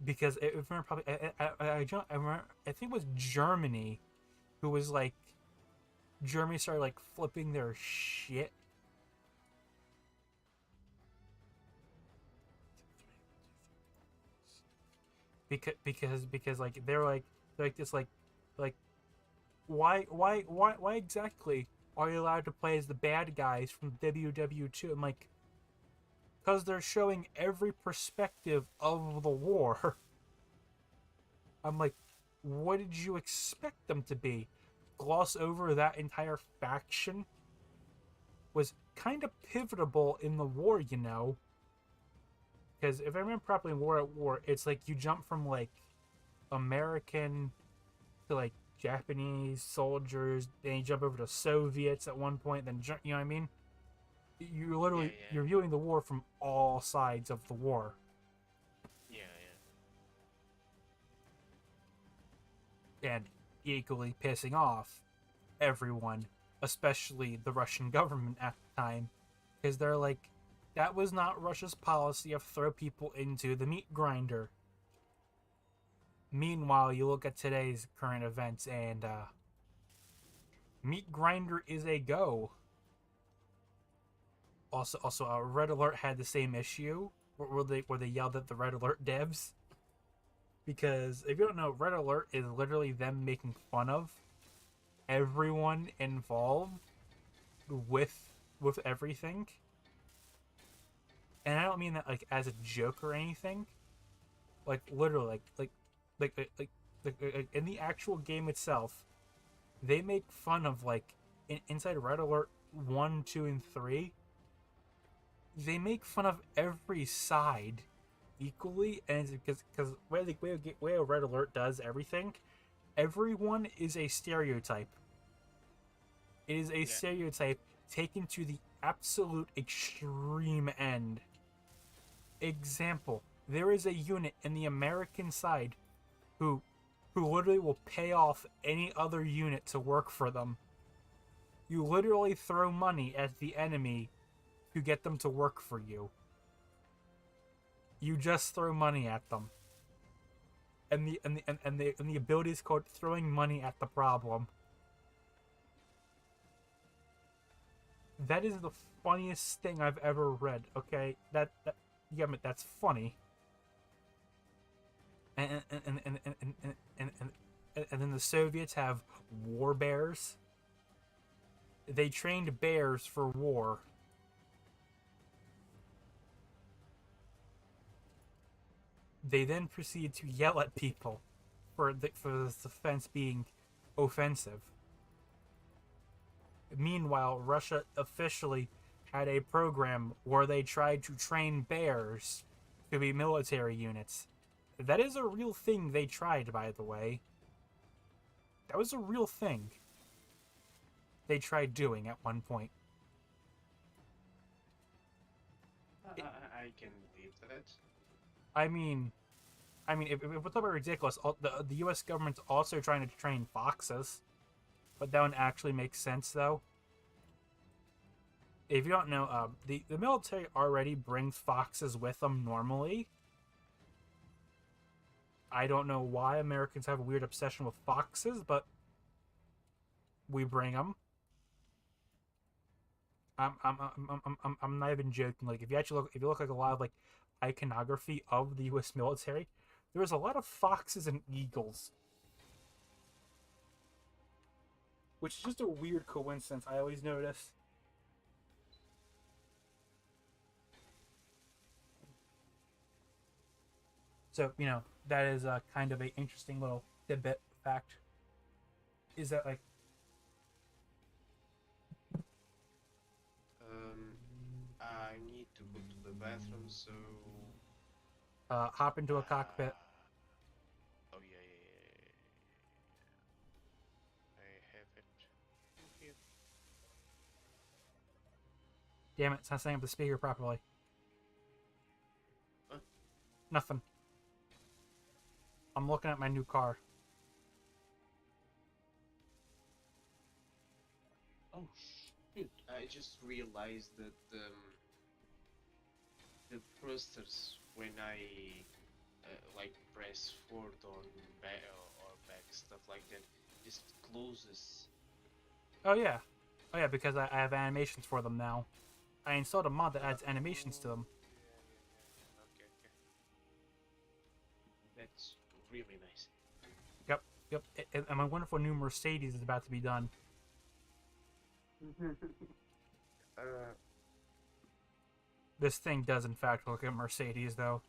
S1: because if I remember probably I remember, I think it was Germany who was like Germany started like flipping their shit because like they're like this like why exactly are you allowed to play as the bad guys from WW2? I'm like, because they're showing every perspective of the war. I'm like, what did you expect them to be? Gloss over that entire faction was kind of pivotal in the war, you know. Because if I remember properly, in War at War, it's like you jump from like American to like Japanese soldiers, then you jump over to Soviets at one point, then you know what I mean? You're
S2: Yeah,
S1: literally
S2: yeah,
S1: you're viewing the war from all sides of the war,
S2: yeah, yeah.
S1: and equally pissing off everyone, especially the Russian government at the time, because they're like, that was not Russia's policy of throw people into the meat grinder. Meanwhile, you look at today's current events, and meat grinder is a go. Also, Red Alert had the same issue where they yelled at the Red Alert devs because if you don't know, Red Alert is literally them making fun of everyone involved with everything. And I don't mean that like as a joke or anything. Like literally, in the actual game itself, they make fun of like inside Red Alert 1, 2, and 3. They make fun of every side equally, and it's because way Red Alert does everything, everyone is a stereotype. It is a
S2: Yeah,
S1: stereotype taken to the absolute extreme end. Example: there is a unit in the American side who literally will pay off any other unit to work for them. You literally throw money at the enemy to get them to work for you. You just throw money at them. And the ability is called throwing money at the problem. That is the funniest thing I've ever read. Okay, that yeah, that's funny. And and and and and and, and, and, and then the Soviets have war bears. They trained bears for war. They then proceed to yell at people for the defense being offensive. Meanwhile, Russia officially had a program where they tried to train bears to be military units. That is a real thing they tried, by the way. That was a real thing they tried doing at one point.
S2: I can believe that.
S1: I mean, if we're talking about ridiculous, the U.S. government's also trying to train foxes, but that one actually makes sense though. If you don't know, the military already brings foxes with them normally. I don't know why Americans have a weird obsession with foxes, but we bring them. I'm not even joking. Like if you look like a lot of like iconography of the U.S. military, there's a lot of foxes and eagles, which is just a weird coincidence. I always notice. So that is a kind of a interesting little tidbit fact. Is that like
S2: I need to go to the bathroom, so.
S1: hop into a cockpit?
S2: Oh yeah, yeah, yeah, yeah.
S1: Damn it, it's not setting up the speaker properly.
S2: Huh?
S1: Nothing. I'm looking at my new car.
S2: Oh, shoot. I just realized that the thrusters, when I like press forward or back, stuff like that, just closes.
S1: Oh yeah. Oh yeah, because I have animations for them now. I installed a mod that adds animations to them.
S2: Yeah. Okay. That's really nice.
S1: Yep, yep. And my wonderful new Mercedes is about to be done.
S2: uh,
S1: This thing does in fact look like a Mercedes, though.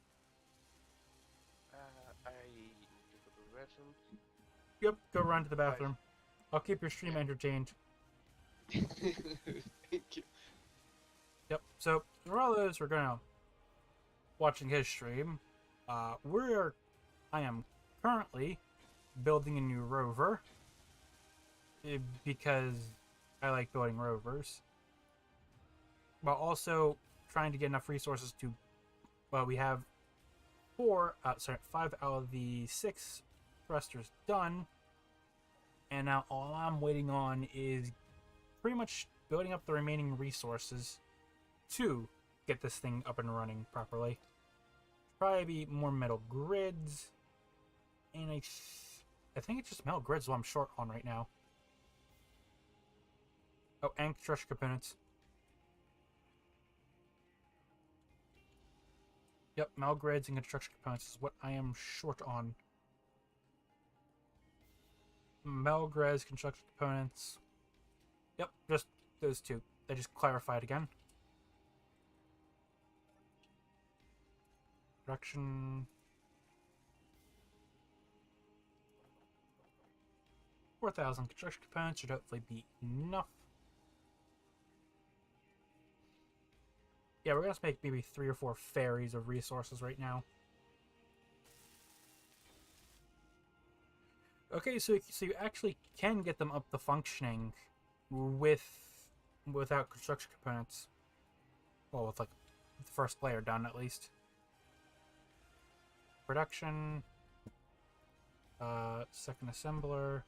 S2: I need to go to the bathroom.
S1: Yep, go run to the bathroom. I'll keep your stream entertained.
S2: Thank you.
S1: Yep. So for all those who are gonna watching his stream, I am currently building a new rover because I like building rovers, but also trying to get enough resources to. Well, we have 5 out of the 6 thrusters done, and now all I'm waiting on is pretty much building up the remaining resources to get this thing up and running properly. Probably be more metal grids, and I think it's just metal grids what I'm short on right now. Oh, and construction components. Yep, metal grids and construction components is what I am short on. Metal grids, construction components. Yep, just those two. I just clarified again. Production. 4,000 construction components should hopefully be enough. Yeah, we're gonna make maybe 3 or 4 ferries of resources right now. Okay, so you actually can get them up to functioning without construction components. Well, with like the first layer done at least. Production. Second assembler.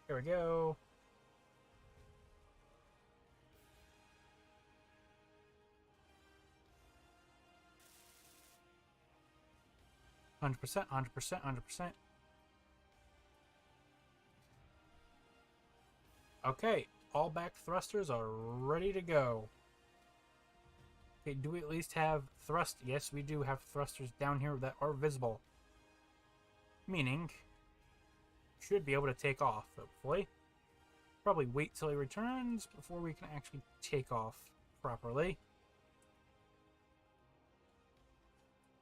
S1: Here we go. %, 100%, 100%. Okay, all back thrusters are ready to go. Okay, do we at least have thrust? Yes, we do have thrusters down here that are visible. Meaning, should be able to take off, hopefully. Probably wait till he returns before we can actually take off properly.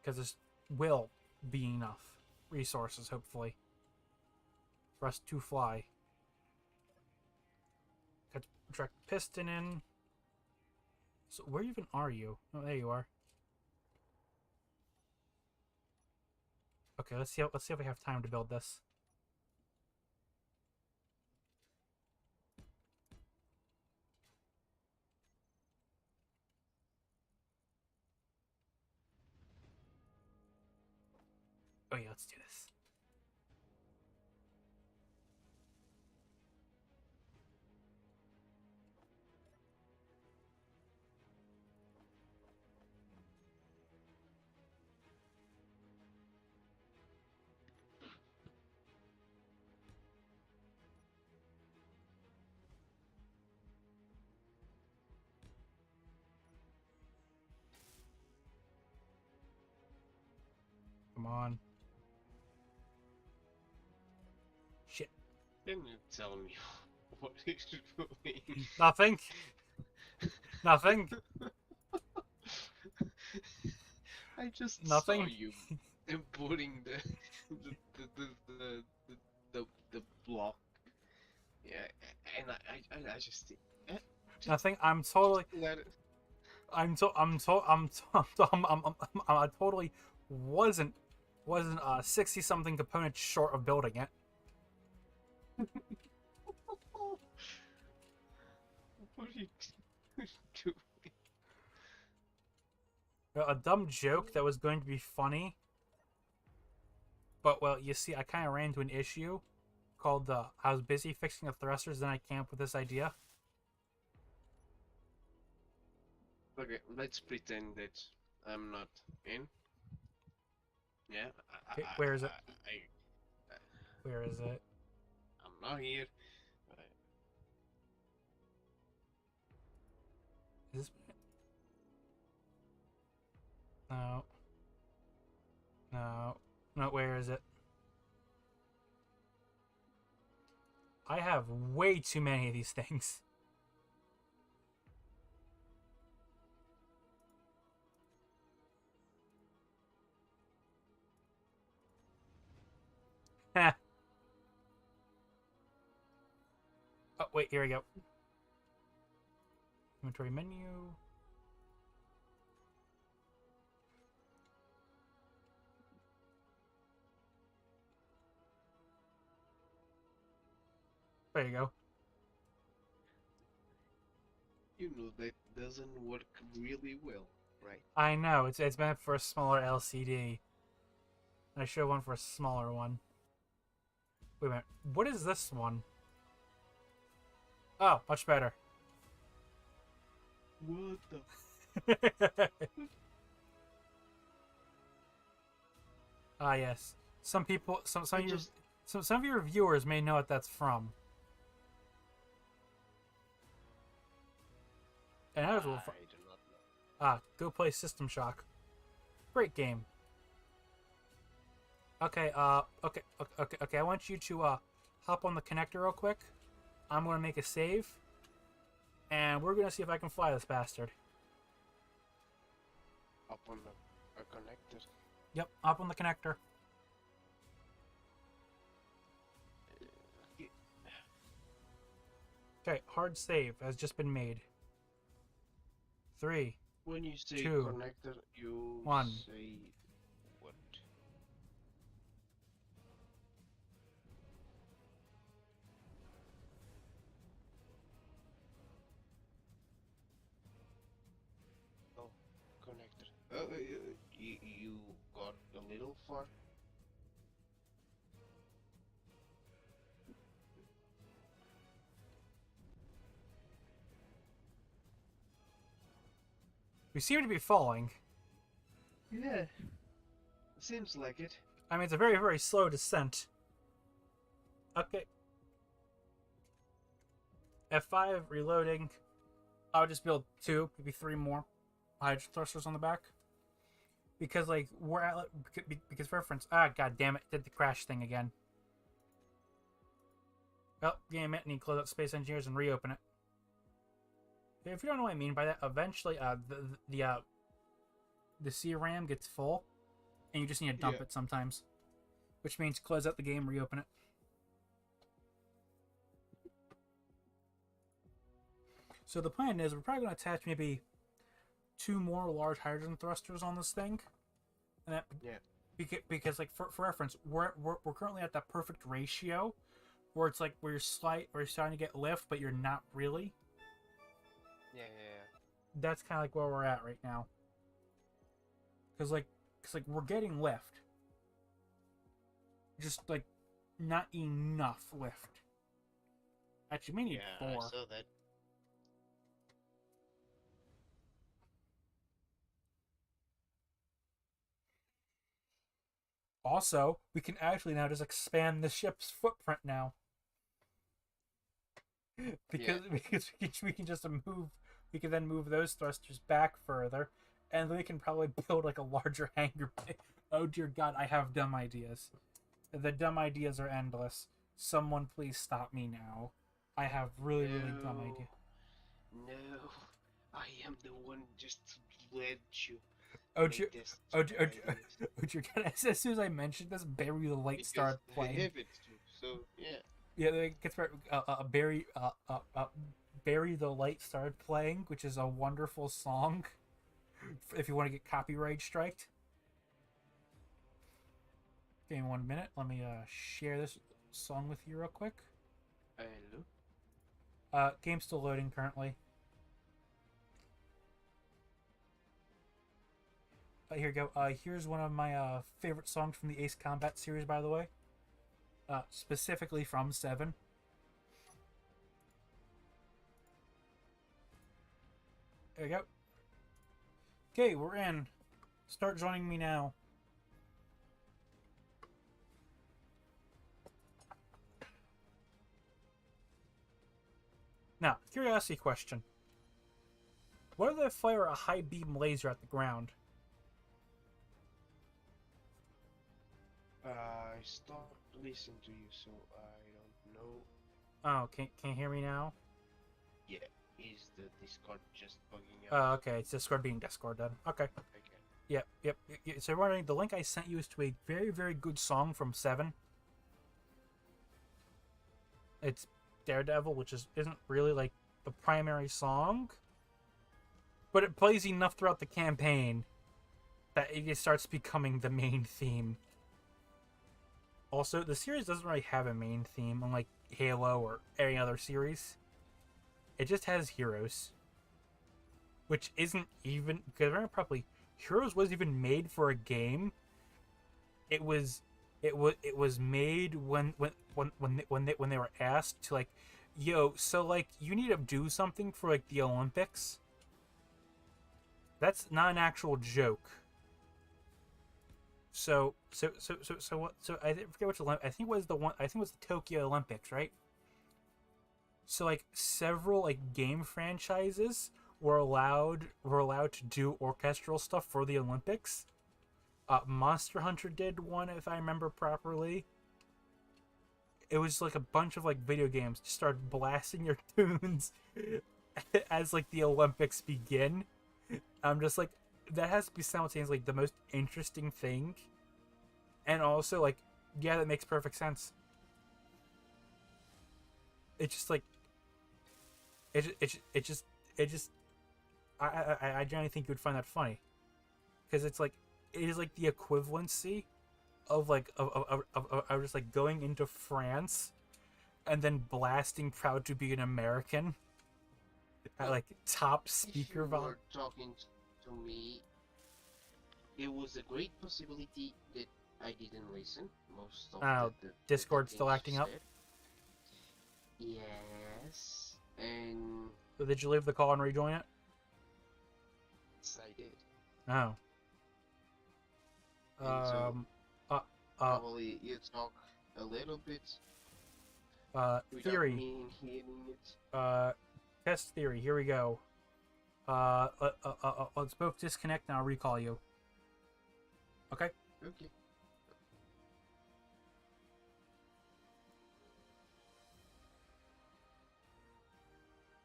S1: Because this will be enough resources, hopefully, for us to fly. Got to track the piston in. So where even are you? Oh, there you are. Okay, let's see if we have time to build this. Oh yeah, let's do this. Come on. Shit.
S2: Didn't you tell me what he's doing?
S1: Nothing. Nothing.
S2: I just
S1: Nothing.
S2: saw you putting the block. Yeah, and I just
S1: Nothing. I'm totally.
S2: let it.
S1: I totally wasn't 60 something components short of building it.
S2: What are you doing?
S1: A dumb joke that was going to be funny. But, well, you see, I kind of ran into an issue called, I was busy fixing the thrusters, then I came up with this idea.
S2: Okay, let's pretend that I'm not in. Yeah,
S1: Okay, where is it?
S2: I,
S1: Where is it?
S2: I'm not here.
S1: Is this... No. No. No, where is it? I have way too many of these things. Heh. Oh, wait, here we go. Inventory menu. There you go.
S2: You know that doesn't work really well, right?
S1: I know, it's meant for a smaller LCD. I show one for a smaller one. Wait a minute, what is this one? Oh, much better.
S2: What the?
S1: Ah, yes. Some people, some of your viewers may know what that's from. And I was
S2: I do not know.
S1: Go play System Shock. Great game. Okay, okay. I want you to hop on the connector real quick. I'm gonna make a save, and we're gonna see if I can fly this bastard.
S2: Up on the connector.
S1: Yep, hop on the connector. Okay, hard save has just been made. 3,
S2: When you say
S1: 2,
S2: connector, you
S1: 1.
S2: say what? Oh, connector. You got a little far.
S1: We seem to be falling.
S2: Yeah, seems like it.
S1: I mean, it's a very, very slow descent. Okay. F5, reloading. I'll just build 2, maybe 3 more hydrogen thrusters on the back. Because, like, we're at, because for reference, god damn it, did the crash thing again. Well, game it, need to close out Space Engineers and reopen it. If you don't know what I mean by that, eventually, the CRAM gets full, and you just need to dump it sometimes. Which means close out the game, reopen it. So the plan is we're probably going to attach maybe 2 more large hydrogen thrusters on this thing. And that, because like for reference, we're currently at that perfect ratio where it's like where you're starting to get lift, but you're not really.
S2: Yeah.
S1: That's kind of like where we're at right now. Cause like we're getting lift, just like not enough lift. Actually, we need 4.
S2: I saw that.
S1: Also, we can actually now just expand the ship's footprint now. Because we can just move, we can then move those thrusters back further, and then we can probably build like a larger hangar bay. Oh dear God, I have dumb ideas. The dumb ideas are endless. Someone please stop me now. I have really dumb ideas.
S2: No, I am the one just led you.
S1: Oh dear God! As soon as I mentioned this, Bury the Light started playing.
S2: I have it too, so yeah.
S1: Yeah, it gets Bury the Light started playing, which is a wonderful song. If you want to get copyright striked. Give me 1 minute. Let me share this song with you real quick.
S2: Hello.
S1: Game's still loading currently. here you go. Here's one of my favorite songs from the Ace Combat series, by the way. Specifically from 7. There you go. Okay, we're in. Start joining me now. Now, curiosity question. What if I fire a high beam laser at the ground?
S2: I stopped listening to you, so I don't know.
S1: Oh, can you hear me now?
S2: Yeah, is the Discord just bugging out?
S1: Okay, it's Discord being Discord then. Okay.
S2: Okay.
S1: Yep. So, wondering, the link I sent you is to a very, very good song from 7. It's Daredevil, which isn't really like the primary song, but it plays enough throughout the campaign that it starts becoming the main theme. Also, the series doesn't really have a main theme, unlike Halo or any other series. It just has heroes, which isn't even, because remember properly, Heroes was even made for a game. It was made when they were asked to, like, yo, so like you need to do something for like the Olympics. That's not an actual joke. So what? So I forget which Olympic. I think it was the one. I think it was the Tokyo Olympics, right? So like several like game franchises were allowed to do orchestral stuff for the Olympics. Monster Hunter did one, if I remember properly. It was like a bunch of like video games just start blasting your tunes as like the Olympics begin. I'm just like, that has to be simultaneously like the most interesting thing, and also like, yeah, that makes perfect sense. It's just like, it just I generally think you would find that funny, because it's like, it is like the equivalency of like of just like going into France and then blasting "Proud to Be an American" at like top speaker
S2: If you
S1: volume.
S2: were talking to me, it was a great possibility that I didn't listen most of the
S1: Discord's still
S2: things you
S1: acting up.
S2: said. Yes, and
S1: So did you leave the call and rejoin it?
S2: yes, I did.
S1: Oh.
S2: And so
S1: Uh.
S2: probably you talk a little bit without
S1: Theory.
S2: me hearing it.
S1: Test theory. Here we go. Let's both disconnect and I'll recall you. Okay?
S2: Okay.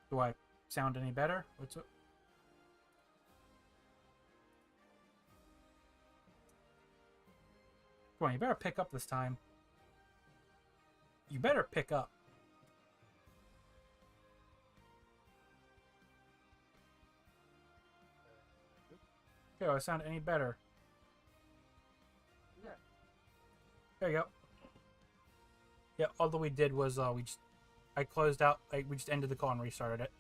S1: Do I sound any better? What's up? Come on, you better pick up this time. You better pick up. Okay, do I sound any better?
S2: Yeah.
S1: There you go. Yeah, all that we did was I closed out. We just ended the call and restarted it.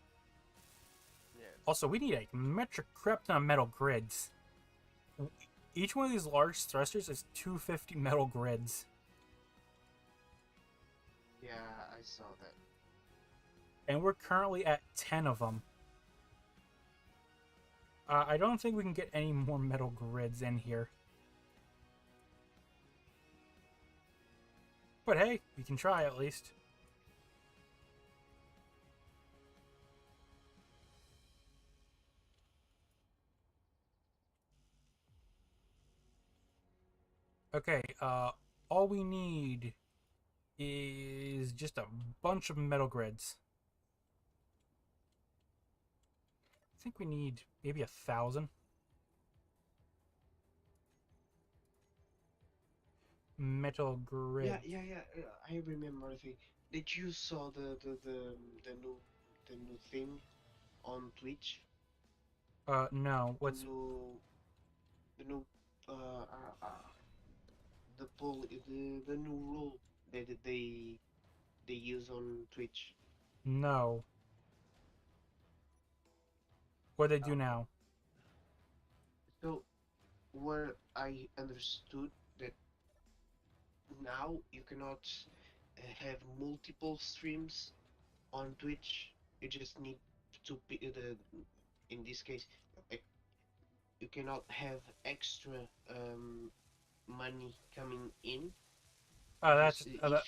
S2: Yeah.
S1: Also, we need a metric crap ton of metal grids. Each one of these large thrusters is 250 metal grids.
S2: Yeah, I saw that.
S1: And we're currently at 10 of them. I don't think we can get any more metal grids in here. But hey, we can try at least. Okay, all we need is just a bunch of metal grids. I think we need maybe 1,000. Metal grid.
S2: Yeah. I remember the thing. Did you saw the new thing on Twitch?
S1: No.
S2: The
S1: What's
S2: new the new uh, uh, uh the new rule that they use on Twitch.
S1: no? What do they do
S2: Okay.
S1: now?
S2: So where I understood that now you cannot have multiple streams on Twitch. You just need to be in this case, like, you cannot have extra money coming in
S1: Oh,
S2: because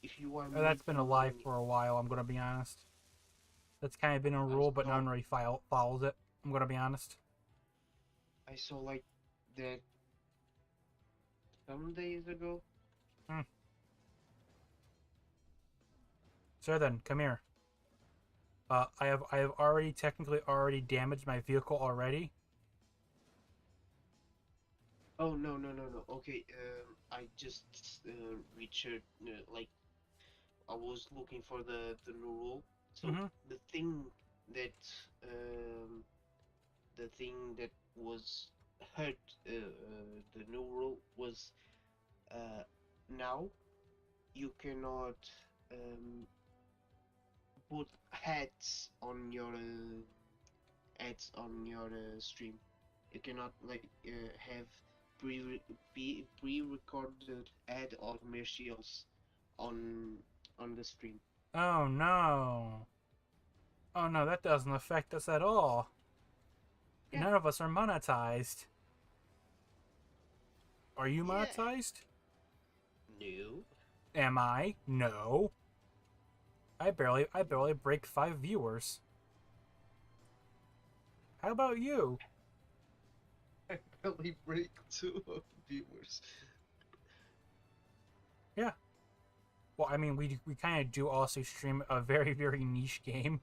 S2: if you are
S1: that's been a
S2: making
S1: lie
S2: money.
S1: for a while. I'm gonna be honest. That's kind of been a
S2: I
S1: rule, but no
S2: saw
S1: one really follows it. I'm gonna be honest.
S2: I saw like that some days ago.
S1: Hmm. So then, come here. I have already technically already damaged my vehicle already.
S2: Oh, no. Okay, I just reached like I was looking for the new rule. So
S1: Mm-hmm.
S2: the thing that um, the thing that was hurt the new rule was uh, now you cannot um, put ads on your stream. You cannot like have pre-recorded ad or commercials on on the stream.
S1: Oh no. Oh no, that doesn't affect us at all.
S2: Yeah,
S1: None of us are monetized. Are you
S2: yeah.
S1: monetized?
S2: No.
S1: Am I? No. I barely break 5 viewers. How about you?
S2: I barely break two viewers.
S1: Yeah. Well, I mean, we kind of do also stream a very niche game.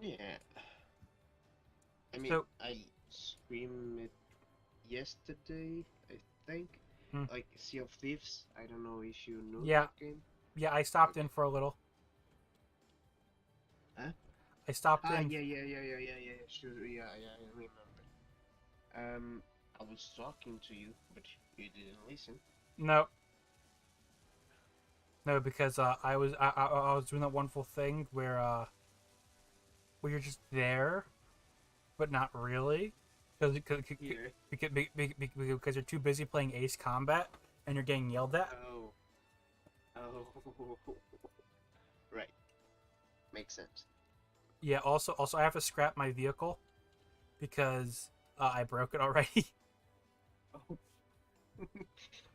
S2: Yeah. I mean,
S1: So,
S2: I streamed it yesterday, I think.
S1: hmm,
S2: Like Sea of Thieves. I don't know if you know
S1: yeah,
S2: that game.
S1: yeah, I stopped in
S2: Okay.
S1: for a little.
S2: Huh?
S1: I stopped
S2: Ah,
S1: in.
S2: yeah. Sure, yeah, I remember. I was talking to you, but you didn't listen.
S1: No, no, because I was doing that wonderful thing where you're just there, but not really, because
S2: Yeah.
S1: because you're too busy playing Ace Combat and you're getting yelled at.
S2: Oh. Oh. Right. Makes sense.
S1: Yeah. Also, I have to scrap my vehicle because I broke it already.
S2: Oh.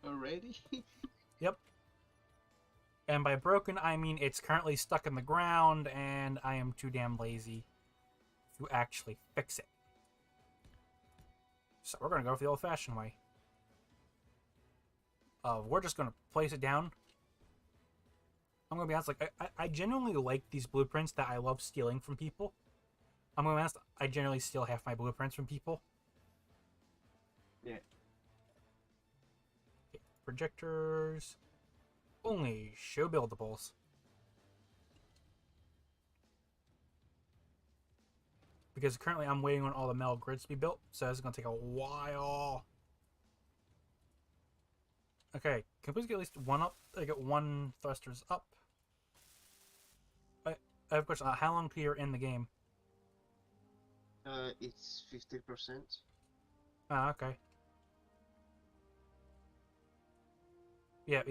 S2: Already?
S1: Yep. And by broken, I mean it's currently stuck in the ground, and I am too damn lazy to actually fix it. So we're gonna go for the old-fashioned way. We're just gonna place it down. I'm gonna be honest, like I genuinely like these blueprints that I love stealing from people. I'm gonna be honest, I generally steal half my blueprints from people.
S2: Yeah.
S1: Okay, projectors only show buildables. Because currently I'm waiting on all the metal grids to be built, so it's gonna take a while. Okay, can we please get at least one up? I get one thrusters up. I have a question. How long till you're in the game?
S2: It's 50%.
S1: Ah, okay. Yeah.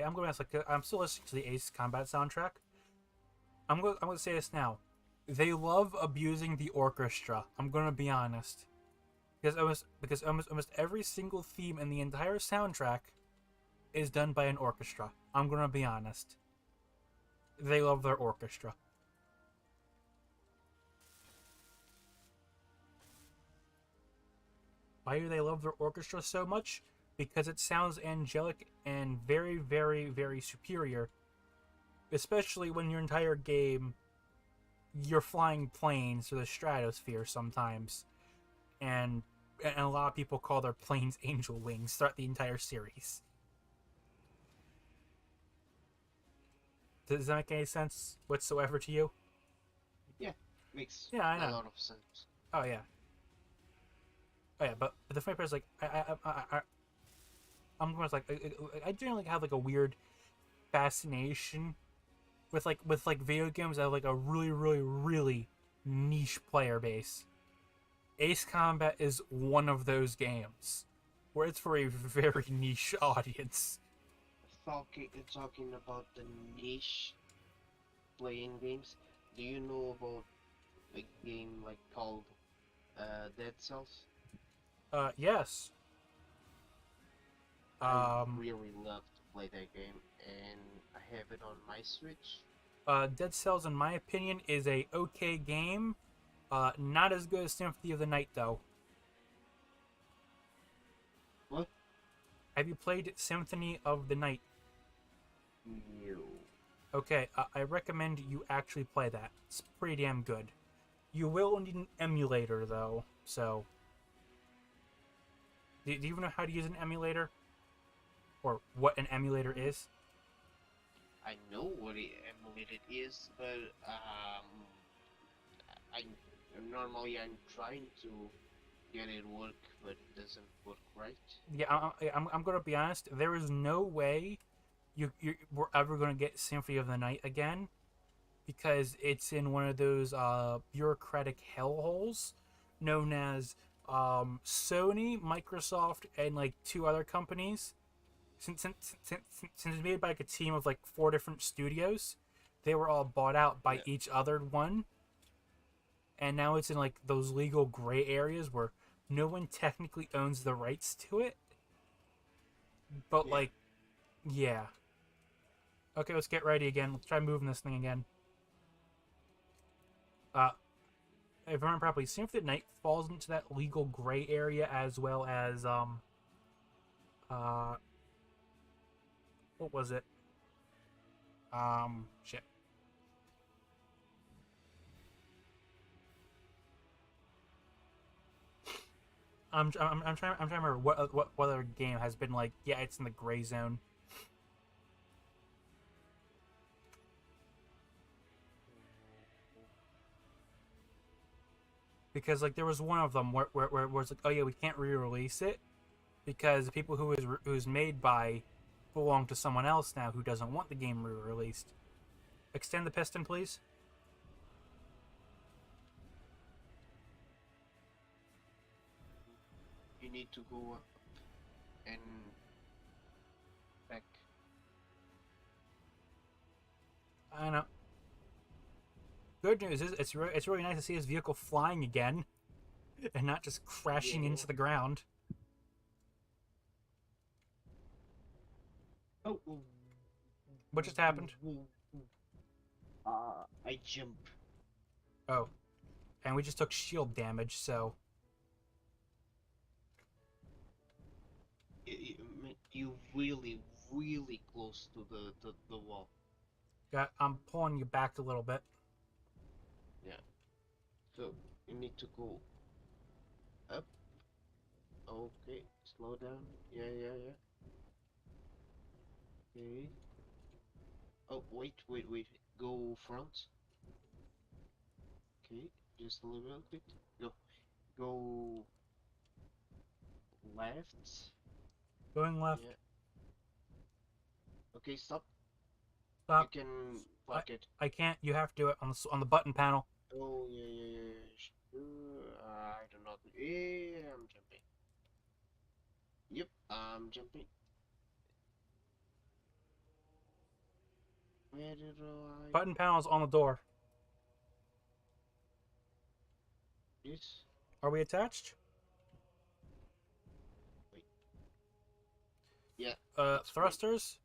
S1: I'm gonna ask. Like, I'm still listening to the Ace Combat soundtrack. I'm gonna say this now. They love abusing the orchestra. I'm gonna be honest, because almost every single theme in the entire soundtrack is done by an orchestra. I'm gonna be honest. They love their orchestra. Why do they love their orchestra so much? Because it sounds angelic and very superior. Especially when your entire game, you're flying planes through the stratosphere sometimes. And a lot of people call their planes angel wings throughout the entire series. Does that make any sense whatsoever to you?
S2: Yeah, makes
S1: Yeah, I
S2: a
S1: know.
S2: lot of sense.
S1: Oh yeah. Oh yeah, but the funny part is like I'm going to like I generally have like a weird fascination with like video games that have like a really niche player base. Ace Combat is one of those games where it's for a very niche audience.
S2: Talking about the niche playing games. Do you know about a game like called Dead Cells?
S1: Yes.
S2: I really love to play that game, and I have it on my Switch.
S1: Dead Cells, in my opinion, is a okay game. Not as good as Symphony of the Night, though.
S2: What?
S1: Have you played Symphony of the Night?
S2: No.
S1: Okay, I recommend you actually play that. It's pretty damn good. You will need an emulator, though, so... Do you even know how to use an emulator? Or what an emulator is?
S2: I know what an emulator is, but I normally I'm trying to get it work, but it doesn't work right.
S1: Yeah, I'm gonna be honest. There is no way we're ever gonna get Symphony of the Night again, because it's in one of those bureaucratic hellholes known as Sony, Microsoft, and like two other companies. Since it's made by like a team of like 4 different studios, they were all bought out by each other one, and now it's in like those legal gray areas where no one technically owns the rights to it. But like, yeah. Okay, let's get ready again. Let's try moving this thing again. If I remember properly, Symphony of the Night falls into that legal gray area as well as what was it? Shit. I'm trying to remember what other game has been like. Yeah, it's in the gray zone. Because like there was one of them where it was like, oh yeah, we can't re-release it because the people who's made by belong to someone else now who doesn't want the game re-released. Extend the piston, please.
S2: You need to go up and back.
S1: I know. Good news is it's really nice to see his vehicle flying again, and not just crashing into the ground.
S2: Oh.
S1: What just happened?
S2: I jump.
S1: Oh, and we just took shield damage, so.
S2: You really, really close to the wall.
S1: Yeah, I'm pulling you back a little bit.
S2: Yeah. So you need to go up. Okay, slow down. Yeah. Okay. Oh, wait. Go front. Okay, just a little bit. Go left.
S1: Going left.
S2: Yeah. Okay, stop.
S1: Stop.
S2: You can block it.
S1: I can't. You have to do it on the button panel.
S2: Oh, yeah. I do not. Yeah, I'm jumping. Yep, I'm jumping. Where did I...
S1: Button panel is on the door.
S2: This?
S1: Are we attached?
S2: Wait. Yeah.
S1: Thrusters?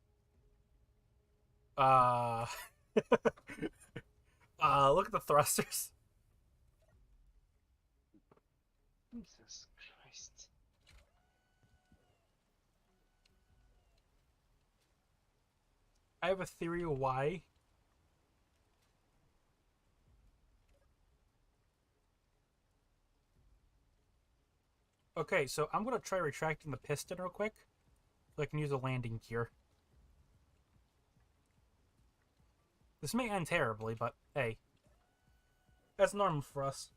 S1: Look at the thrusters.
S2: Jesus Christ.
S1: I have a theory of why. Okay, so I'm gonna try retracting the piston real quick, so I can use a landing gear. This may end terribly, but hey, that's normal for us.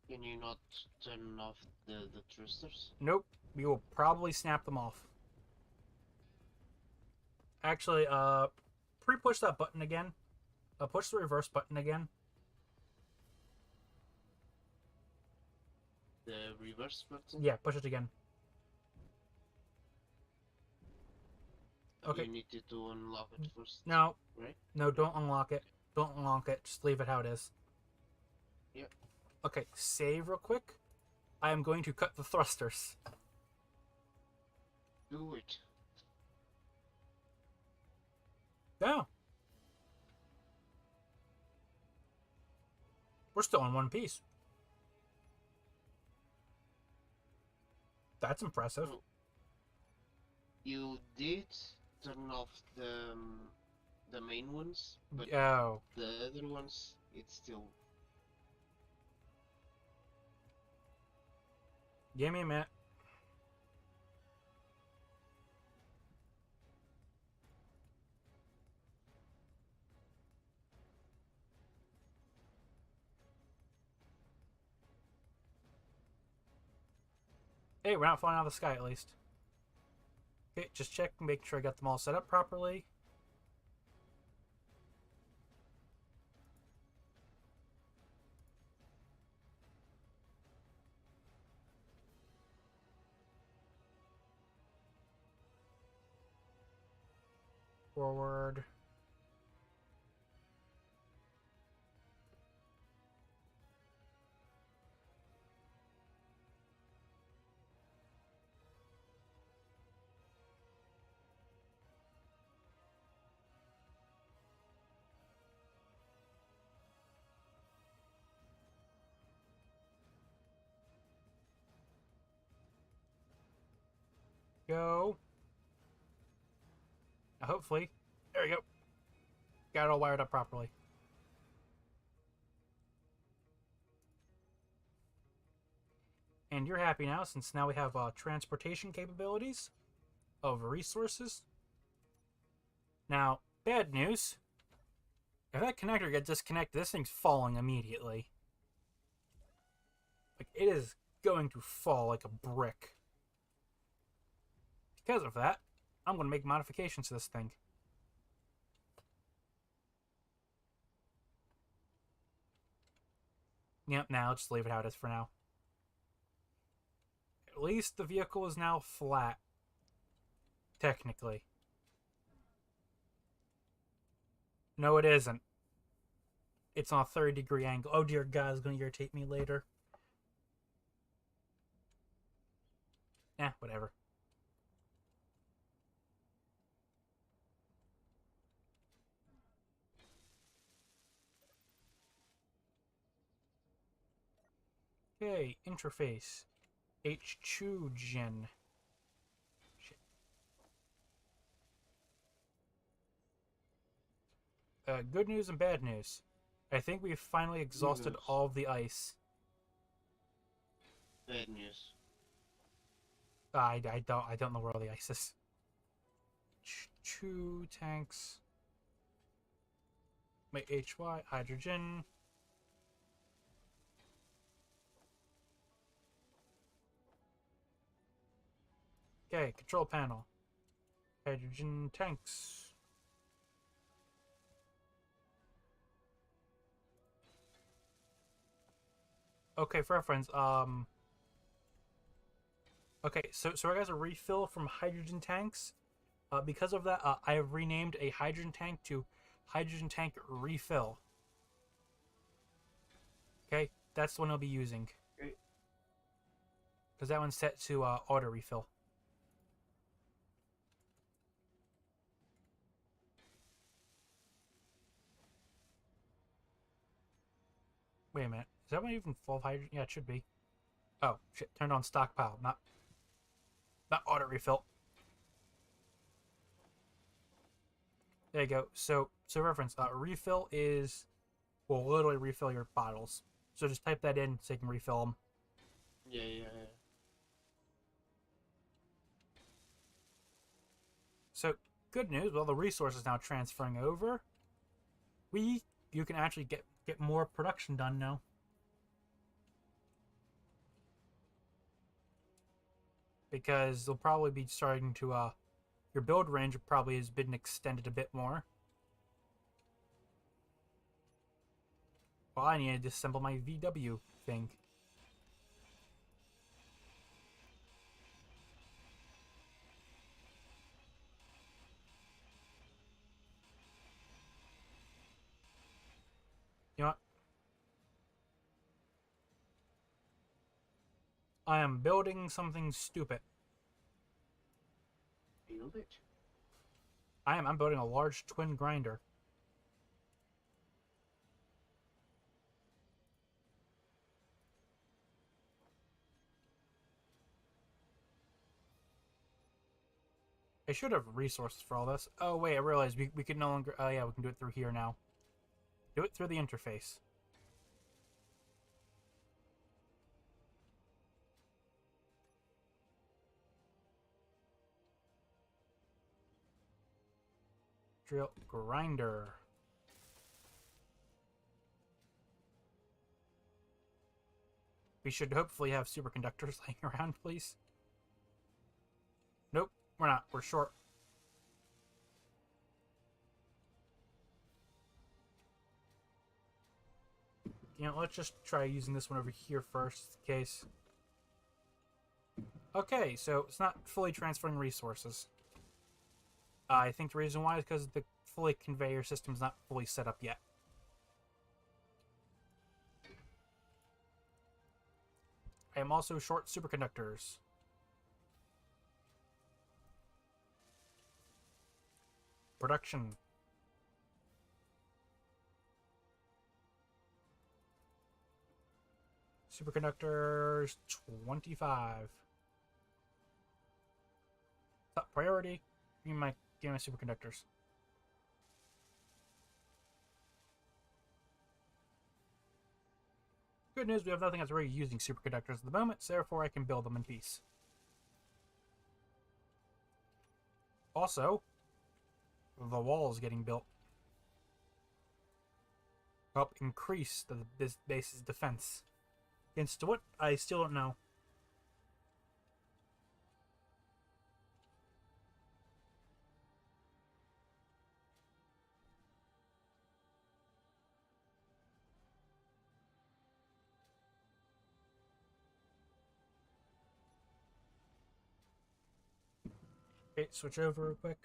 S2: Can you not turn off the thrusters?
S1: Nope, we will probably snap them off. Actually, pre-push that button again. Push the reverse button again.
S2: The reverse button?
S1: Yeah, push it again. Okay.
S2: You need to unlock it first.
S1: No.
S2: Right?
S1: No, don't unlock it. Don't unlock it. Just leave it how it is.
S2: Yep.
S1: Okay, save real quick. I am going to cut the thrusters.
S2: Do it.
S1: Yeah. We're still in one piece. That's impressive.
S2: Oh. You did turn off the main ones, but
S1: Oh.
S2: the other ones, it's still...
S1: Give me a minute. Hey, we're not falling out of the sky at least. Okay, just check and make sure I got them all set up properly. Forward. Go. Now hopefully. There we go. Got it all wired up properly. And you're happy now, since now we have transportation capabilities of resources. Now, bad news. If that connector gets disconnected, this thing's falling immediately. Like, it is going to fall like a brick. Because of that, I'm going to make modifications to this thing. Yep, now just leave it how it is for now. At least the vehicle is now flat. Technically. No, it isn't. It's on a 30-degree angle. Oh dear God, it's going to irritate me later. Whatever. Okay, interface. H2 gen. Shit. Good news and bad news. I think we've finally exhausted all of the ice.
S2: Bad news.
S1: I don't know where all the ice is. Two tanks. My HY hydrogen. Okay, control panel. Hydrogen tanks. Okay, for reference, okay, so I got a refill from hydrogen tanks. Because of that, I have renamed a hydrogen tank to hydrogen tank refill. Okay, that's the one I'll be using. Because that one's set to auto refill. Wait a minute. Is that one even full of hydrogen? Yeah, it should be. Oh, shit. Turned on stockpile, not auto refill. There you go. So reference, refill will literally refill your bottles. So just type that in so you can refill them.
S2: Yeah.
S1: So, good news. Well, the resource is now transferring over. You can actually get more production done now. Because they'll probably be starting to, your build range probably has been extended a bit more. Well, I need to disassemble my VW thing. You know what? I am building something stupid.
S2: Build it.
S1: I'm building a large twin grinder. I should have resources for all this. Oh, wait, I realized we can no longer... Oh, yeah, we can do it through here now. Do it through the interface. Drill grinder. We should hopefully have superconductors laying around, please. Nope, we're not. We're short. You know, let's just try using this one over here first, in case. Okay, so it's not fully transferring resources. I think the reason why is because the fully conveyor system is not fully set up yet. I am also short superconductors. Production. Superconductors 25. Top priority. Give me my superconductors. Good news, we have nothing that's really using superconductors at the moment, so therefore I can build them in peace. Also, the wall is getting built. Help increase this base's defense. Against what? I still don't know. Okay, switch over real quick.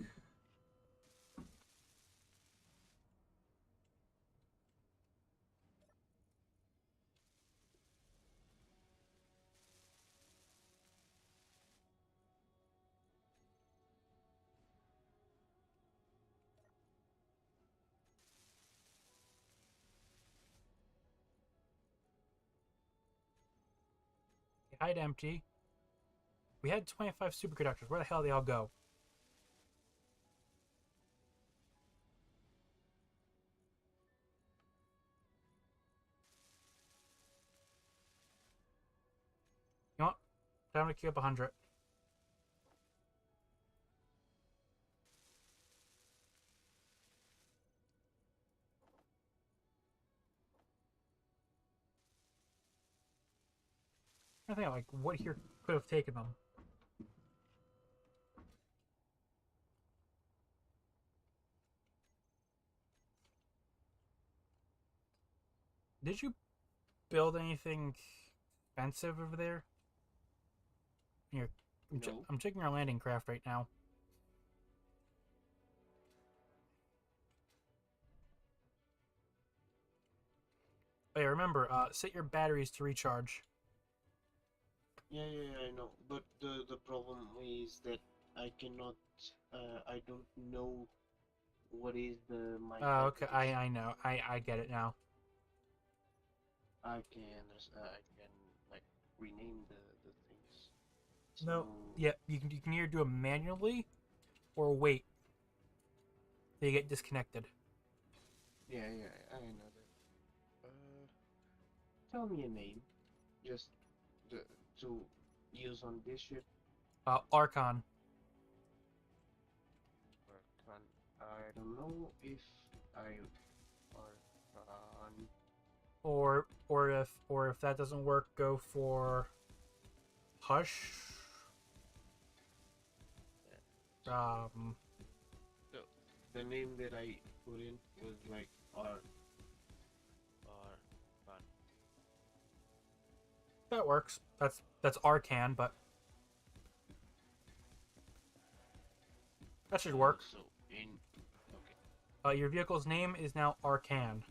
S1: Hide empty. We had 25 superconductors. Where the hell did they all go? You know what? Time to queue up 100. I think like what here could have taken them. Did you build anything expensive over there? Here,
S2: No.
S1: I'm checking our landing craft right now. Oh yeah, remember, set your batteries to recharge.
S2: Yeah, I know. But the problem is that I cannot. I don't know what is the my
S1: Okay,
S2: packages.
S1: I know. I get it now.
S2: I can like rename the things.
S1: No.
S2: So
S1: Yeah, you can either do it manually or wait till you get disconnected.
S2: yeah, I know that. Tell me a name, just the, to use on this ship.
S1: Archon.
S2: Or I don't know if I or on.
S1: Or if that doesn't work, go for Hush.
S2: Yeah. So,
S1: Um,
S2: so the name that I put in was like R.
S1: That works. That's Arcan, but that should work.
S2: So in okay.
S1: Your vehicle's name is now Arcan.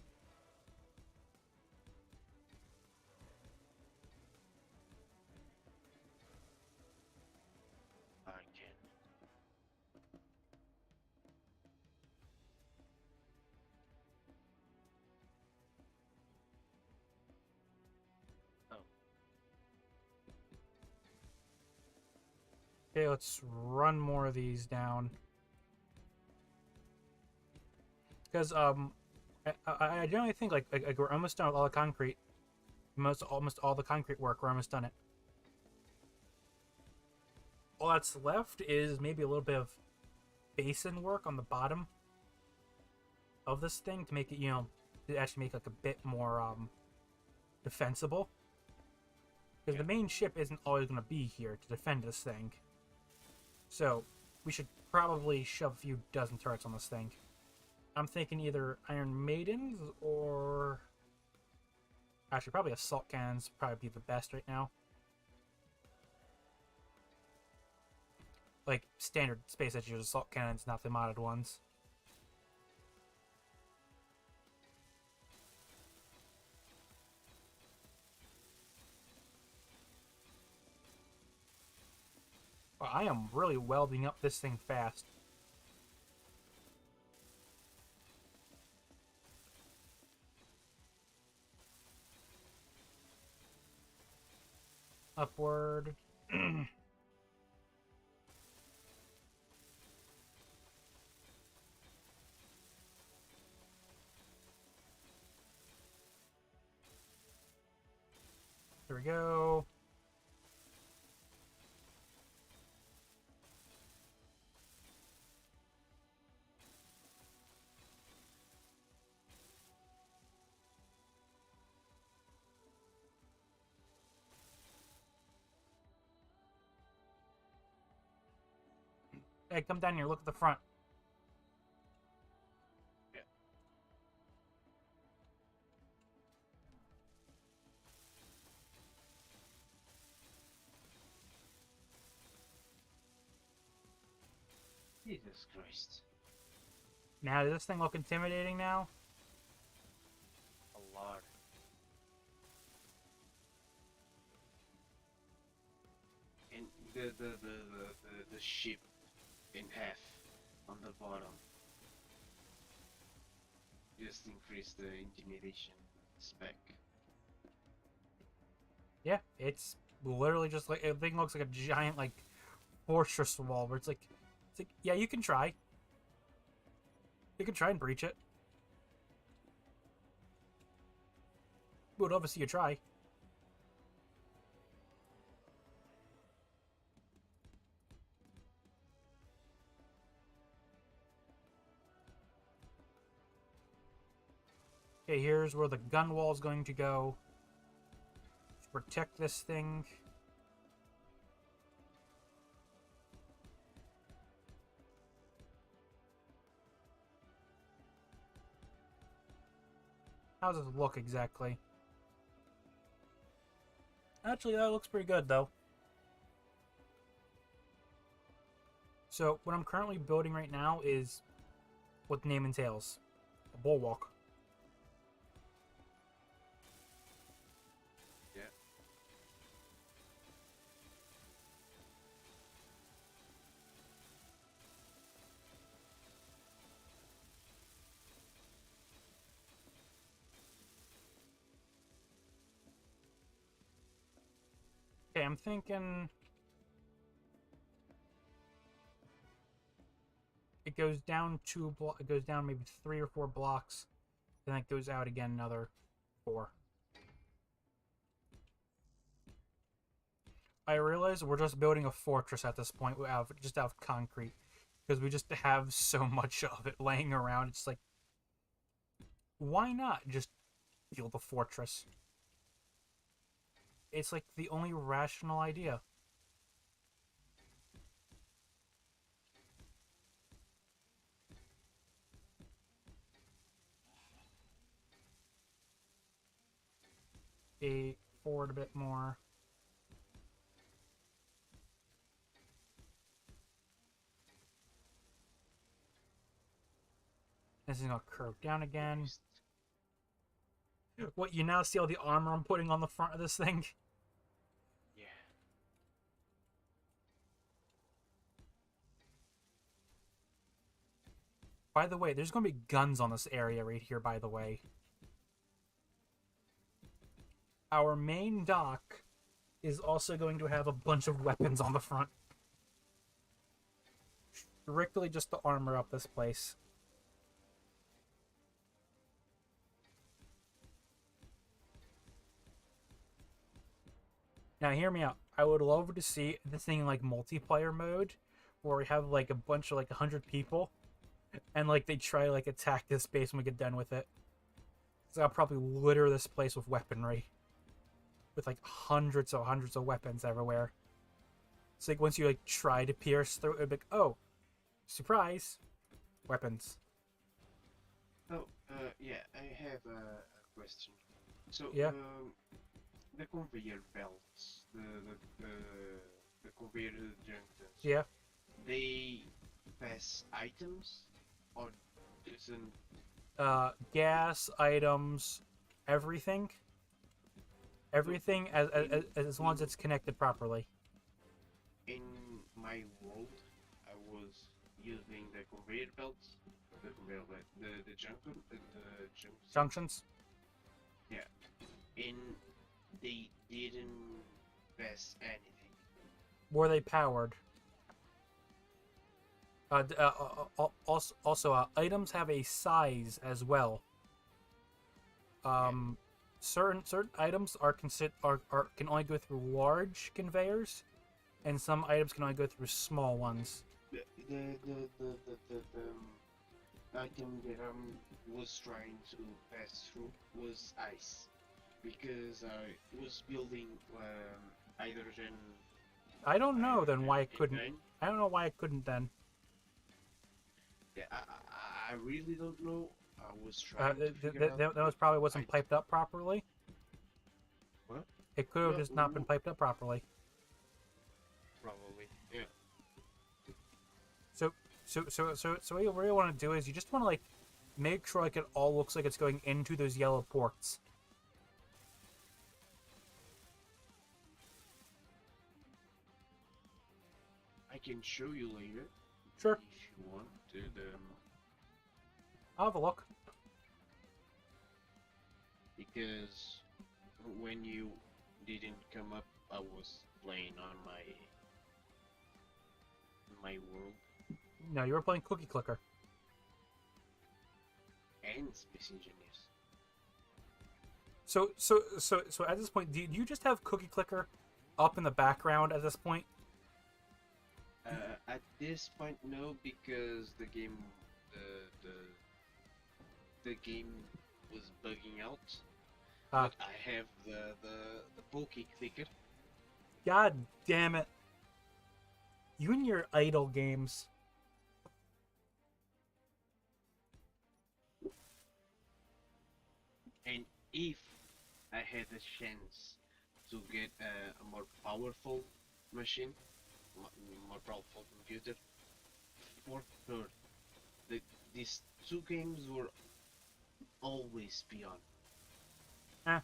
S2: I can. Oh,
S1: Okay, let's run more of these down. Because I generally think like we're almost done with all the concrete. Almost all the concrete work. We're almost done it. All that's left is maybe a little bit of basin work on the bottom of this thing to make it, to actually make like a bit more defensible. Because the main ship isn't always going to be here to defend this thing. So we should probably shove a few dozen turrets on this thing. I'm thinking either Iron Maidens or actually probably assault cannons probably be the best right now. Like standard space edge assault cannons, not the modded ones. Well, I am really welding up this thing fast. Upward. There we go. Hey, come down here. Look at the front.
S2: yeah. Jesus Christ.
S1: Now, does this thing look intimidating now?
S2: A lot. And the ship in half on the bottom. Just increase the intimidation spec.
S1: Yeah, it's literally just like, the thing looks like a giant, like, fortress wall where it's like, yeah, you can try. You can try and breach it. But obviously you try. Okay, here's where the gun wall is going to go. To protect this thing. How does this look exactly? Actually, that looks pretty good, though. So, what I'm currently building right now is what the name entails. A bulwark.
S2: Yeah.
S1: Okay, I'm thinking it goes down it goes down maybe 3 or 4 blocks, then it goes out again another 4. I realize we're just building a fortress at this point just out of concrete because we just have so much of it laying around. It's like, why not just build a fortress? It's like the only rational idea. Forward a bit more. This is gonna curve down again. What, you now see all the armor I'm putting on the front of this thing?
S2: Yeah.
S1: By the way, there's gonna be guns on this area right here, by the way. Our main dock is also going to have a bunch of weapons on the front. Strictly just to armor up this place. Now, hear me out. I would love to see this thing in, like, multiplayer mode, where we have, like, a bunch of, like, 100 people, and, like, they try to, like, attack this base when we get done with it. So I'll probably litter this place with weaponry. With, like, hundreds of weapons everywhere. It's like, once you, like, try to pierce through, it'd be like, oh, surprise, weapons.
S2: Oh, yeah, I have a question. So,
S1: Yeah.
S2: The conveyor belts, the conveyor junctions.
S1: Yeah.
S2: They pass items, or isn't?
S1: Gas, items, everything. Everything, as long as it's connected properly.
S2: In my world, I was using the conveyor belts, the
S1: Junctions.
S2: Yeah, and they didn't pass anything.
S1: Were they powered? Also, items have a size as well. Certain items are can only go through large conveyors, and some items can only go through small ones.
S2: The item that I was trying to pass through was ice, because I was building hydrogen.
S1: I don't know then why it couldn't.
S2: Engine.
S1: I don't know why it couldn't then.
S2: Yeah, I really don't know. I was trying to figure out.
S1: That was probably wasn't piped up properly.
S2: What?
S1: It could have just not been piped up properly.
S2: Probably, yeah.
S1: So what you really want to do is you just want to, like, make sure, like, it all looks like it's going into those yellow ports.
S2: I can show you later.
S1: Sure.
S2: If you want to.
S1: I'll have a look.
S2: Because when you didn't come up, I was playing on my world.
S1: No, you were playing Cookie Clicker.
S2: And Space Engineers.
S1: So at this point, do you just have Cookie Clicker up in the background at this point?
S2: At this point, no, because the game game was bugging out. But I have the pokey clicker.
S1: God damn it! You and your idle games.
S2: And if I had a chance to get a more powerful machine, more powerful computer, for sure, these two games were always beyond.
S1: Ah.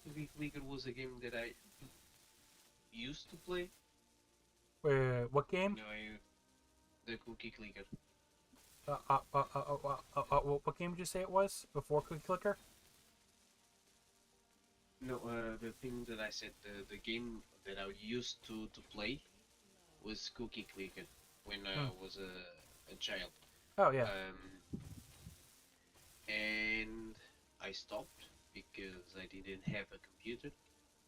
S2: Cookie Clicker was a game that I used to play.
S1: What game?
S2: No, the Cookie Clicker.
S1: What game did you say it was before Cookie Clicker?
S2: No, the thing that I said, the game that I used to play was Cookie Clicker when I was a child.
S1: Oh, yeah.
S2: And I stopped because I didn't have a computer.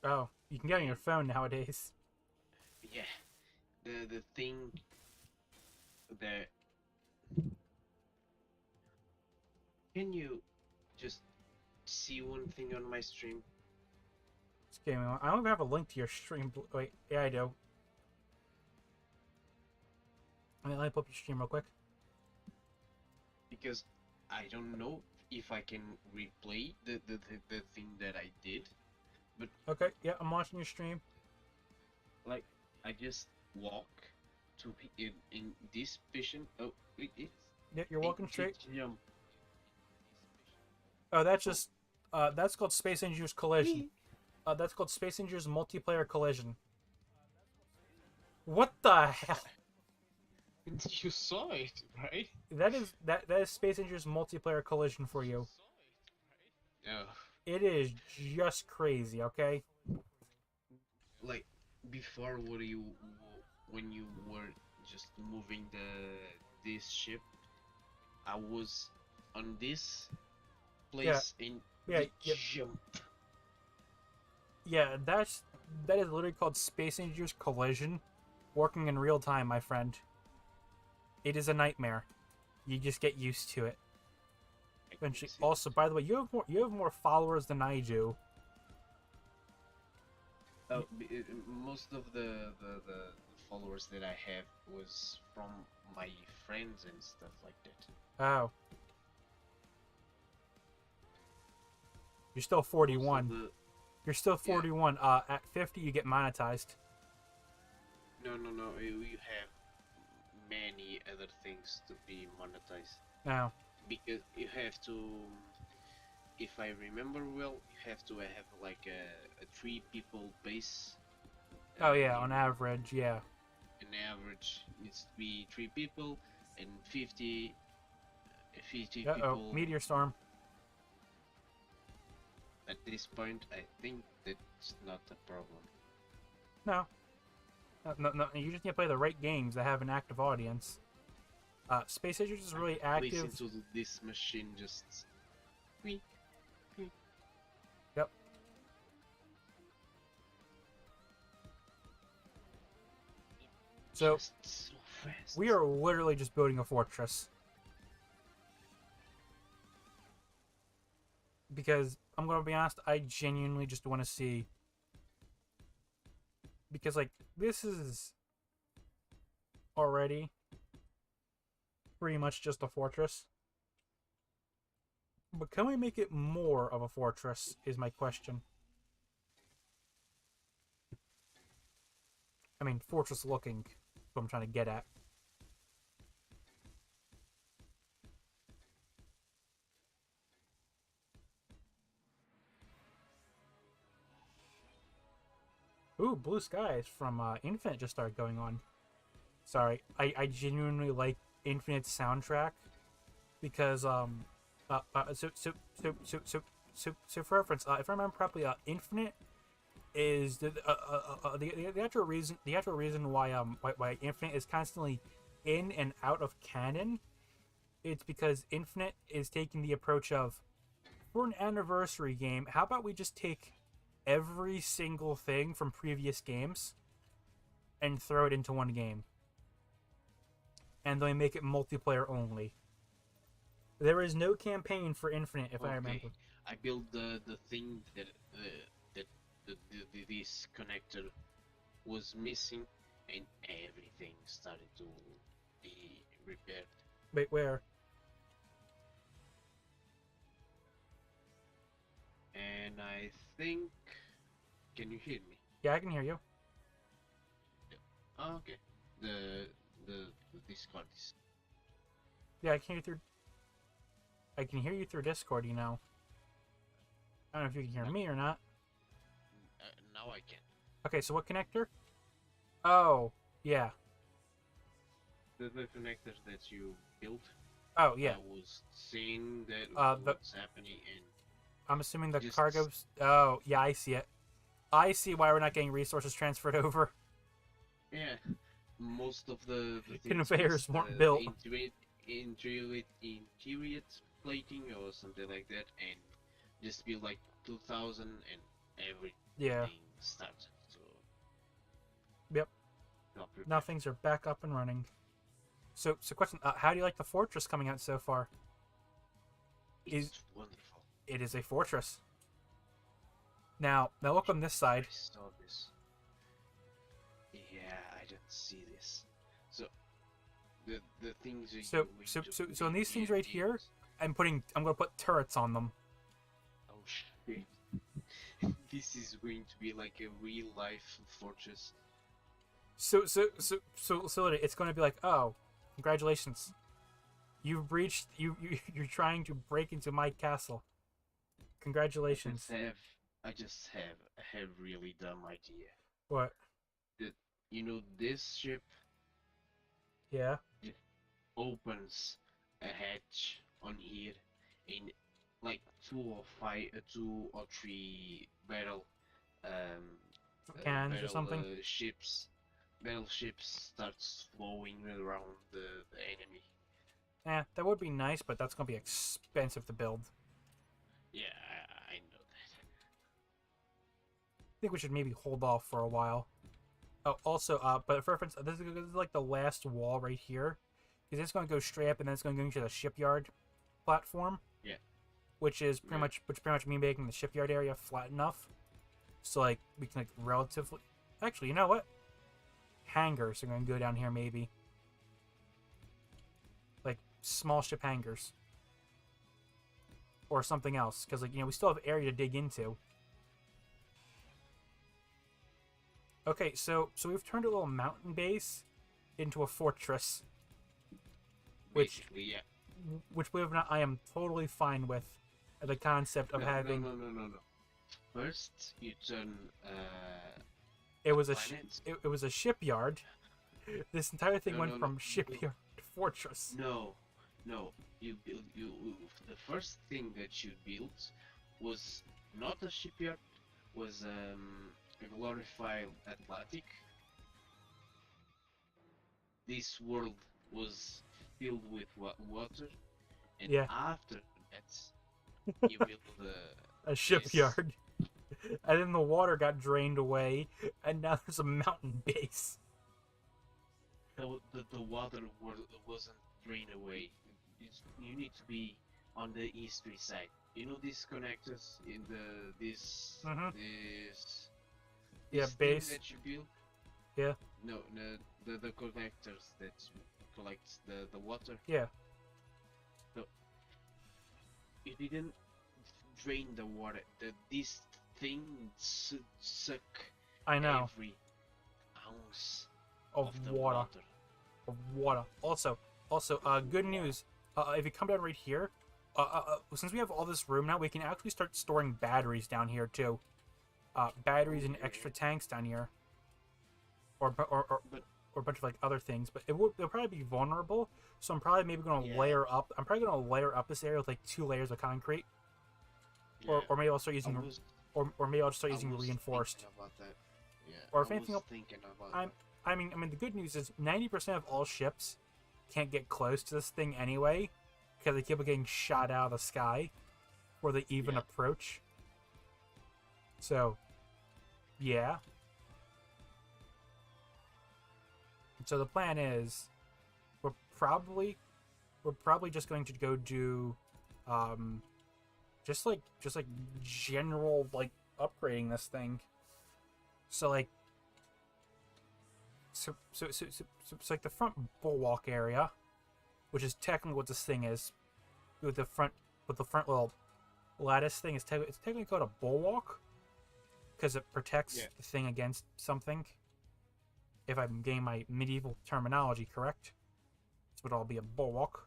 S1: Oh, you can get on your phone nowadays.
S2: Yeah, the thing that... Can you just see one thing on my stream?
S1: Okay, I don't even have a link to your stream. Wait, yeah, I do. Let me pull up your stream real quick.
S2: Because I don't know if I can replay the thing that I did, But
S1: Okay, yeah, I'm watching your stream.
S2: like, I just walk to be in this position. Oh, it's
S1: Yeah, you're walking straight.
S2: jump.
S1: Oh,
S2: Oh,
S1: that's called Space Engineers Collision. That's called Space Engineers Multiplayer Collision. What the hell?
S2: you saw it, right?
S1: That is Space Engineers Multiplayer Collision for you.
S2: Oh,
S1: It is just crazy, okay?
S2: like before, when you were just moving this ship, I was on this
S1: Yeah,
S2: place and
S1: yeah,
S2: you
S1: yeah,
S2: jump.
S1: yeah. That is literally called Space Engineers Collision, working in real time, my friend. It is a nightmare. You just get used to it.
S2: I can
S1: Eventually.
S2: see
S1: Also, by the way, you have more followers than I do.
S2: Oh, most of the followers that I have was from my friends and stuff like that.
S1: Oh, you're still
S2: Most of
S1: 41.
S2: the
S1: You're still
S2: yeah
S1: 41. At 50, you get monetized.
S2: no, we have many other things to be monetized
S1: Now,
S2: because you have to, if I remember well, you have to have like a three people base.
S1: oh yeah, on average, yeah.
S2: An average needs to be three people and 50
S1: Uh-oh,
S2: people.
S1: meteor storm.
S2: At this point, I think that's not a problem.
S1: No, no. You just need to play the right games that have an active audience. Space Age is really active.
S2: Listen to this machine just squeak.
S1: Yep. So
S2: Just so fast.
S1: we are literally just building a fortress. Because I'm gonna be honest, I genuinely just want to see. Because like this is already pretty much just a fortress. But can we make it more of a fortress is my question. I mean, fortress looking, what I'm trying to get at. Ooh, Blue Skies from Infinite just started going on. Sorry, I genuinely like Infinite's soundtrack because so for reference, if I remember properly, Infinite is the actual reason why Infinite is constantly in and out of canon. It's because Infinite is taking the approach of, for an anniversary game, how about we just take every single thing from previous games and throw it into one game, and they make it multiplayer only. There is no campaign for Infinite, if I remember.
S2: I built the thing that that this connector was missing, and everything started to be repaired.
S1: Wait, where?
S2: And I think, can you hear me?
S1: Yeah, I can hear you.
S2: Oh, okay. The Discord is.
S1: Yeah, I can hear you through Discord. You know. I don't know if you can hear me or not.
S2: Now I can.
S1: Okay, so what connector? Oh, yeah.
S2: The connector that you built.
S1: Oh, yeah.
S2: I was seeing that what's happening, and
S1: I'm assuming the cargo's. Oh, yeah, I see it. I see why we're not getting resources transferred over.
S2: Yeah, most of the
S1: conveyors weren't built.
S2: Interior plating or something like that, and just be like 2000 and everything started. So.
S1: Yep. Now things are back up and running. So question: how do you like the fortress coming out so far?
S2: It's wonderful.
S1: It is a fortress. Now look on this side.
S2: I saw this. Yeah, I didn't see this. So the things.
S1: So in these things right here, I'm gonna put turrets on them.
S2: Oh shit! this is going to be like a real life fortress.
S1: So it's going to be like, oh, congratulations, you've breached. You're trying to break into my castle. Congratulations.
S2: I have really dumb idea.
S1: What?
S2: That this ship
S1: Yeah.
S2: it opens a hatch on here in like two or three um
S1: Cans or something.
S2: ships. Battleships starts flowing around the enemy.
S1: That would be nice, but that's going to be expensive to build.
S2: Yeah, I know that.
S1: I think we should maybe hold off for a while. Oh, also, but for reference, this is like the last wall right here, because it's going to go straight up, and then it's going to go into the shipyard platform.
S2: Yeah.
S1: Which pretty much me making the shipyard area flat enough, so like we can like relatively. Actually, you know what? Hangars are going to go down here maybe. Like small ship hangars. Or something else, because like we still have area to dig into. Okay, so we've turned a little mountain base into a fortress,
S2: Basically,
S1: which believe it or not, I am totally fine with. The concept of having.
S2: No. First, you turn.
S1: It was it was a shipyard. This entire thing went from shipyard to fortress.
S2: No. You build the first thing that you built was not a shipyard. Was a glorified Atlantic. This world was filled with water, and after that, you build
S1: a shipyard. And then the water got drained away, and now there's a mountain base.
S2: The water wasn't drained away. You need to be on the eastern side. You know these connectors in this
S1: base
S2: that you build?
S1: Yeah.
S2: No, the connectors that collect the water.
S1: Yeah.
S2: So you didn't drain the water. This thing suck.
S1: I know.
S2: Every ounce
S1: of water. Of water. Also, good news. If you come down right here, since we have all this room now, we can actually start storing batteries down here too. Batteries and extra tanks down here, or a bunch of like other things. But they'll probably be vulnerable. So I'm probably maybe going to layer up. I'm probably going to layer up this area with like 2 layers of concrete, or maybe I'll start using, or maybe I'll just start using reinforced.
S2: About that. Yeah.
S1: Or if anything, I mean, the good news is 90% of all ships can't get close to this thing anyway, because they keep getting shot out of the sky before they even approach. So, yeah. So the plan is, we're probably just going to go do, just like general like upgrading this thing. So like. So like the front bulwark area, which is technically what this thing is, with the front little lattice thing it's technically called a bulwark, because it protects the thing against something. If I'm getting my medieval terminology correct, this would all be a bulwark.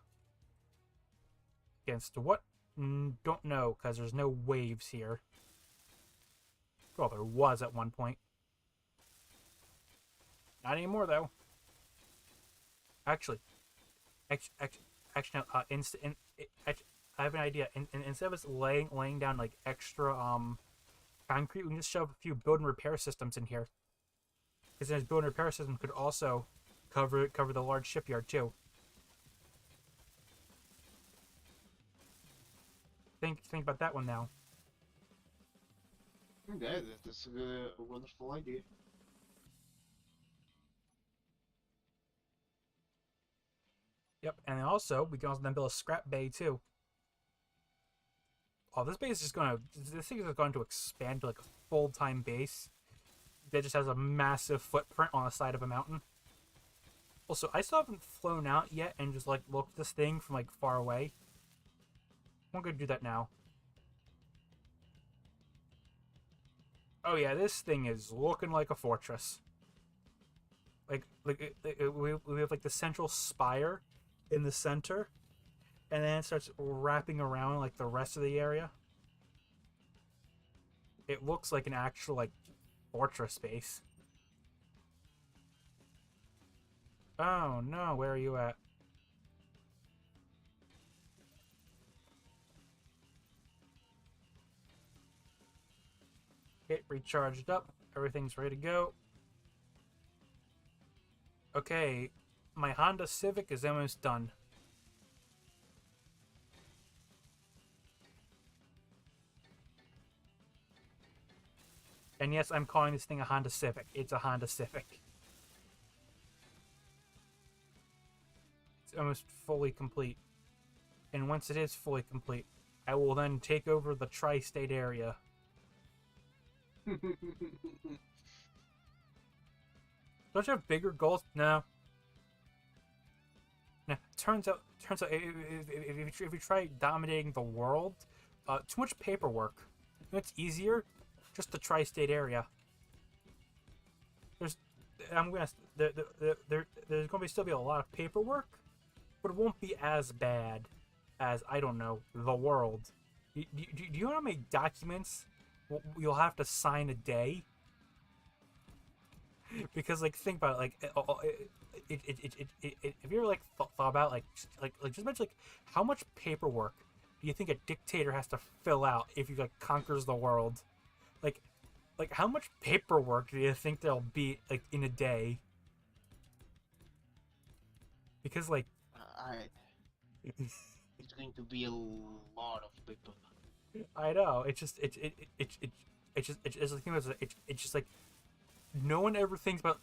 S1: Against what? Don't know, because there's no waves here. Well, there was at one point. Not anymore, though. Actually, no, I have an idea. Instead of us laying down like extra concrete, we can just shove a few build and repair systems in here. Because this build and repair system could also cover the large shipyard too. Think about that one now.
S2: Yeah, that's a wonderful idea.
S1: Yep, and also we can also then build a scrap bay too. Oh, this base is this thing is going to expand to like a full-time base that just has a massive footprint on the side of a mountain. Also, I still haven't flown out yet and just like looked at this thing from like far away. I'm gonna do that now. Oh yeah, this thing is looking like a fortress. We have like the central spire in the center, and then it starts wrapping around like the rest of the area. It looks like an actual like fortress base. Oh no, where are you at? It recharged up. Everything's ready to go. Okay, my Honda Civic is almost done. And yes, I'm calling this thing a Honda Civic. It's a Honda Civic. It's almost fully complete. And once it is fully complete, I will then take over the tri-state area. Don't you have bigger goals? No. No. Turns out, if you try dominating the world, too much paperwork. You know what's easier? Just the tri-state area. There's gonna still be a lot of paperwork, but it won't be as bad as, I don't know, the world. Do you know how many documents you'll have to sign a day? Because like, think about it, if you ever like thought about just imagine like how much paperwork do you think a dictator has to fill out if he like conquers the world? Like how much paperwork do you think there'll be like in a day? Because like
S2: it's going to be a lot of paper.
S1: I know, it's just like no one ever thinks about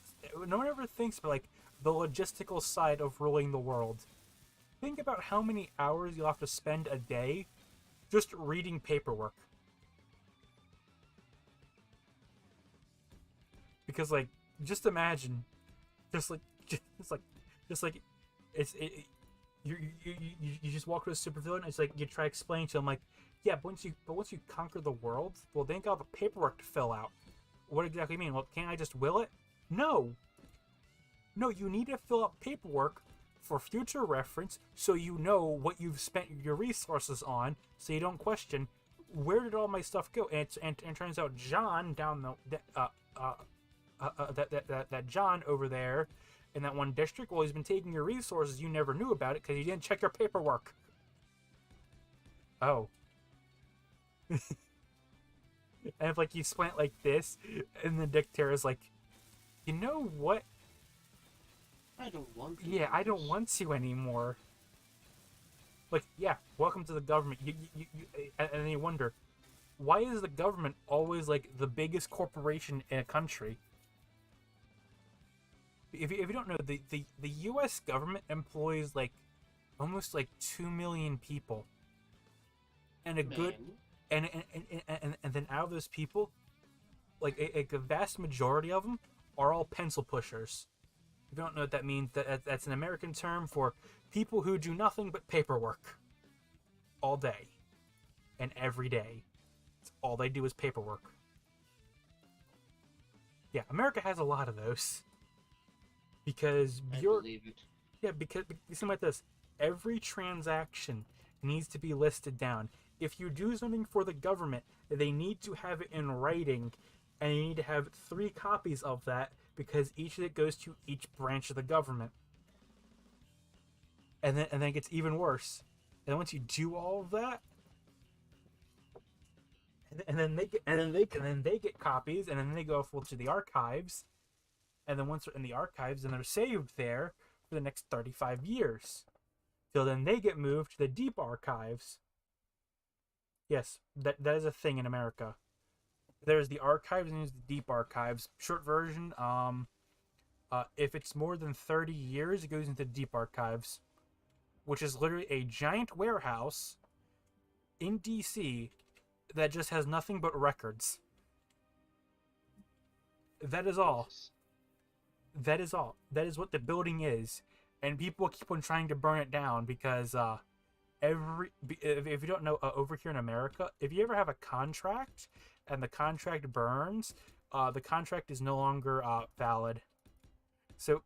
S1: like the logistical side of ruling the world. Think about how many hours you'll have to spend a day just reading paperwork. Because like, just imagine, you just walk to a supervillain. It's like you try explaining to him like, yeah, but once you conquer the world, well, they ain't got all the paperwork to fill out. What exactly do you mean? Well, can't I just will it? No. No, you need to fill out paperwork for future reference so you know what you've spent your resources on, so you don't question where did all my stuff go. And it turns out John down the that John over there in that one district, well, he's been taking your resources. You never knew about it because you didn't check your paperwork. Oh. And if like you explain it like this, and the dictator is like, you know what?
S2: I don't want to.
S1: Yeah, I don't want you anymore. Like, yeah, welcome to the government. And then you wonder, why is the government always like the biggest corporation in a country? If you don't know, the U.S. government employs like almost like 2 million people, and and then out of those people, like a vast majority of them are all pencil pushers. If you don't know what that means, that's an American term for people who do nothing but paperwork all day and every day. It's all they do is paperwork. Yeah, America has a lot of those. Because because something like this, every transaction needs to be listed down. If you do something for the government, they need to have it in writing, and you need to have 3 copies of that because each of it goes to each branch of the government. And then it gets even worse. And once you do all of that, and then they get copies, and then they go to the archives. And then once they're in the archives, then they're saved there for the next 35 years. Till then they get moved to the deep archives. Yes, that is a thing in America. There's the archives and there's the deep archives. Short version, if it's more than 30 years, it goes into deep archives, which is literally a giant warehouse in DC that just has nothing but records. That is all. That is all. That is what the building is, and people keep on trying to burn it down because if you don't know, over here in America, if you ever have a contract and the contract burns, the contract is no longer valid. So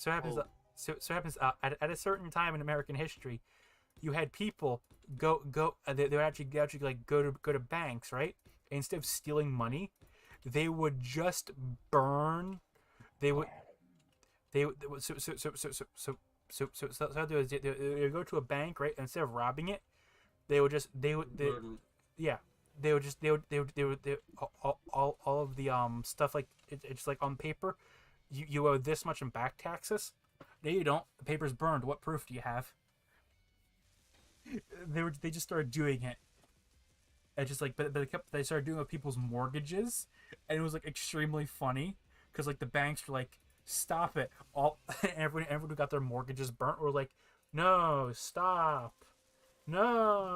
S1: happens.
S2: Oh.
S1: So happens at a certain time in American history, you had people go. They would actually like go to banks, right? And instead of stealing money, they would just burn. They would they would so how they would go to a bank, right? And instead of robbing it,
S2: Burn.
S1: yeah, they would all of the stuff like it's like on paper, you owe this much in back taxes. No, you don't. The paper's burned. What proof do you have? They just started doing it. And just like but they started doing it with people's mortgages, and it was like extremely funny because like the banks were like, stop it. All everyone who got their mortgages burnt were like, no, stop.
S2: Don't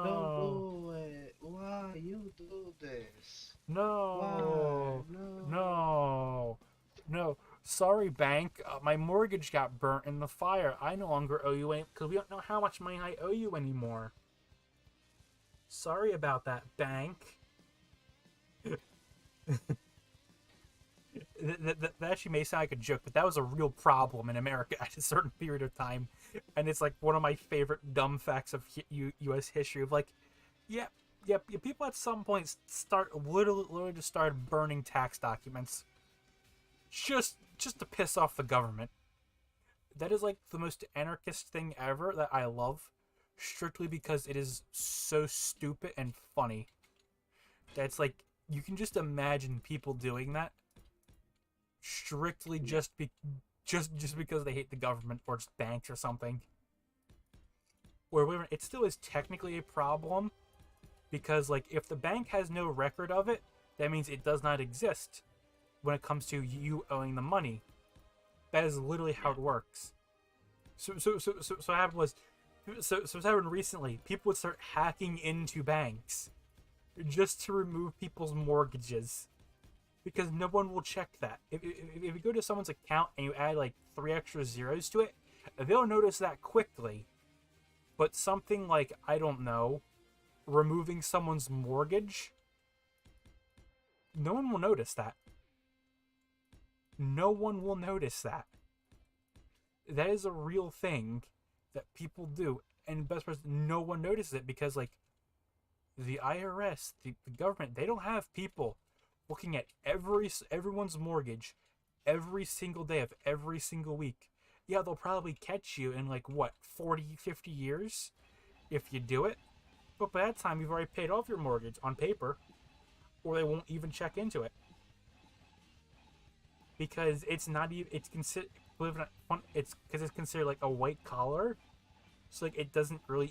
S1: No.
S2: do it. Why you do this? Why?
S1: No.
S2: No.
S1: No. No. Sorry, bank. My mortgage got burnt in the fire. I no longer owe you any because we don't know how much money I owe you anymore. Sorry about that, bank. That actually may sound like a joke, but that was a real problem in America at a certain period of time, and it's like one of my favorite dumb facts of U.S. history. Of like, yeah, people at some point literally just started burning tax documents, just to piss off the government. That is like the most anarchist thing ever that I love, strictly because it is so stupid and funny. That's like you can just imagine people doing that strictly just because they hate the government or just banks or something. Or it still is technically a problem because like if the bank has no record of it, that means it does not exist when it comes to you owing the money. That is literally how it works. So what happened was what happened recently, people would start hacking into banks just to remove people's mortgages. Because no one will check that. If you go to someone's account and you add like 3 extra zeros to it, they'll notice that quickly. But something like, I don't know, removing someone's mortgage, no one will notice that. No one will notice that. That is a real thing that people do. And best part, no one notices it because like the IRS, the government, they don't have people looking at everyone's mortgage every single day of every single week. Yeah, they'll probably catch you in like what, 40, 50 years if you do it. But by that time you've already paid off your mortgage on paper, or they won't even check into it. Because it's not even it's considered it's because it's considered like a white collar. So like it doesn't really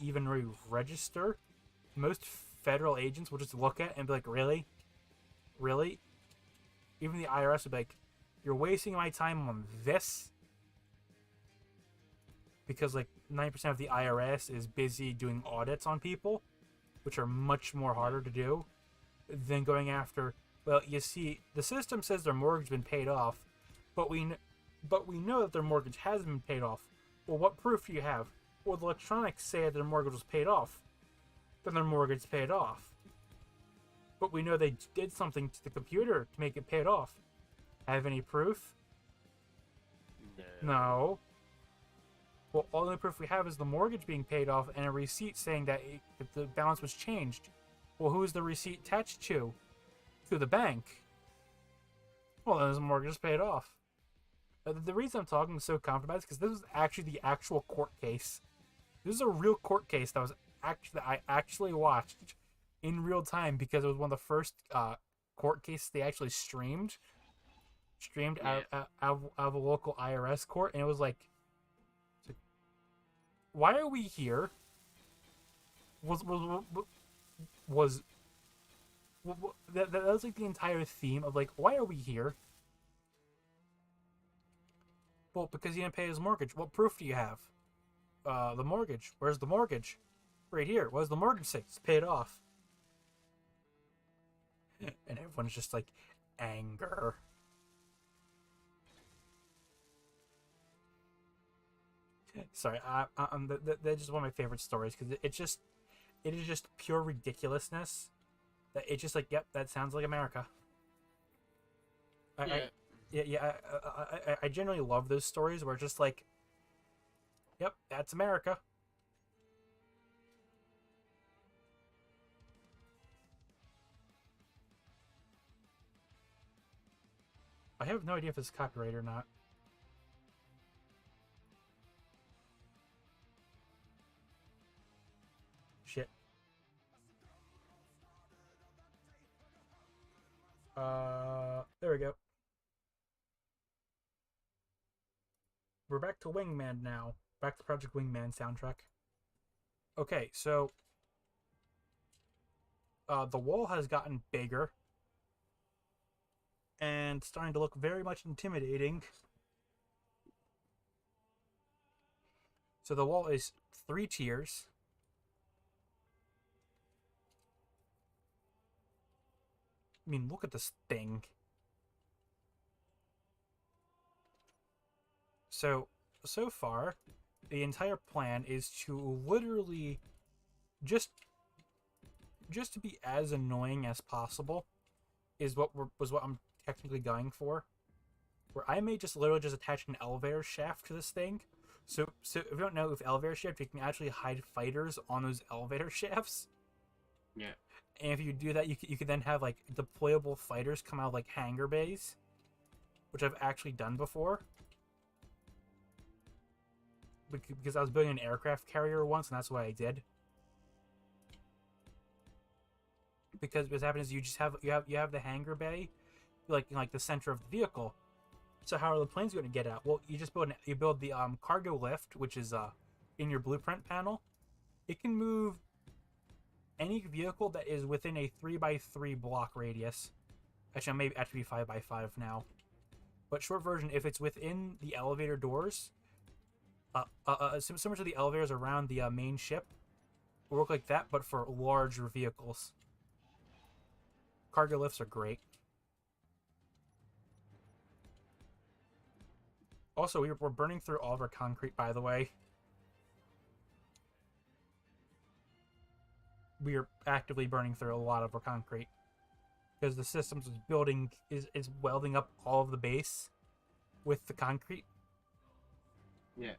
S1: register. Most federal agents will just look at it and be like, really? Really? Even the IRS would be like, you're wasting my time on this? Because like 90% of the IRS is busy doing audits on people, which are much more harder to do than going after, well, you see, the system says their mortgage has been paid off, but we know that their mortgage hasn't been paid off. Well, what proof do you have? Well, the electronics say that their mortgage was paid off. Then their mortgage is paid off. But we know they did something to the computer to make it paid off. Have any proof? No. Well, all the proof we have is the mortgage being paid off and a receipt saying that the balance was changed. Well, who is the receipt attached to? To the bank. Well, then the mortgage is paid off. The reason I'm talking so confident about it is because this is actually the actual court case. This is a real court case that I actually watched in real time because it was one of the first court cases they actually streamed out of a local IRS court, and it was like, why are we here? That was like the entire theme of like, why are we here? Well, because he didn't pay his mortgage. What proof do you have? The mortgage. Where's the mortgage? Right here. What does the mortgage say? It's paid off. And everyone's just like, anger. Sorry, that's just one of my favorite stories because it is just pure ridiculousness It's just like, yep, that sounds like America. I generally love those stories where it's just like, yep, that's America. I have no idea if it's copyright or not. Shit. There we go. We're back to Wingman now. Back to Project Wingman soundtrack. Okay, so the wall has gotten bigger and starting to look very much intimidating. So the wall is 3 tiers. I mean, look at this thing. So far, the entire plan is to literally just to be as annoying as possible is what I'm technically going for. Where I may just literally just attach an elevator shaft to this thing. So if you don't know, with elevator shaft, you can actually hide fighters on those elevator shafts.
S2: Yeah.
S1: And if you do that, you could then have like deployable fighters come out of like hangar bays, which I've actually done before. Because I was building an aircraft carrier once, and that's what I did. Because what happens is you have the hangar bay, like in like the center of the vehicle. So how are the planes going to get out? Well, you just build the cargo lift, which is in your blueprint panel. It can move any vehicle that is within a 3x3 block radius. Actually, maybe actually 5x5 now. But short version, if it's within the elevator doors, similar to the elevators around the main ship, will work like that, but for larger vehicles. Cargo lifts are great. Also, we're burning through all of our concrete, by the way. We are actively burning through a lot of our concrete. Because the systems is welding up all of the base with the concrete.
S2: Yeah.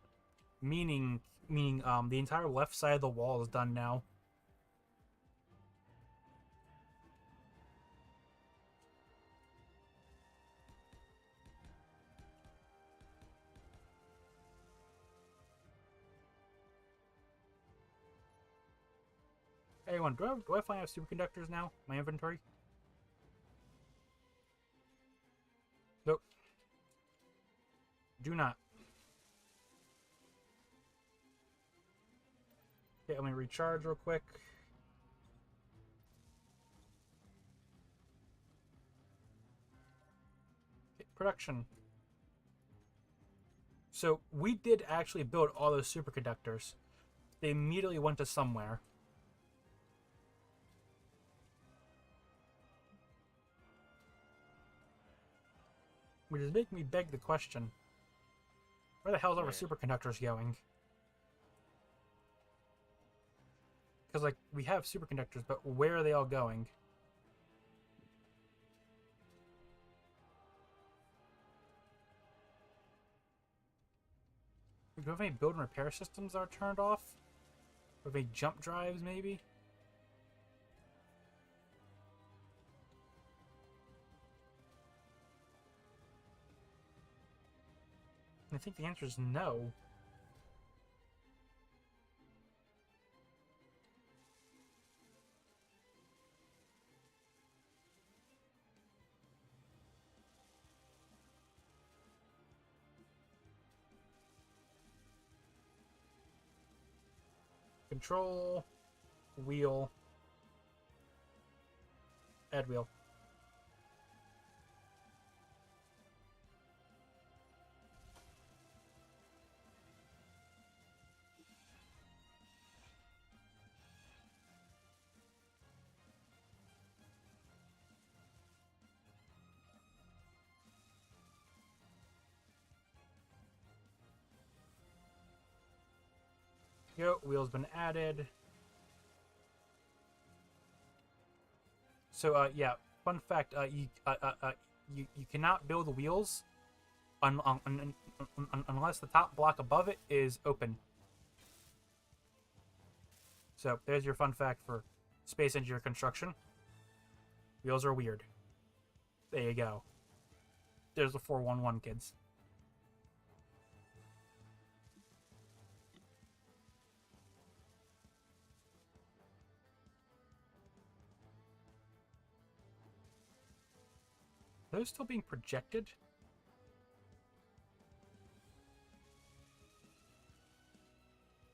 S1: Meaning the entire left side of the wall is done now. Hey, everyone, do I finally have superconductors now? My inventory? Nope. Do not. Okay, let me recharge real quick. Okay, production. So we did actually build all those superconductors. They immediately went to somewhere. Which is making me beg the question. Where the hell is our superconductors going? Because, like, we have superconductors, but where are they all going? Do we have any build and repair systems that are turned off? Do we have any jump drives, maybe? I think the answer is no. Control, wheel, add wheel. Yo, wheel's been added. So, yeah, fun fact, you cannot build wheels unless the top block above it is open. So, there's your fun fact for space engineer construction. Wheels are weird. There you go. There's the 411, kids. Are those still being projected?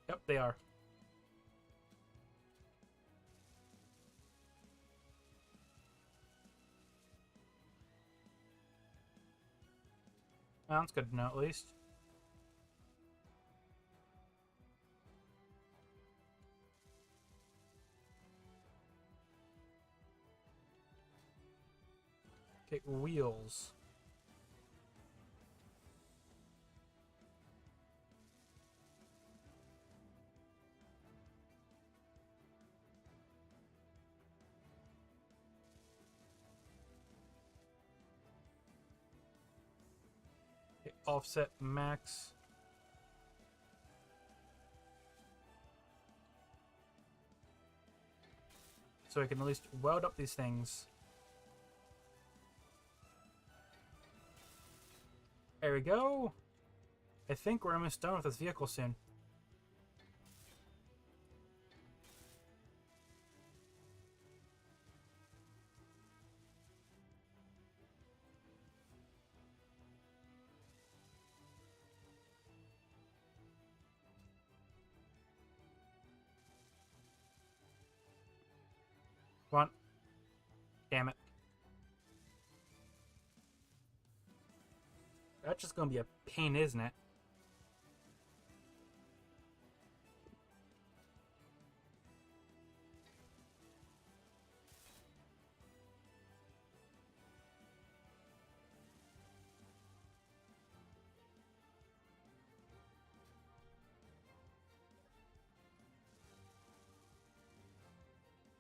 S1: Yep, they are. Well, that's good to know, at least. Okay, wheels. Okay, offset max. So I can at least weld up these things. There we go. I think we're almost done with this vehicle soon. Come on. Damn it. That's just gonna be a pain, isn't it?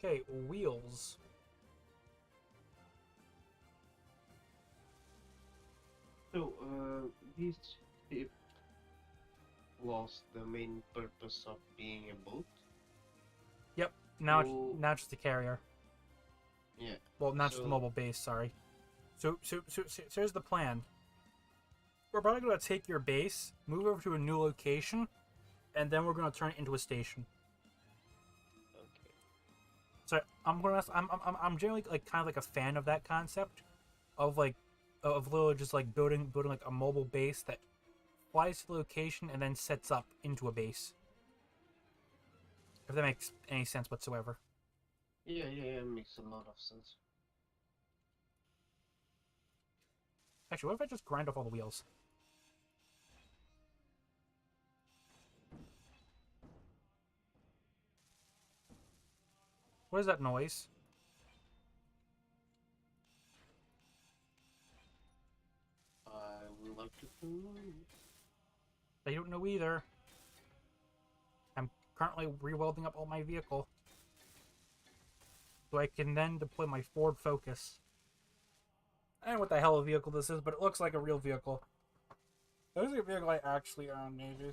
S1: Okay, wheels.
S2: So, this ship was the main purpose of being a boat?
S1: Yep, now
S2: So,
S1: now just a carrier.
S2: yeah.
S1: Well, not just a
S2: So,
S1: mobile base, sorry. So here's the plan. We're probably gonna take your base, move over to a new location, and then we're gonna turn it into a station.
S2: okay.
S1: So I'm generally like kind of like a fan of that concept, of like of literally just like building like a mobile base that flies to the location and then sets up into a base. If that makes any sense whatsoever.
S2: Yeah, makes a lot of sense.
S1: Actually, what if I just grind off all the wheels? What is that noise?
S2: I would like to know.
S1: I don't know either. I'm currently rewelding up all my vehicle, so I can then deploy my Ford Focus. I don't know what the hell a vehicle this is, but it looks like a real vehicle. That is a vehicle I actually own, maybe.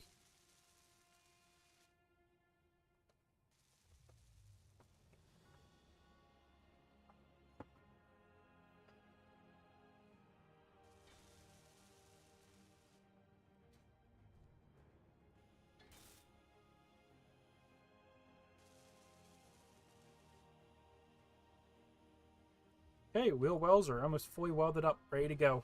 S1: Hey, wheel wells are almost fully welded up, ready to go.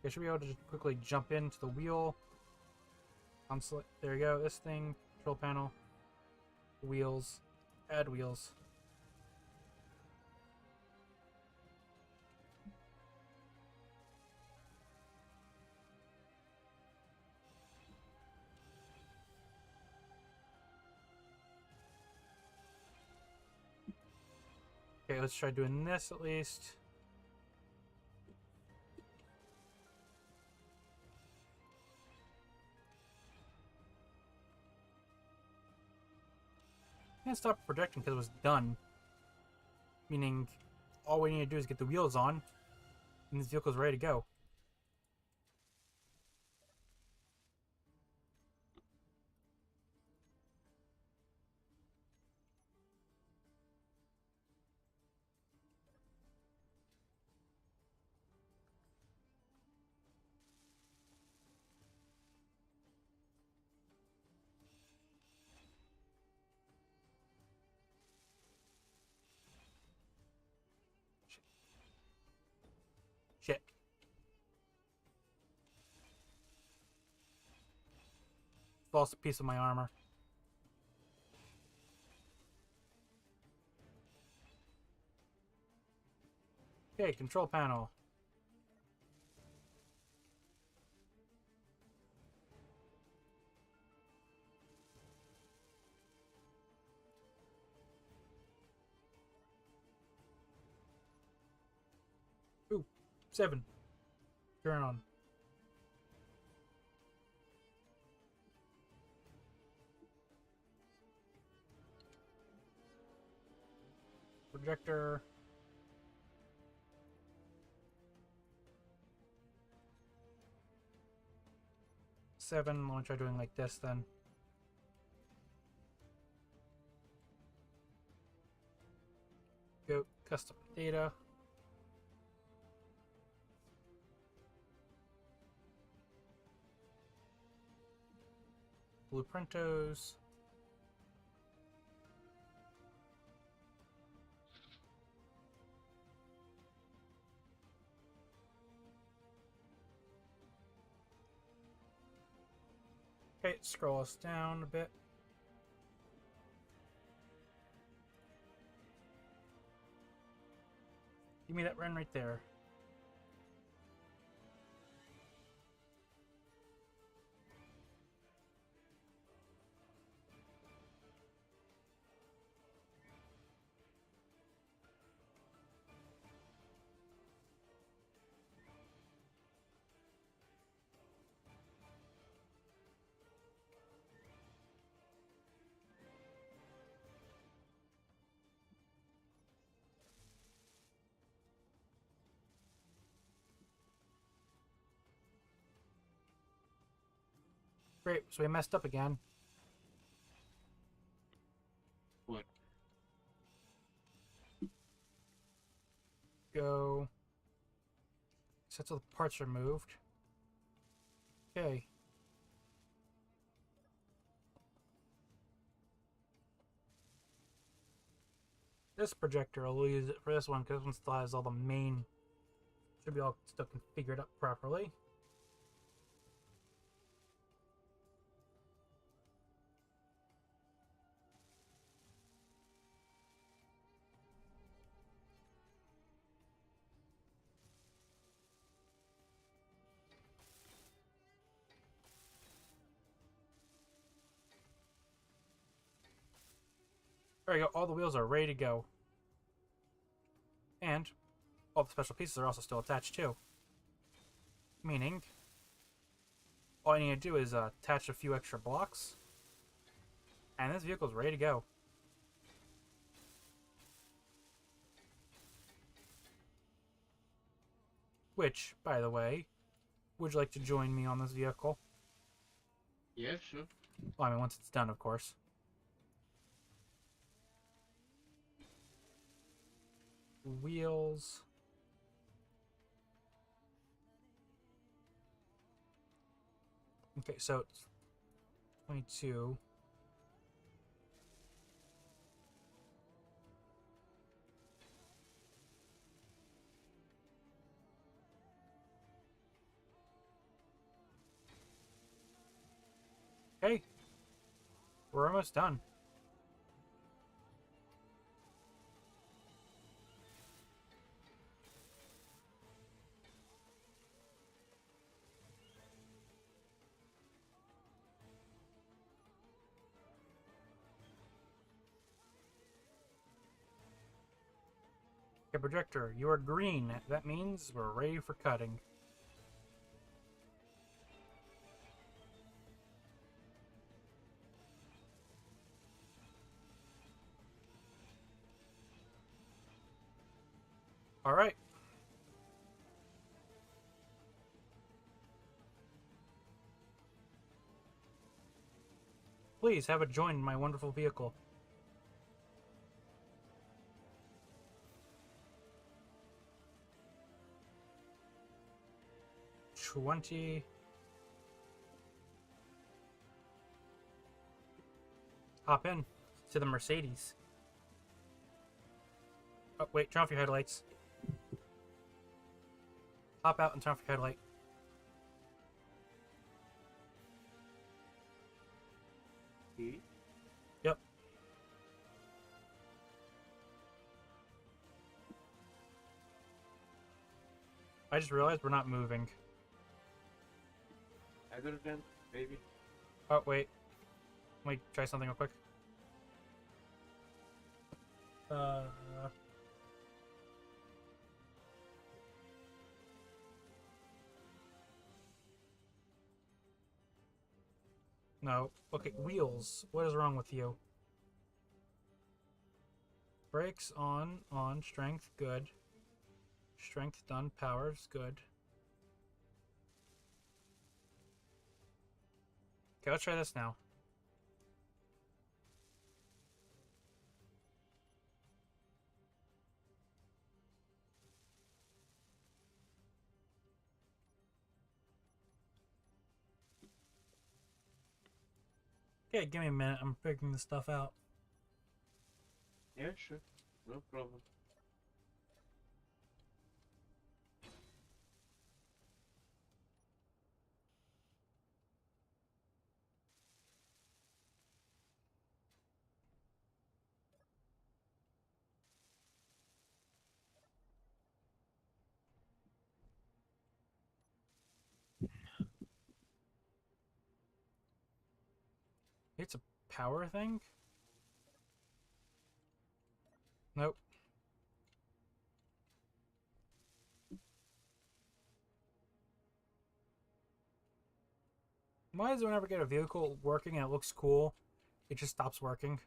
S1: I should be able to just quickly jump into the wheel. Console. There we go. This thing. Control panel. Wheels. Add wheels. Okay, let's try doing this at least. Can't stop projecting because it was done. Meaning, all we need to do is get the wheels on, and this vehicle's ready to go. Shit. Lost a piece of my armor. Okay, control panel. Ooh, 7. Turn on. Projector. Seven. Let me try doing like this then. Go custom data. Blueprintos. Okay, scroll us down a bit. Give me that run right there. Great, so we messed up again.
S2: What?
S1: Go. Set so the parts are moved. Okay. This projector, I'll use it for this one because this one still has all the main. Should be all still configured up properly. There we go, all the wheels are ready to go. And all the special pieces are also still attached too. Meaning, all I need to do is attach a few extra blocks, and this vehicle's ready to go. Which, by the way, would you like to join me on this vehicle?
S2: Yeah, sure.
S1: Well, I mean, once it's done, of course. Wheels. Okay, so it's 22. We're almost done. Okay, projector, you are green. That means we're ready for cutting. All right. Please have it join my wonderful vehicle. $20. Hop in to the Mercedes. Oh, wait, turn off your headlights. Hop out and turn off your headlight. Yep. I just realized we're not moving.
S2: I got it then, maybe.
S1: Oh, wait. Let me try something real quick. No. Okay, wheels. What is wrong with you? Brakes on, strength, good. Strength done, powers, good. Okay, let's try this now. Okay, give me a minute. I'm figuring this stuff out.
S2: Yeah, sure. No problem.
S1: It's a power thing? Nope. Why does it whenever I get a vehicle working and it looks cool, it just stops working?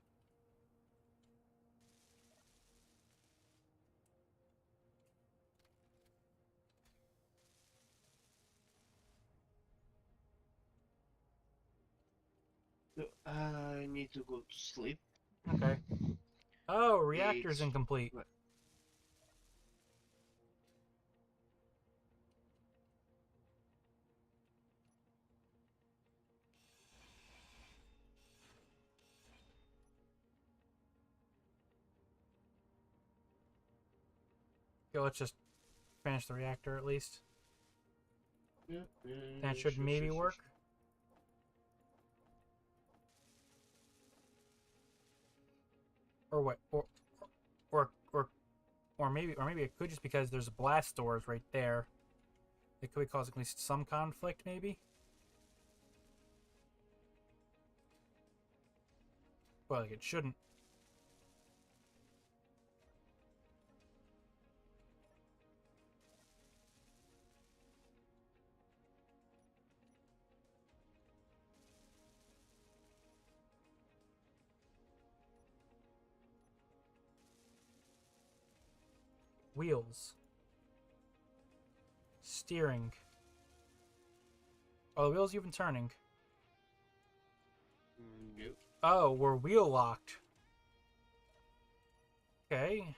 S2: No, I need to go to sleep.
S1: Okay. Oh, reactor's
S2: It's
S1: incomplete. Okay, let's just finish the reactor at least.
S2: yeah,
S1: That should
S2: sure,
S1: maybe
S2: sure,
S1: work.
S2: sure.
S1: Or what? Or maybe it could just because there's blast doors right there. It could be causing at least some conflict, maybe. But like it shouldn't. Wheels. Steering. Oh, the wheel's even turning.
S2: Nope.
S1: Oh, we're wheel locked. Okay.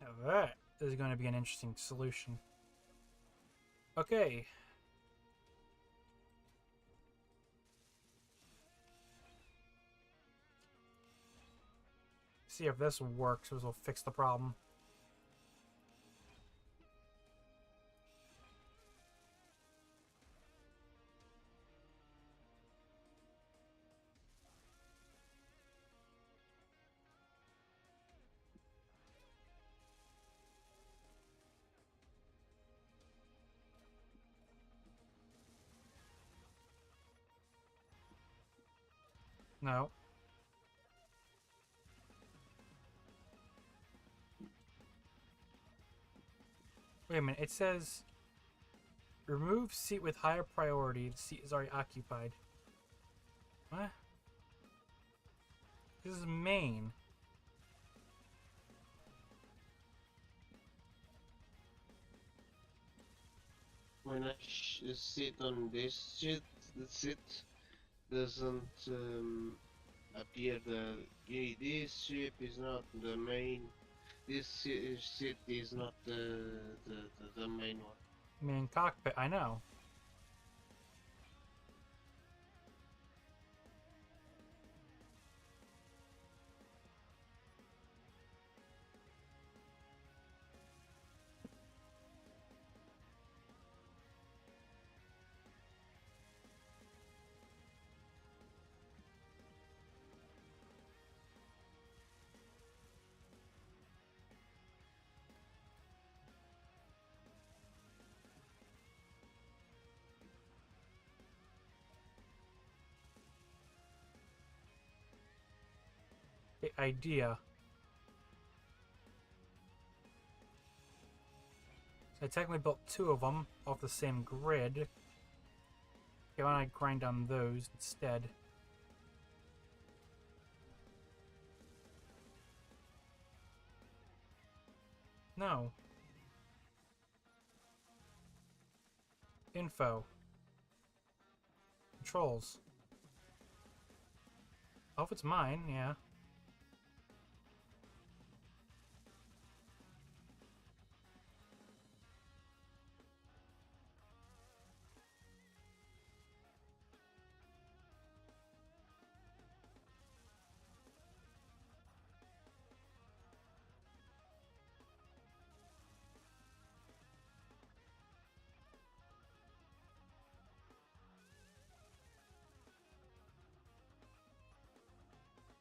S1: Now that is going to be an interesting solution. Okay. See if this works, which will fix the problem. No. Wait a minute. It says remove seat with higher priority. The seat is already occupied. What? This is main.
S2: When I sit on this shit, the seat doesn't appear this ship is not the main. This seat is not the main one.
S1: Main cockpit. I know. The idea. So I technically built 2 of them off the same grid. Okay, why don't I grind on those instead? No. Info. Controls. Oh, if it's mine, yeah.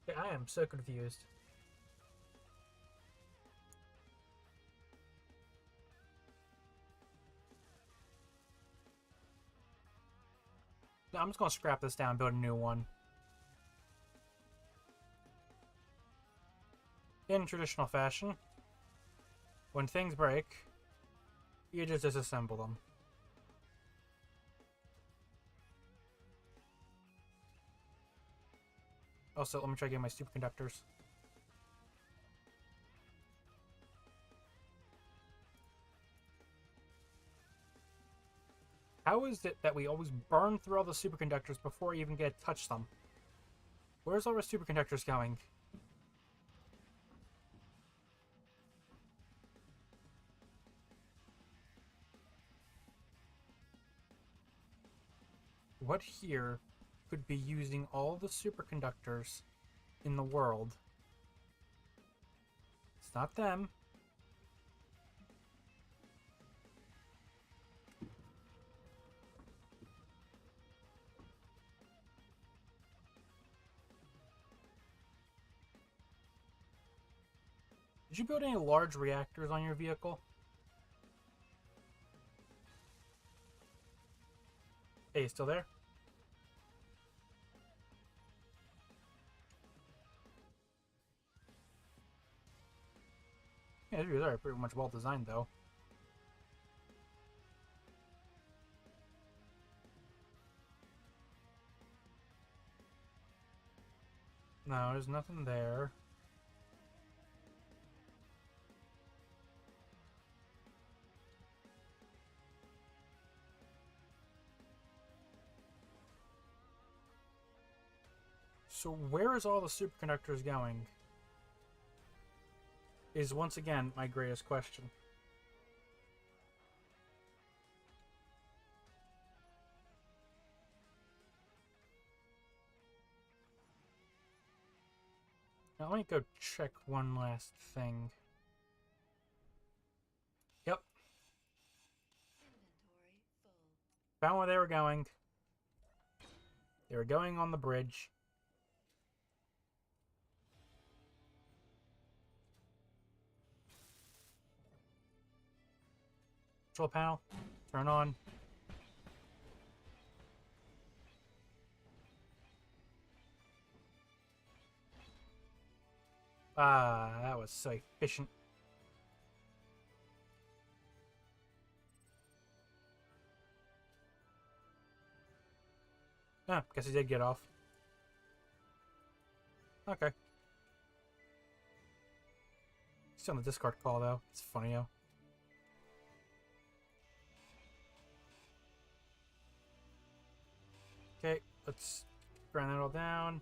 S1: Okay, I am so confused. No, I'm just gonna scrap this down and build a new one. In traditional fashion, when things break, you just disassemble them. Also, let me try getting my superconductors. How is it that we always burn through all the superconductors before we even get to touch them? Where's all our superconductors going? What here could be using all the superconductors in the world? It's not them. Did you build any large reactors on your vehicle? Hey, you still there? Yeah, these are pretty much well designed, though. No, there's nothing there. So where is all the superconductors going? Is once again my greatest question. Now let me go check one last thing. Yep. Found where they were going. They were going on the bridge. Control panel. Turn on. Ah, that was so efficient. Ah, guess he did get off. Okay. Still on the Discord call, though. It's funny, though. Okay, let's grind that all down.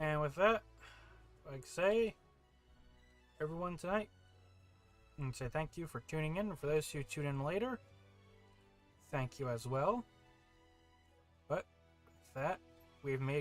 S1: And with that, like I say, everyone tonight, and say thank you for tuning in. For those who tune in later, thank you as well. But with that, we've made